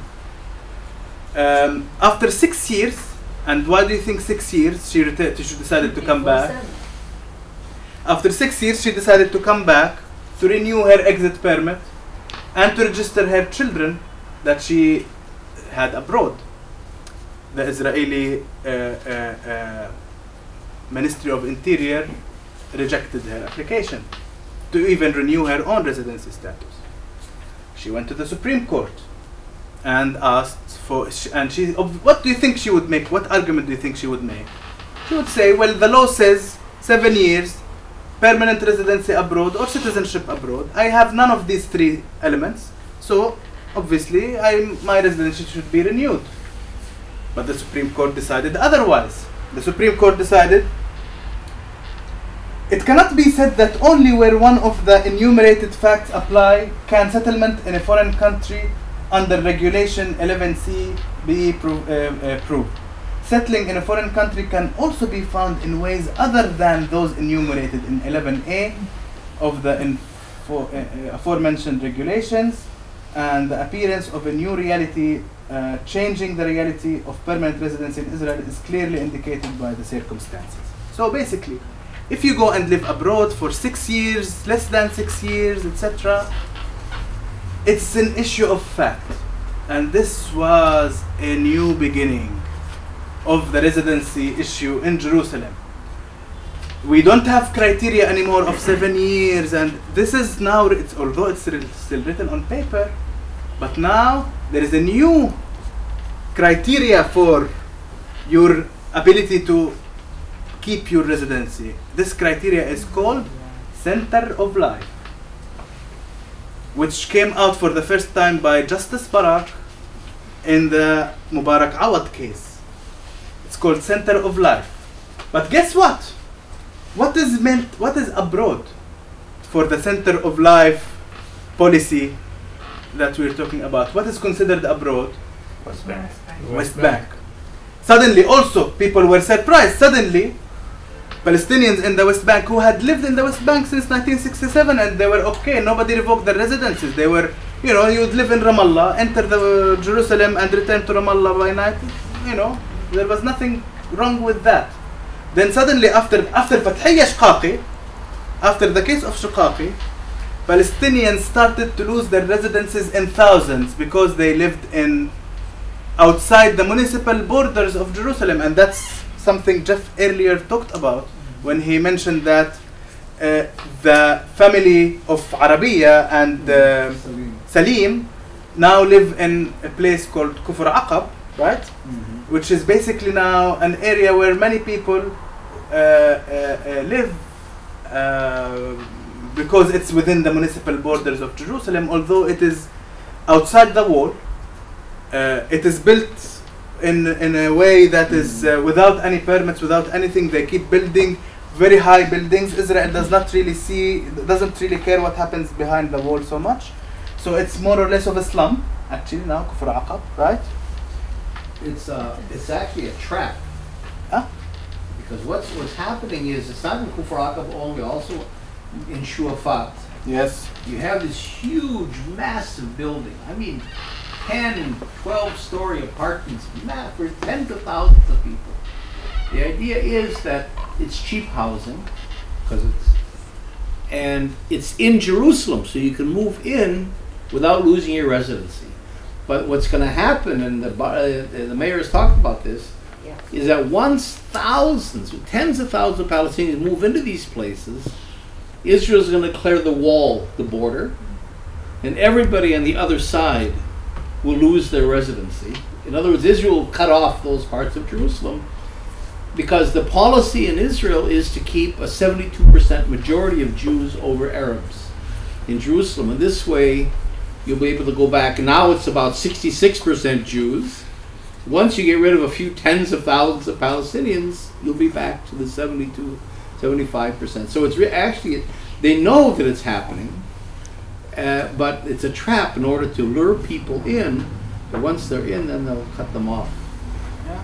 After 6 years, and why do you think 6 years? She decided to come back. After 6 years, she decided to come back to renew her exit permit and to register her children that she had abroad. The Israeli Ministry of Interior rejected her application to even renew her own residency status. She went to the Supreme Court and asked for, what do you think she would make? What argument do you think she would make? She would say, well, the law says 7 years, permanent residency abroad or citizenship abroad. I have none of these 3 elements, so obviously my residency should be renewed. But the Supreme Court decided otherwise. The Supreme Court decided it cannot be said that only where one of the enumerated facts apply can settlement in a foreign country under Regulation 11C be proved. Settling in a foreign country can also be found in ways other than those enumerated in 11A of the aforementioned regulations, and the appearance of a new reality changing the reality of permanent residence in Israel is clearly indicated by the circumstances. So basically, if you go and live abroad for 6 years, less than 6 years, etc., it's an issue of fact. And this was a new beginning of the residency issue in Jerusalem. We don't have criteria anymore of 7 years, and this is now, although it's still written on paper, but now there is a new criteria for your ability to keep your residency. This criteria is called Center of Life, which came out for the first time by Justice Barak in the Mubarak Awad case. It's called Center of Life. But guess what? What is abroad for the Center of Life policy that we're talking about? What is considered abroad? West Bank. West Bank. Suddenly also people were surprised. Suddenly Palestinians in the West Bank who had lived in the West Bank since 1967 and they were okay, nobody revoked their residences. They were, you would live in Ramallah, enter the Jerusalem and return to Ramallah by night. There was nothing wrong with that. Then suddenly after Fathiyya Shqaqi, after the case of Shqaqi, Palestinians started to lose their residences in thousands because they lived outside the municipal borders of Jerusalem, and that's something Jeff earlier talked about when he mentioned that the family of Arabiya and Salim now live in a place called Kufr Aqab, right? Mm-hmm. Which is basically now an area where many people live because it's within the municipal borders of Jerusalem, although it is outside the wall. It is built in a way that is without any permits, without anything. They keep building very high buildings. Israel doesn't really care what happens behind the wall so much. So it's more or less of a slum, actually now, Kufr Aqab, right? It's actually a trap. Because what's happening is it's not in Kufr Aqab only, also in Shuafat. Yes. You have this huge, massive building. I mean, 10 and 12-story apartments for tens of thousands of people. The idea is that it's cheap housing, and it's in Jerusalem, so you can move in without losing your residency. But what's going to happen, and the mayor has talked about this, is that once thousands, tens of thousands of Palestinians move into these places, Israel's going to declare the wall, the border, and everybody on the other side will lose their residency. In other words, Israel will cut off those parts of Jerusalem because the policy in Israel is to keep a 72% majority of Jews over Arabs in Jerusalem. And this way, you'll be able to go back. Now it's about 66% Jews. Once you get rid of a few tens of thousands of Palestinians, you'll be back to the 72, 75%. So it's actually, they know that it's happening, but it's a trap in order to lure people in. But once they're in, then they'll cut them off. Yeah.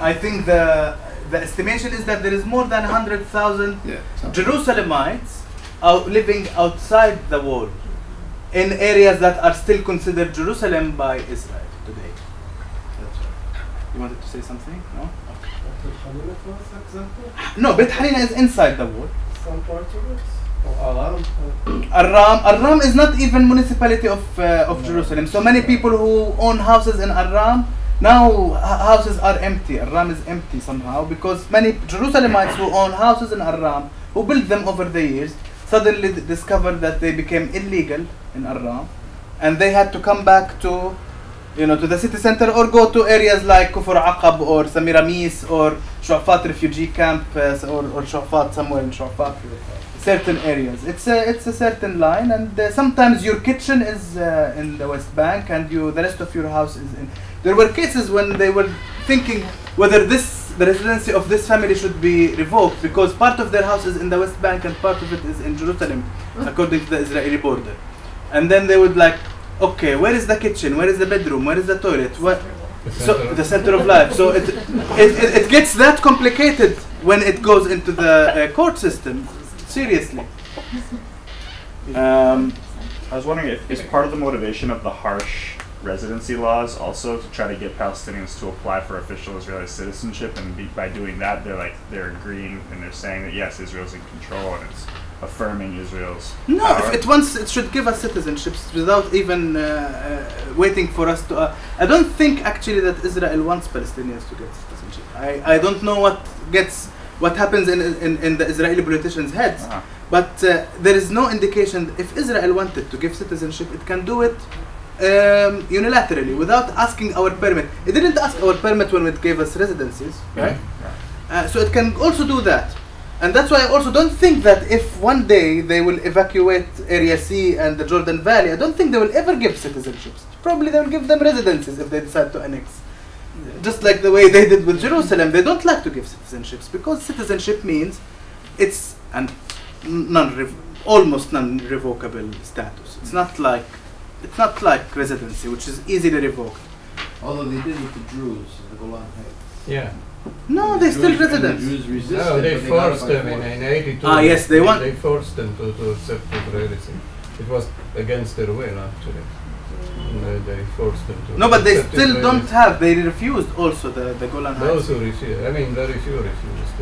I think the estimation is that there is more than 100,000 Jerusalemites living outside the wall in areas that are still considered Jerusalem by Israel today. That's right. You wanted to say something? No? No, Beit Hanina is inside the wall. Some parts of it? Aram is not even municipality of Jerusalem. So many people who own houses in Aram, now houses are empty. Aram is empty somehow because many Jerusalemites who own houses in Aram, who built them over the years, suddenly discovered that they became illegal in Aram, and they had to come back to, to the city center or go to areas like Kufur Aqab or Samiramis or Shu'afat refugee camp or Shu'afat somewhere in Shu'afat. Certain areas. It's a certain line, and sometimes your kitchen is in the West Bank, and the rest of your house is in. There were cases when they were thinking whether the residency of this family should be revoked because part of their house is in the West Bank and part of it is in Jerusalem, according to the Israeli border. And then they would okay, where is the kitchen? Where is the bedroom? Where is the toilet? The center of life. So it gets that complicated when it goes into the court system. Seriously. I was wondering if is part of the motivation of the harsh residency laws also to try to get Palestinians to apply for official Israeli citizenship, and by doing that they're agreeing and they're saying that yes, Israel's in control and it's affirming Israel's power. If it should give us citizenships without even waiting for us to. I don't think actually that Israel wants Palestinians to get citizenship. I don't know what happens in the Israeli politicians' heads. But there is no indication if Israel wanted to give citizenship, it can do it unilaterally without asking our permit. It didn't ask our permit when it gave us residencies, right? So it can also do that. And that's why I also don't think that if one day they will evacuate Area C and the Jordan Valley, I don't think they will ever give citizenships. Probably they will give them residencies if they decide to annex. Just like the way they did with Jerusalem, they don't like to give citizenships because citizenship means it's almost non-revocable status. It's not like residency, which is easily revoked. Although they did with the Druze in the Golan Heights. Yeah. No, they're still residents. No, they forced them in 82. Yes, they forced them to accept Israelism. It was against their will, actually. They forced them to. No, but they still don't have. They refused also the Golan Heights. Those who refused. I mean, very few refused.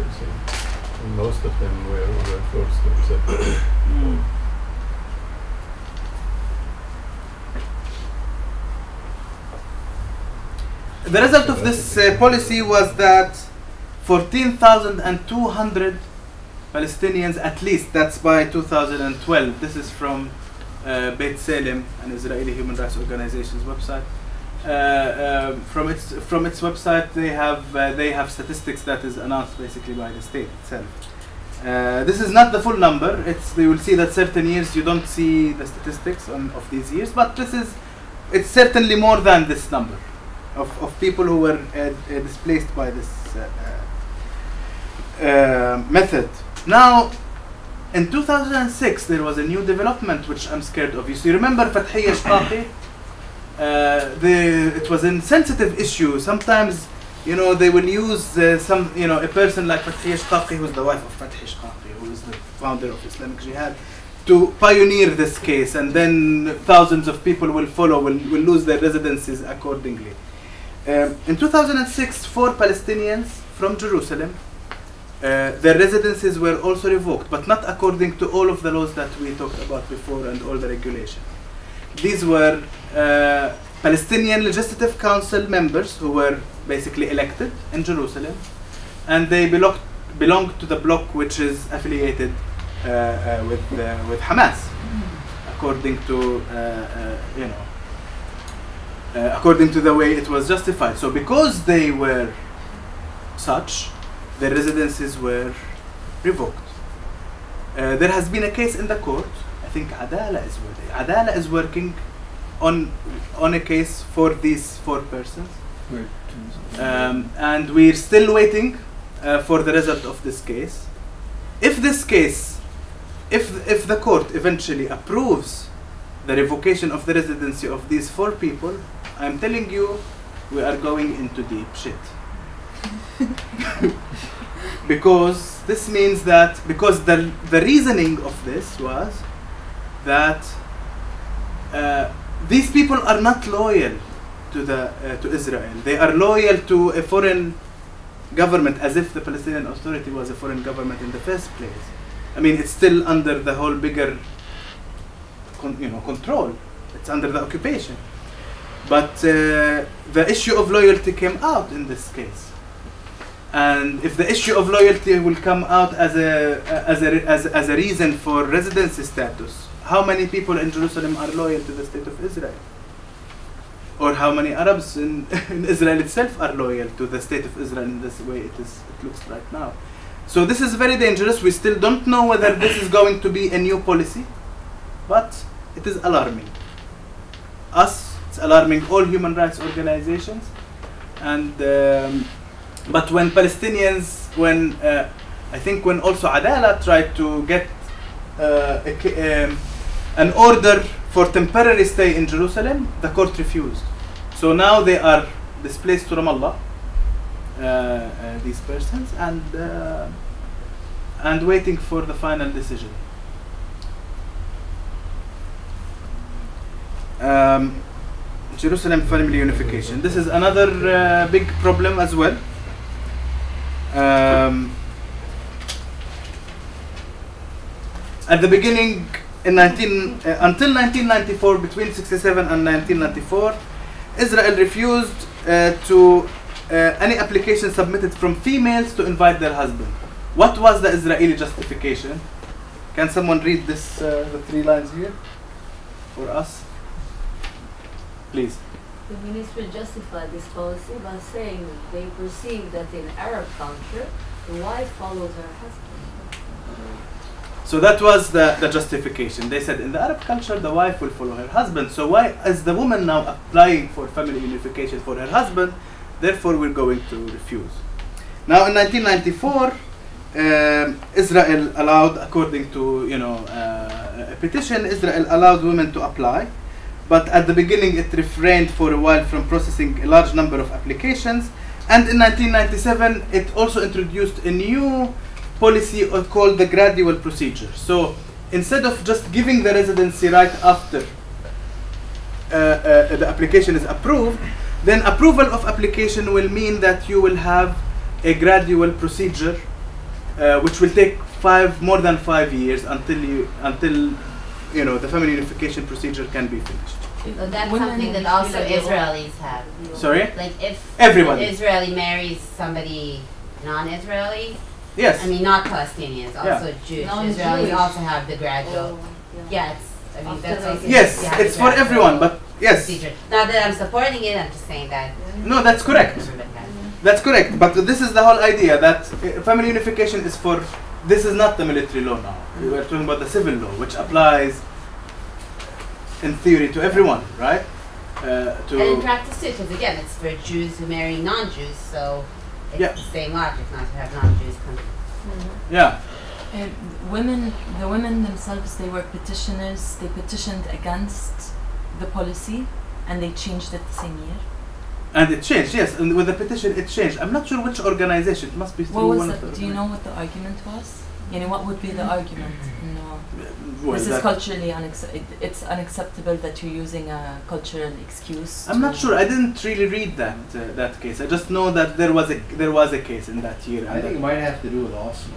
And most of them were forced to accept. The result of this policy was that 14,200 Palestinians, at least, that's by 2012. This is from Beit Salem, an Israeli human rights organization's website. From its website, they have statistics that is announced basically by the state itself. This is not the full number. You will see that certain years you don't see the statistics of these years, but it's certainly more than this number of people who were displaced by this method. Now, in 2006, there was a new development which I'm scared of. You remember Fathi Shqaqi? It was a sensitive issue. Sometimes, they will use a person like Fathi Shqaqi, who's the wife of Fathi Shqaqi, who is the founder of Islamic Jihad, to pioneer this case, and then thousands of people will follow, will lose their residencies accordingly. In 2006, 4 Palestinians from Jerusalem, their residencies were also revoked, but not according to all of the laws that we talked about before and all the regulations. These were Palestinian Legislative Council members who were basically elected in Jerusalem, and they belong to the bloc which is affiliated with Hamas, according to according to the way it was justified. So because they were such, their residencies were revoked. There has been a case in the court. I think Adala is working on a case for these 4 persons, and we're still waiting for the result of this case. If this case, if the court eventually approves the revocation of the residency of these 4 people, I'm telling you, we are going into deep shit. Because this means that, because the reasoning of this was that these people are not loyal to Israel. They are loyal to a foreign government, as if the Palestinian Authority was a foreign government in the first place. I mean, it's still under the whole bigger control. It's under the occupation. But the issue of loyalty came out in this case. And if the issue of loyalty will come out as a reason for residency status, how many people in Jerusalem are loyal to the state of Israel? Or how many Arabs in Israel itself are loyal to the state of Israel in this way it looks right now? So this is very dangerous. We still don't know whether this is going to be a new policy, but it is alarming. It's alarming all human rights organizations. And but when Palestinians, I think when also Adala tried to get an order for temporary stay in Jerusalem, the court refused. So now they are displaced to Ramallah, these persons, and waiting for the final decision. Jerusalem family unification. This is another big problem as well. At the beginning, until 1994, between 67 and 1994, Israel refused to any application submitted from females to invite their husband. What was the Israeli justification? Can someone read this, the 3 lines here for us? Please. The ministry justified this policy by saying they perceive that in Arab culture, the wife follows her husband. So that was the justification. They said in the Arab culture, the wife will follow her husband. So why is the woman now applying for family unification for her husband? Therefore, we're going to refuse. Now, in 1994, Israel allowed, according to a petition, Israel allowed women to apply. But at the beginning, it refrained for a while from processing a large number of applications. And in 1997, it also introduced a new policy called the gradual procedure. So instead of just giving the residency right after the application is approved, then approval of application will mean that you will have a gradual procedure which will take more than 5 years until the family unification procedure can be finished. So that's something that also Israelis have. Sorry? Like if everybody. An Israeli marries somebody non-Israeli, yes. I mean not Palestinians, also Jewish. Israelis also have the gradual. That's also yes, it's for everyone, but yes. Procedure. Not that I'm supporting it, I'm just saying that. No, that's correct. That's correct, but this is the whole idea that family unification is for, this is not the military law now. We are talking about the civil law, which applies in theory to everyone, right? And in practice too, because again, it's for Jews who marry non-Jews, so it's the same logic not to have non-Jews come. Mm-hmm. Yeah. The women themselves, they were petitioners. They petitioned against the policy, and they changed it the same year. And it changed, yes. And with the petition, it changed. I'm not sure which organization. It must be through one of the. Do you know what the argument was? What would be the argument? No. Well, this is culturally it's unacceptable that you're using a cultural excuse. I'm not sure. I didn't really read that case. I just know that there was a case in that year. I think it might have to do with Oslo.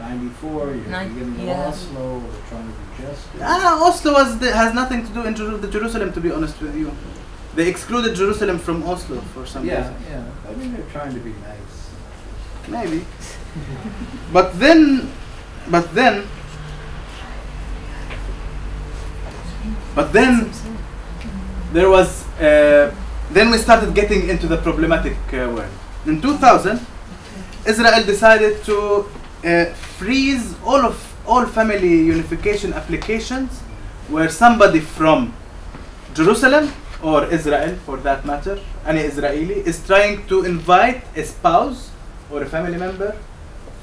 94, you're beginning of Oslo, they're trying to do justice. Oslo has nothing to do in Jerusalem, to be honest with you. They excluded Jerusalem from Oslo for some reason. Yeah. I mean, they're trying to be nice. Maybe. But then there was, then we started getting into the problematic world. In 2000, Israel decided to freeze all family unification applications where somebody from Jerusalem or Israel, for that matter, any Israeli, is trying to invite a spouse or a family member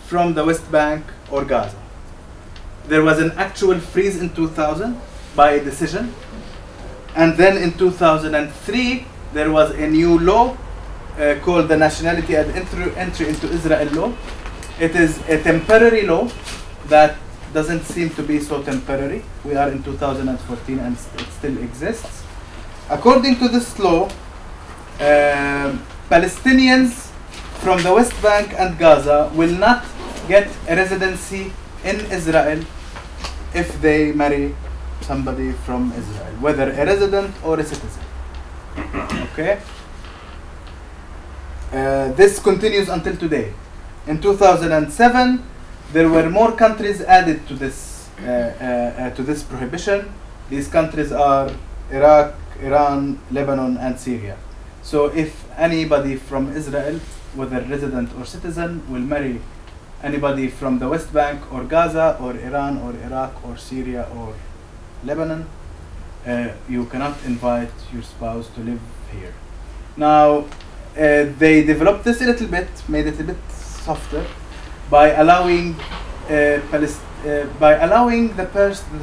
from the West Bank or Gaza. There was an actual freeze in 2000 by a decision. And then in 2003, there was a new law called the Nationality and Entry into Israel law. It is a temporary law that doesn't seem to be so temporary. We are in 2014 and it still exists. According to this law, Palestinians from the West Bank and Gaza will not get a residency in Israel if they marry somebody from Israel, whether a resident or a citizen. Okay? This continues until today. In 2007, there were more countries added to this prohibition. These countries are Iraq, Iran, Lebanon, and Syria. So if anybody from Israel, whether resident or citizen, will marry anybody from the West Bank or Gaza or Iran or Iraq or Syria or Lebanon, you cannot invite your spouse to live here. Now, they developed this a little bit, made it a bit softer, by allowing the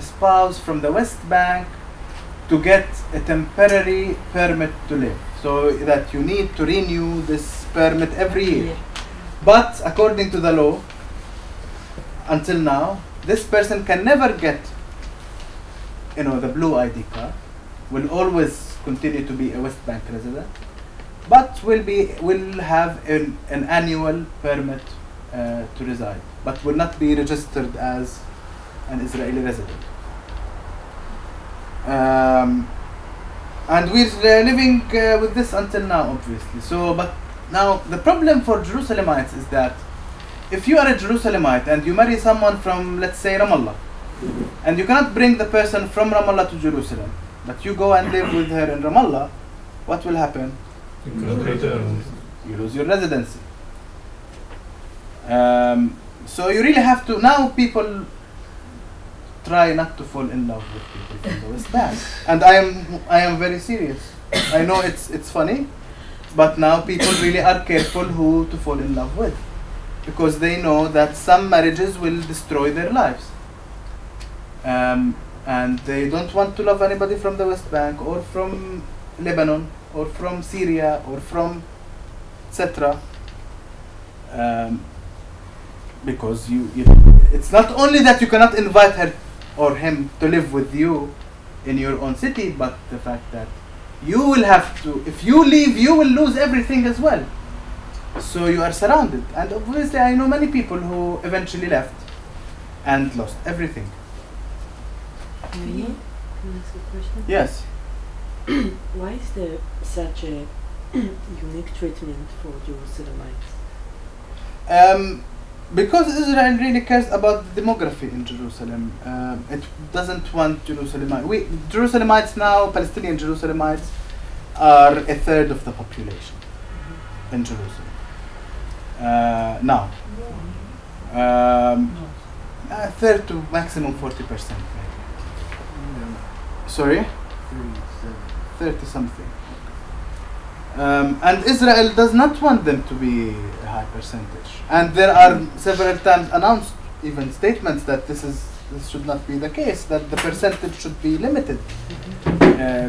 spouse from the West Bank to get a temporary permit to live, so that you need to renew this permit every year. But according to the law, until now, this person can never get, the blue ID card, will always continue to be a West Bank resident, but will have an annual permit to reside, but will not be registered as an Israeli resident. And we're living with this until now, obviously. So, but now the problem for Jerusalemites is that if you are a Jerusalemite and you marry someone from, let's say, Ramallah, and you cannot bring the person from Ramallah to Jerusalem, but you go and live with her in Ramallah, what will happen? You lose your residency. So you really have to, now people try not to fall in love with people from the West Bank. And I am very serious. I know it's funny, but now people really are careful who to fall in love with, because they know that some marriages will destroy their lives. And they don't want to love anybody from the West Bank or from Lebanon or from Syria or from etc. Because it's not only that you cannot invite her or him to live with you in your own city, but the fact that you will have to, if you leave, you will lose everything as well. So you are surrounded. And obviously I know many people who eventually left and lost everything. Can I ask a question? Yes. Why is there such a unique treatment for Jerusalemites? Because Israel really cares about the demography in Jerusalem. It doesn't want Jerusalemites now, Palestinian Jerusalemites, are a third of the population in Jerusalem. Now. A third to maximum 40% maybe. Sorry? 30 something. And Israel does not want them to be a high percentage. And there are several times announced even statements that this should not be the case, that the percentage should be limited.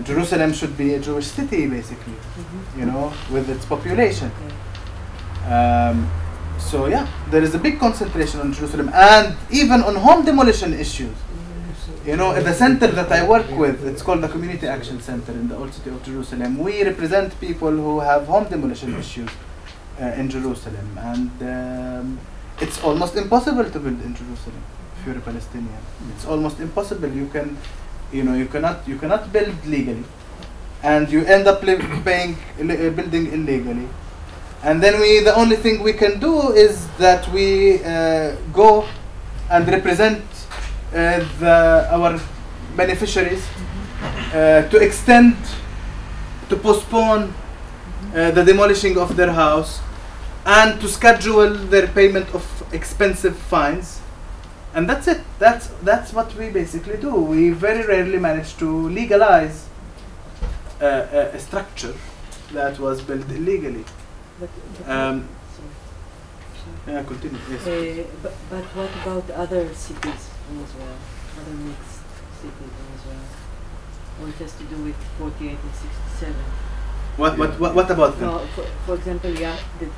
Jerusalem should be a Jewish city, basically, with its population. So yeah, there is a big concentration on Jerusalem, and even on home demolition issues. At the center that I work with, it's called the Community Action Center in the Old City of Jerusalem. We represent people who have home demolition issues in Jerusalem, and it's almost impossible to build in Jerusalem if you're a Palestinian. It's almost impossible. You cannot build legally, and you end up building illegally. And then the only thing we can do is that we go and represent our beneficiaries to extend, to postpone the demolishing of their house, and to schedule their payment of expensive fines, and that's it. That's what we basically do. We very rarely manage to legalize a structure that was built illegally. Continue. Yes. But what about other cities in Israel? Other mixed cities in Israel? Or it has to do with 48 and 67? What about them? No, for example, the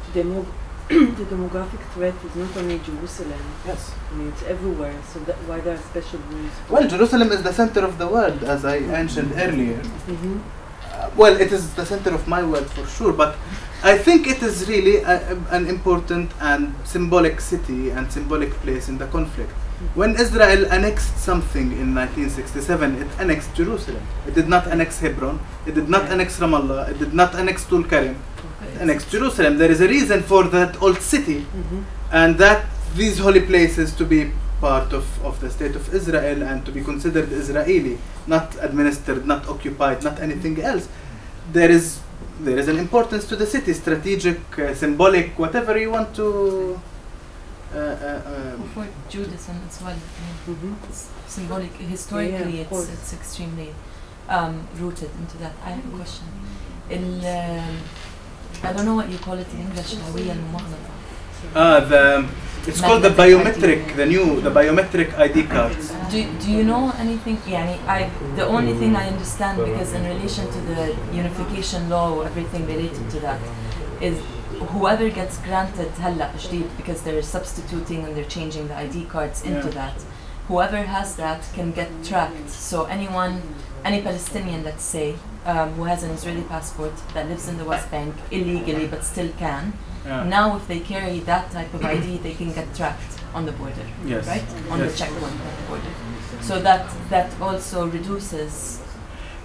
demographic threat is not only Jerusalem. Yes. I mean, it's everywhere. So why there are special rules? Well, Jerusalem is the center of the world, as I mentioned earlier. Mm-hmm. Well, it is the center of my world for sure, but I think it is really an important and symbolic city and symbolic place in the conflict. When Israel annexed something in 1967, it annexed Jerusalem. It did not annex Hebron. It did not annex Ramallah. It did not annex Tulkarem. It annexed Jerusalem. There is a reason for that old city, and that these holy places to be part of the state of Israel and to be considered Israeli, not administered, not occupied, not anything else. There is an importance to the city, strategic, symbolic, whatever you want to. For Judaism as well, it's symbolic. Historically, it's extremely rooted into that. I have a question. I don't know what you call it in English. It's called the biometric, the biometric ID cards. Do you know anything? The only thing I understand, because in relation to the unification law, everything related to that, is whoever gets granted halla jdid, because they're substituting and they're changing the ID cards into that, whoever has that can get tracked. So any Palestinian, let's say, who has an Israeli passport that lives in the West Bank illegally but still can, now if they carry that type of ID, they can get tracked on the border, right? On the checkpoint at the border. So that also reduces.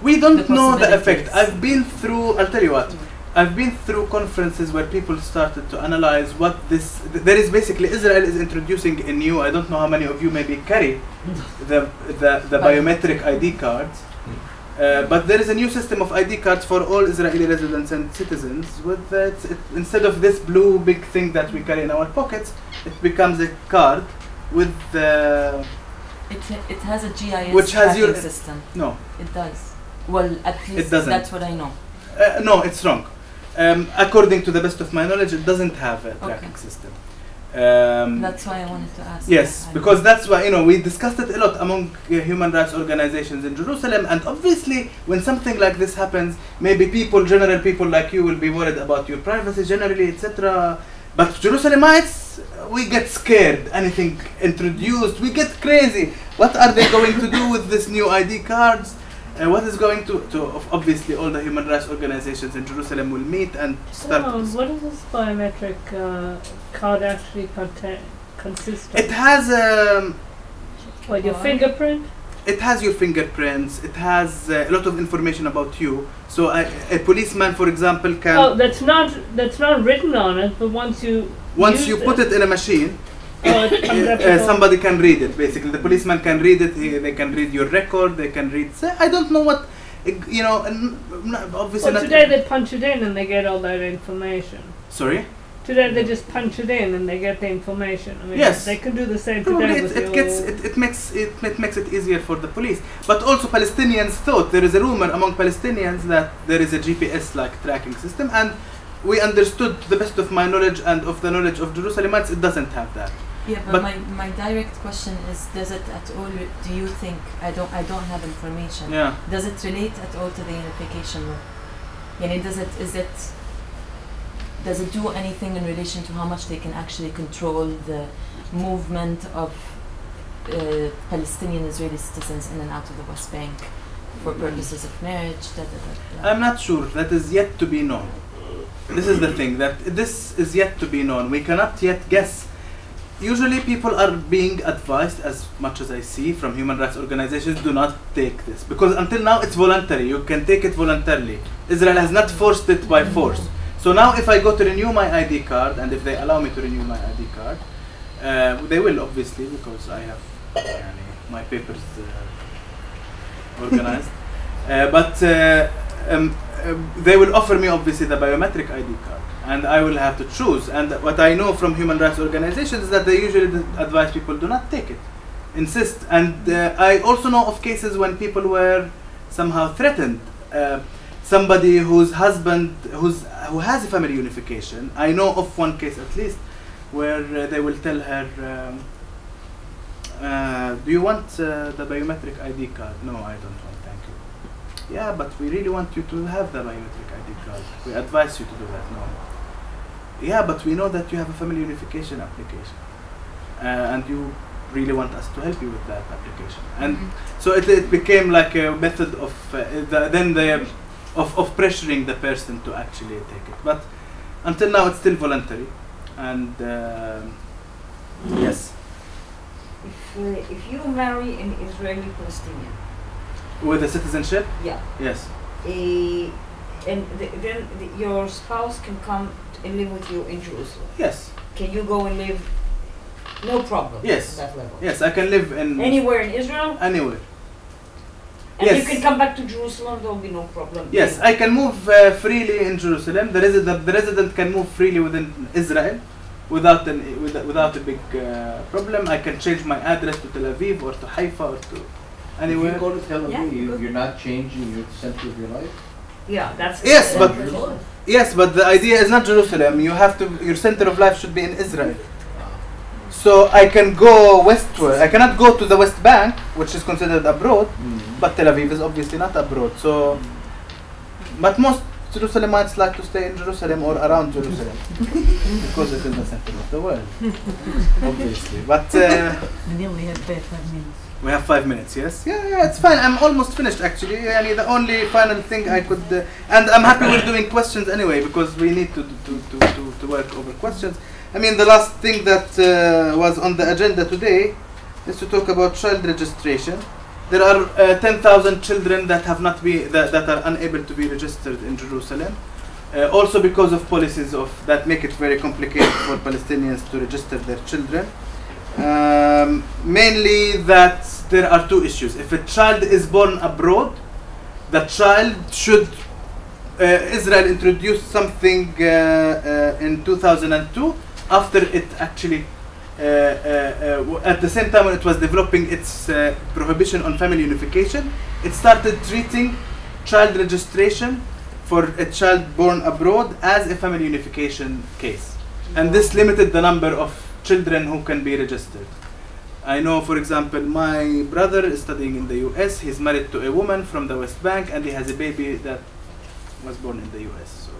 We don't know the effect. I'll tell you what. I've been through conferences where people started to analyze what there is basically. Israel is introducing a new, I don't know how many of you maybe carry the biometric ID cards, but there is a new system of ID cards for all Israeli residents and citizens. With instead of this blue big thing that we carry in our pockets, it becomes a card with the. It has a GIS which has tracking system. No, it does. Well, at least it doesn't. That's what I know. No, it's wrong. According to the best of my knowledge, it doesn't have a tracking system. That's why I wanted to ask. Yes, because that's why we discussed it a lot among human rights organizations in Jerusalem, and obviously when something like this happens, maybe general people like you will be worried about your privacy generally, etc. But Jerusalemites, we get scared. Anything introduced, we get crazy. What are they going to do with this new ID cards? What is going to obviously all the human rights organizations in Jerusalem will meet and start. What does this biometric card actually consist of? It has your fingerprint? It has your fingerprints. It has a lot of information about you. So a policeman, for example, can. Oh, that's not written on it, but once you put it in a machine. Somebody can read it. Basically, the policeman can read it. They can read your record. They can read. I don't know what, obviously. Well, today they punch it in and they get all that information. Sorry. Today they just punch it in and they get the information. I mean, yes, they can do the same probably today. It makes it easier for the police. But also, Palestinians thought there is a rumor among Palestinians that there is a GPS-like tracking system, and we understood, to the best of my knowledge and of the knowledge of Jerusalemites, it doesn't have that. Yeah, but my direct question is: does it at all? Do you think I don't have information? Yeah. Does it relate at all to the unification law? Does it do anything in relation to how much they can actually control the movement of Palestinian Israeli citizens in and out of the West Bank for purposes of marriage? I'm not sure. That is yet to be known. This is the thing, that this is yet to be known. We cannot yet guess usually people are being advised, as much as I see from human rights organizations, do not take this. Because until now it's voluntary, you can take it voluntarily. Israel has not forced it by force. So now if I go to renew my ID card, and if they allow me to renew my ID card, they will obviously, because I have my papers organized. But they will offer me obviously the biometric ID card. And I will have to choose. And what I know from human rights organizations is that they usually advise people do not take it, insist. And I also know of cases when people were somehow threatened. Somebody whose husband, who has a family unification, I know of one case at least, where they will tell her, do you want the biometric ID card? No, I don't want, thank you. Yeah, but we really want you to have the biometric ID card. We advise you to do that. No. Yeah, but we know that you have a family unification application, and you really want us to help you with that application. And so it became like a method of of pressuring the person to actually take it. But until now, it's still voluntary. And yes. If you marry an Israeli Palestinian with a citizenship? Yeah. Yes. And then your spouse can come and live with you in Jerusalem. Yes. Can you go and live? No problem. Yes. At that level. Yes, I can live in anywhere in Israel. Anywhere. And yes. you can come back to Jerusalem. There will be no problem. Yes, I can move freely in Jerusalem. The resident can move freely within Israel without a big problem. I can change my address to Tel Aviv or to Haifa or to anywhere. If you go to Tel Aviv, you're not changing your center of your life. Yeah, that's yes, but the idea is not Jerusalem. You have to. Your center of life should be in Israel. So I can go westward. I cannot go to the West Bank, which is considered abroad, but Tel Aviv is obviously not abroad. So, but most Jerusalemites like to stay in Jerusalem or around Jerusalem because it is the center of the world, obviously. But we only have 5 minutes. We have 5 minutes, yes? Yeah, it's fine. I'm almost finished actually. The only final thing I could, and I'm happy we're doing questions anyway because we need to work over questions. I mean, the last thing that was on the agenda today is to talk about child registration. There are 10,000 children that have not been that are unable to be registered in Jerusalem. Also because of policies that make it very complicated for Palestinians to register their children. Mainly that there are 2 issues. If a child is born abroad, the child should Israel introduced something in 2002 after it actually at the same time when it was developing its prohibition on family unification, it started treating child registration for a child born abroad as a family unification case. And this limited the number of children who can be registered. I know, for example, my brother is studying in the US. He's married to a woman from the West Bank and he has a baby that was born in the US. So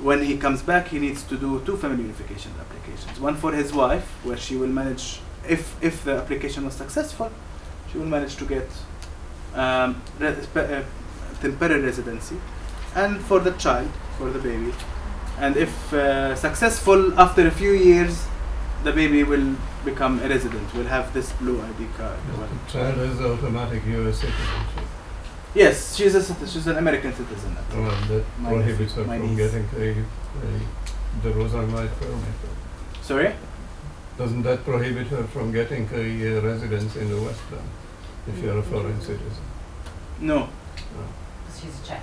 when he comes back, he needs to do 2 family unification applications. One for his wife, where she will manage, if the application was successful, she will manage to get temporary residency. And for the child, for the baby. And if successful, after a few years, the baby will become a resident, will have this blue ID card. The child is automatic US citizenship. Yes, she's an American citizen. Well, that prohibits her from getting the Rosamite permit. Sorry? Doesn't that prohibit her from getting a residence in the West Bank if you're a foreign citizen? No. She's a child.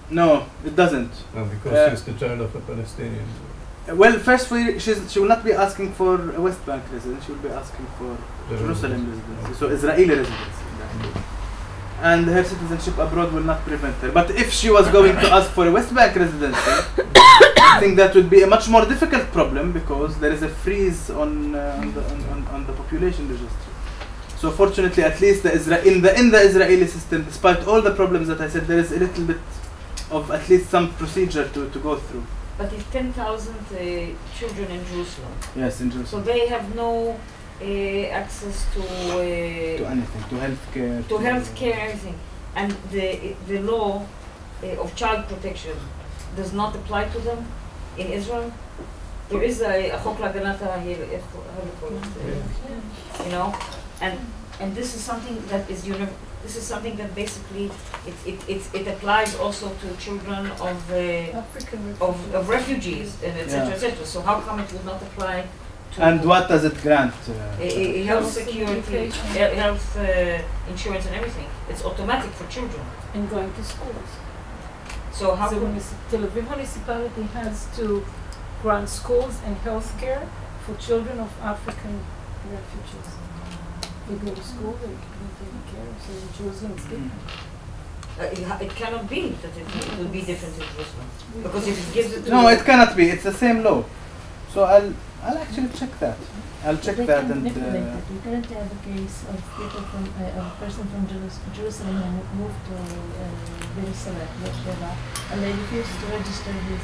No, it doesn't. No, because she's the child of a Palestinian. Well, first she will not be asking for a West Bank residence, she will be asking for Jerusalem residency, so Israeli residency in that case. And her citizenship abroad will not prevent her. But if she was going to ask for a West Bank residency, I think that would be a much more difficult problem because there is a freeze on the population registry. So fortunately, at least in the Israeli system, despite all the problems that I said, there is a little bit of at least some procedure to go through. But it's 10,000 children in Jerusalem. Yes, in Jerusalem. So they have no access to anything, to healthcare. To healthcare, everything. And the law of child protection does not apply to them in Israel? there is a חוק להגנת you know, and this is something that is this is something that basically it applies also to children of refugees and etc. etc. So how come it would not apply to And what does it grant? Health security, health insurance and everything. It's automatic for children. And going to schools. So how come Tel Aviv municipality has to grant schools and health care for children of African refugees. They go to school, they can be taken care of, so in Jerusalem it's different. it cannot be that it will be different in Jerusalem. Because if it gives it to No, it cannot be. It's the same law. So I'll actually check that. I'll check that and. We currently have a case of people from a person from Jerusalem who moved to Birissalet, and they refuse to register his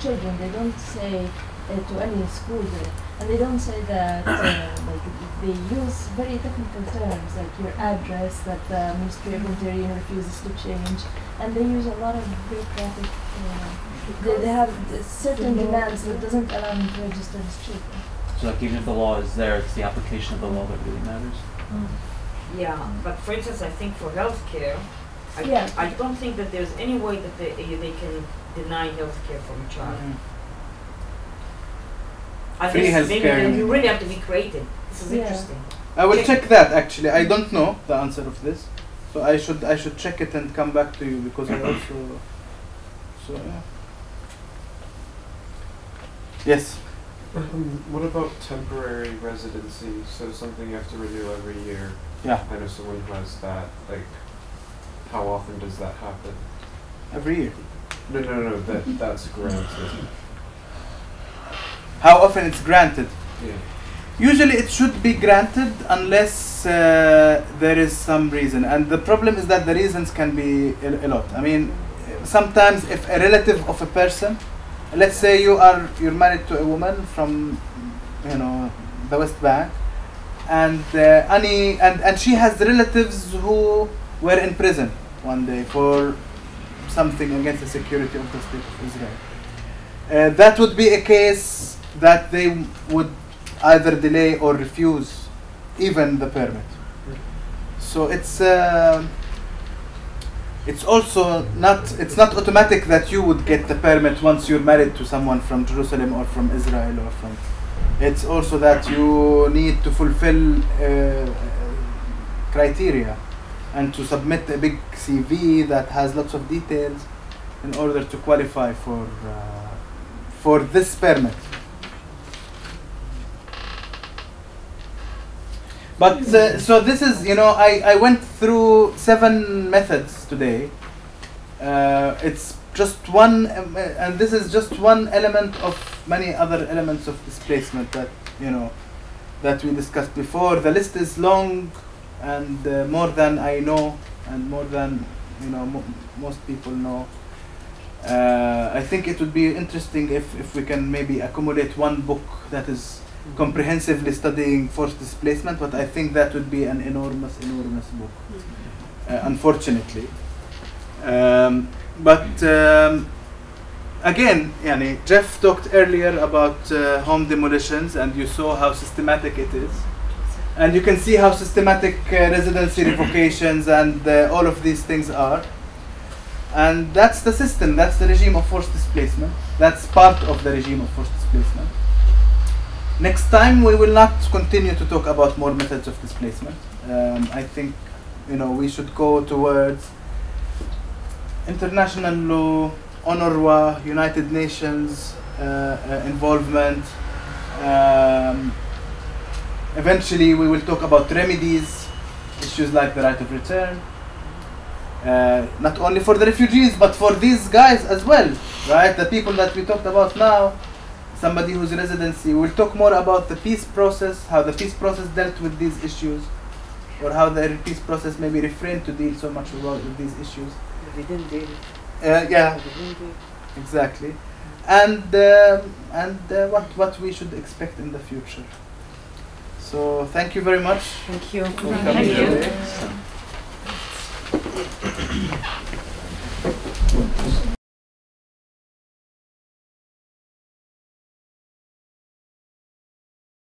children. They don't say to any school there, and they don't say that like they use very technical terms like your address that the Ministry of Interior refuses to change, and they use a lot of bureaucratic. They have certain demands that doesn't allow him to register his children. So like even if the law is there, it's the application of the law that really matters. Yeah, but for instance, I think for healthcare, I don't think that there's any way that they can deny healthcare from a child. Free healthcare. Maybe you really have to be creative. This is interesting. I will check that actually. I don't know the answer of this, so I should check it and come back to you because I also. So yeah. Yes. What about temporary residency? So something you have to renew every year. Yeah. I know someone who has that. Like, how often does that happen? Every year. No. That's granted. How often it's granted? Yeah. Usually it should be granted unless there is some reason, and the problem is that the reasons can be a lot. I mean, sometimes if a relative of a person, let's say you're married to a woman from, the West Bank, and and she has relatives who were in prison one day for something against the security of the state of Israel. That would be a case that they would either delay or refuse even the permit. So it's also it's not automatic that you would get the permit once you're married to someone from Jerusalem or from Israel or from. It's also that you need to fulfill criteria and to submit a big CV that has lots of details in order to qualify for this permit. But so this is, I went through 7 methods today. It's just one, and this is just one element of many other elements of displacement that that we discussed before. The list is long and more than I know, and more than most people know. I think it would be interesting if we can maybe accumulate one book that is comprehensively studying forced displacement, but I think that would be an enormous book, unfortunately. Again, Jeff talked earlier about home demolitions, and you saw how systematic it is. And you can see how systematic residency revocations and all of these things are. And that's the system, that's the regime of forced displacement. That's part of the regime of forced displacement. Next time we will not continue to talk about more methods of displacement. I think we should go towards international law, UNRWA, United Nations involvement. Eventually we will talk about remedies, issues like the right of return. Not only for the refugees, but for these guys as well, right? The people that we talked about now, somebody whose residency. We'll talk more about the peace process, how the peace process dealt with these issues, or how the peace process maybe refrained to deal so much with these issues. They didn't deal. Exactly. And what we should expect in the future. So thank you very much. Thank you. For coming today.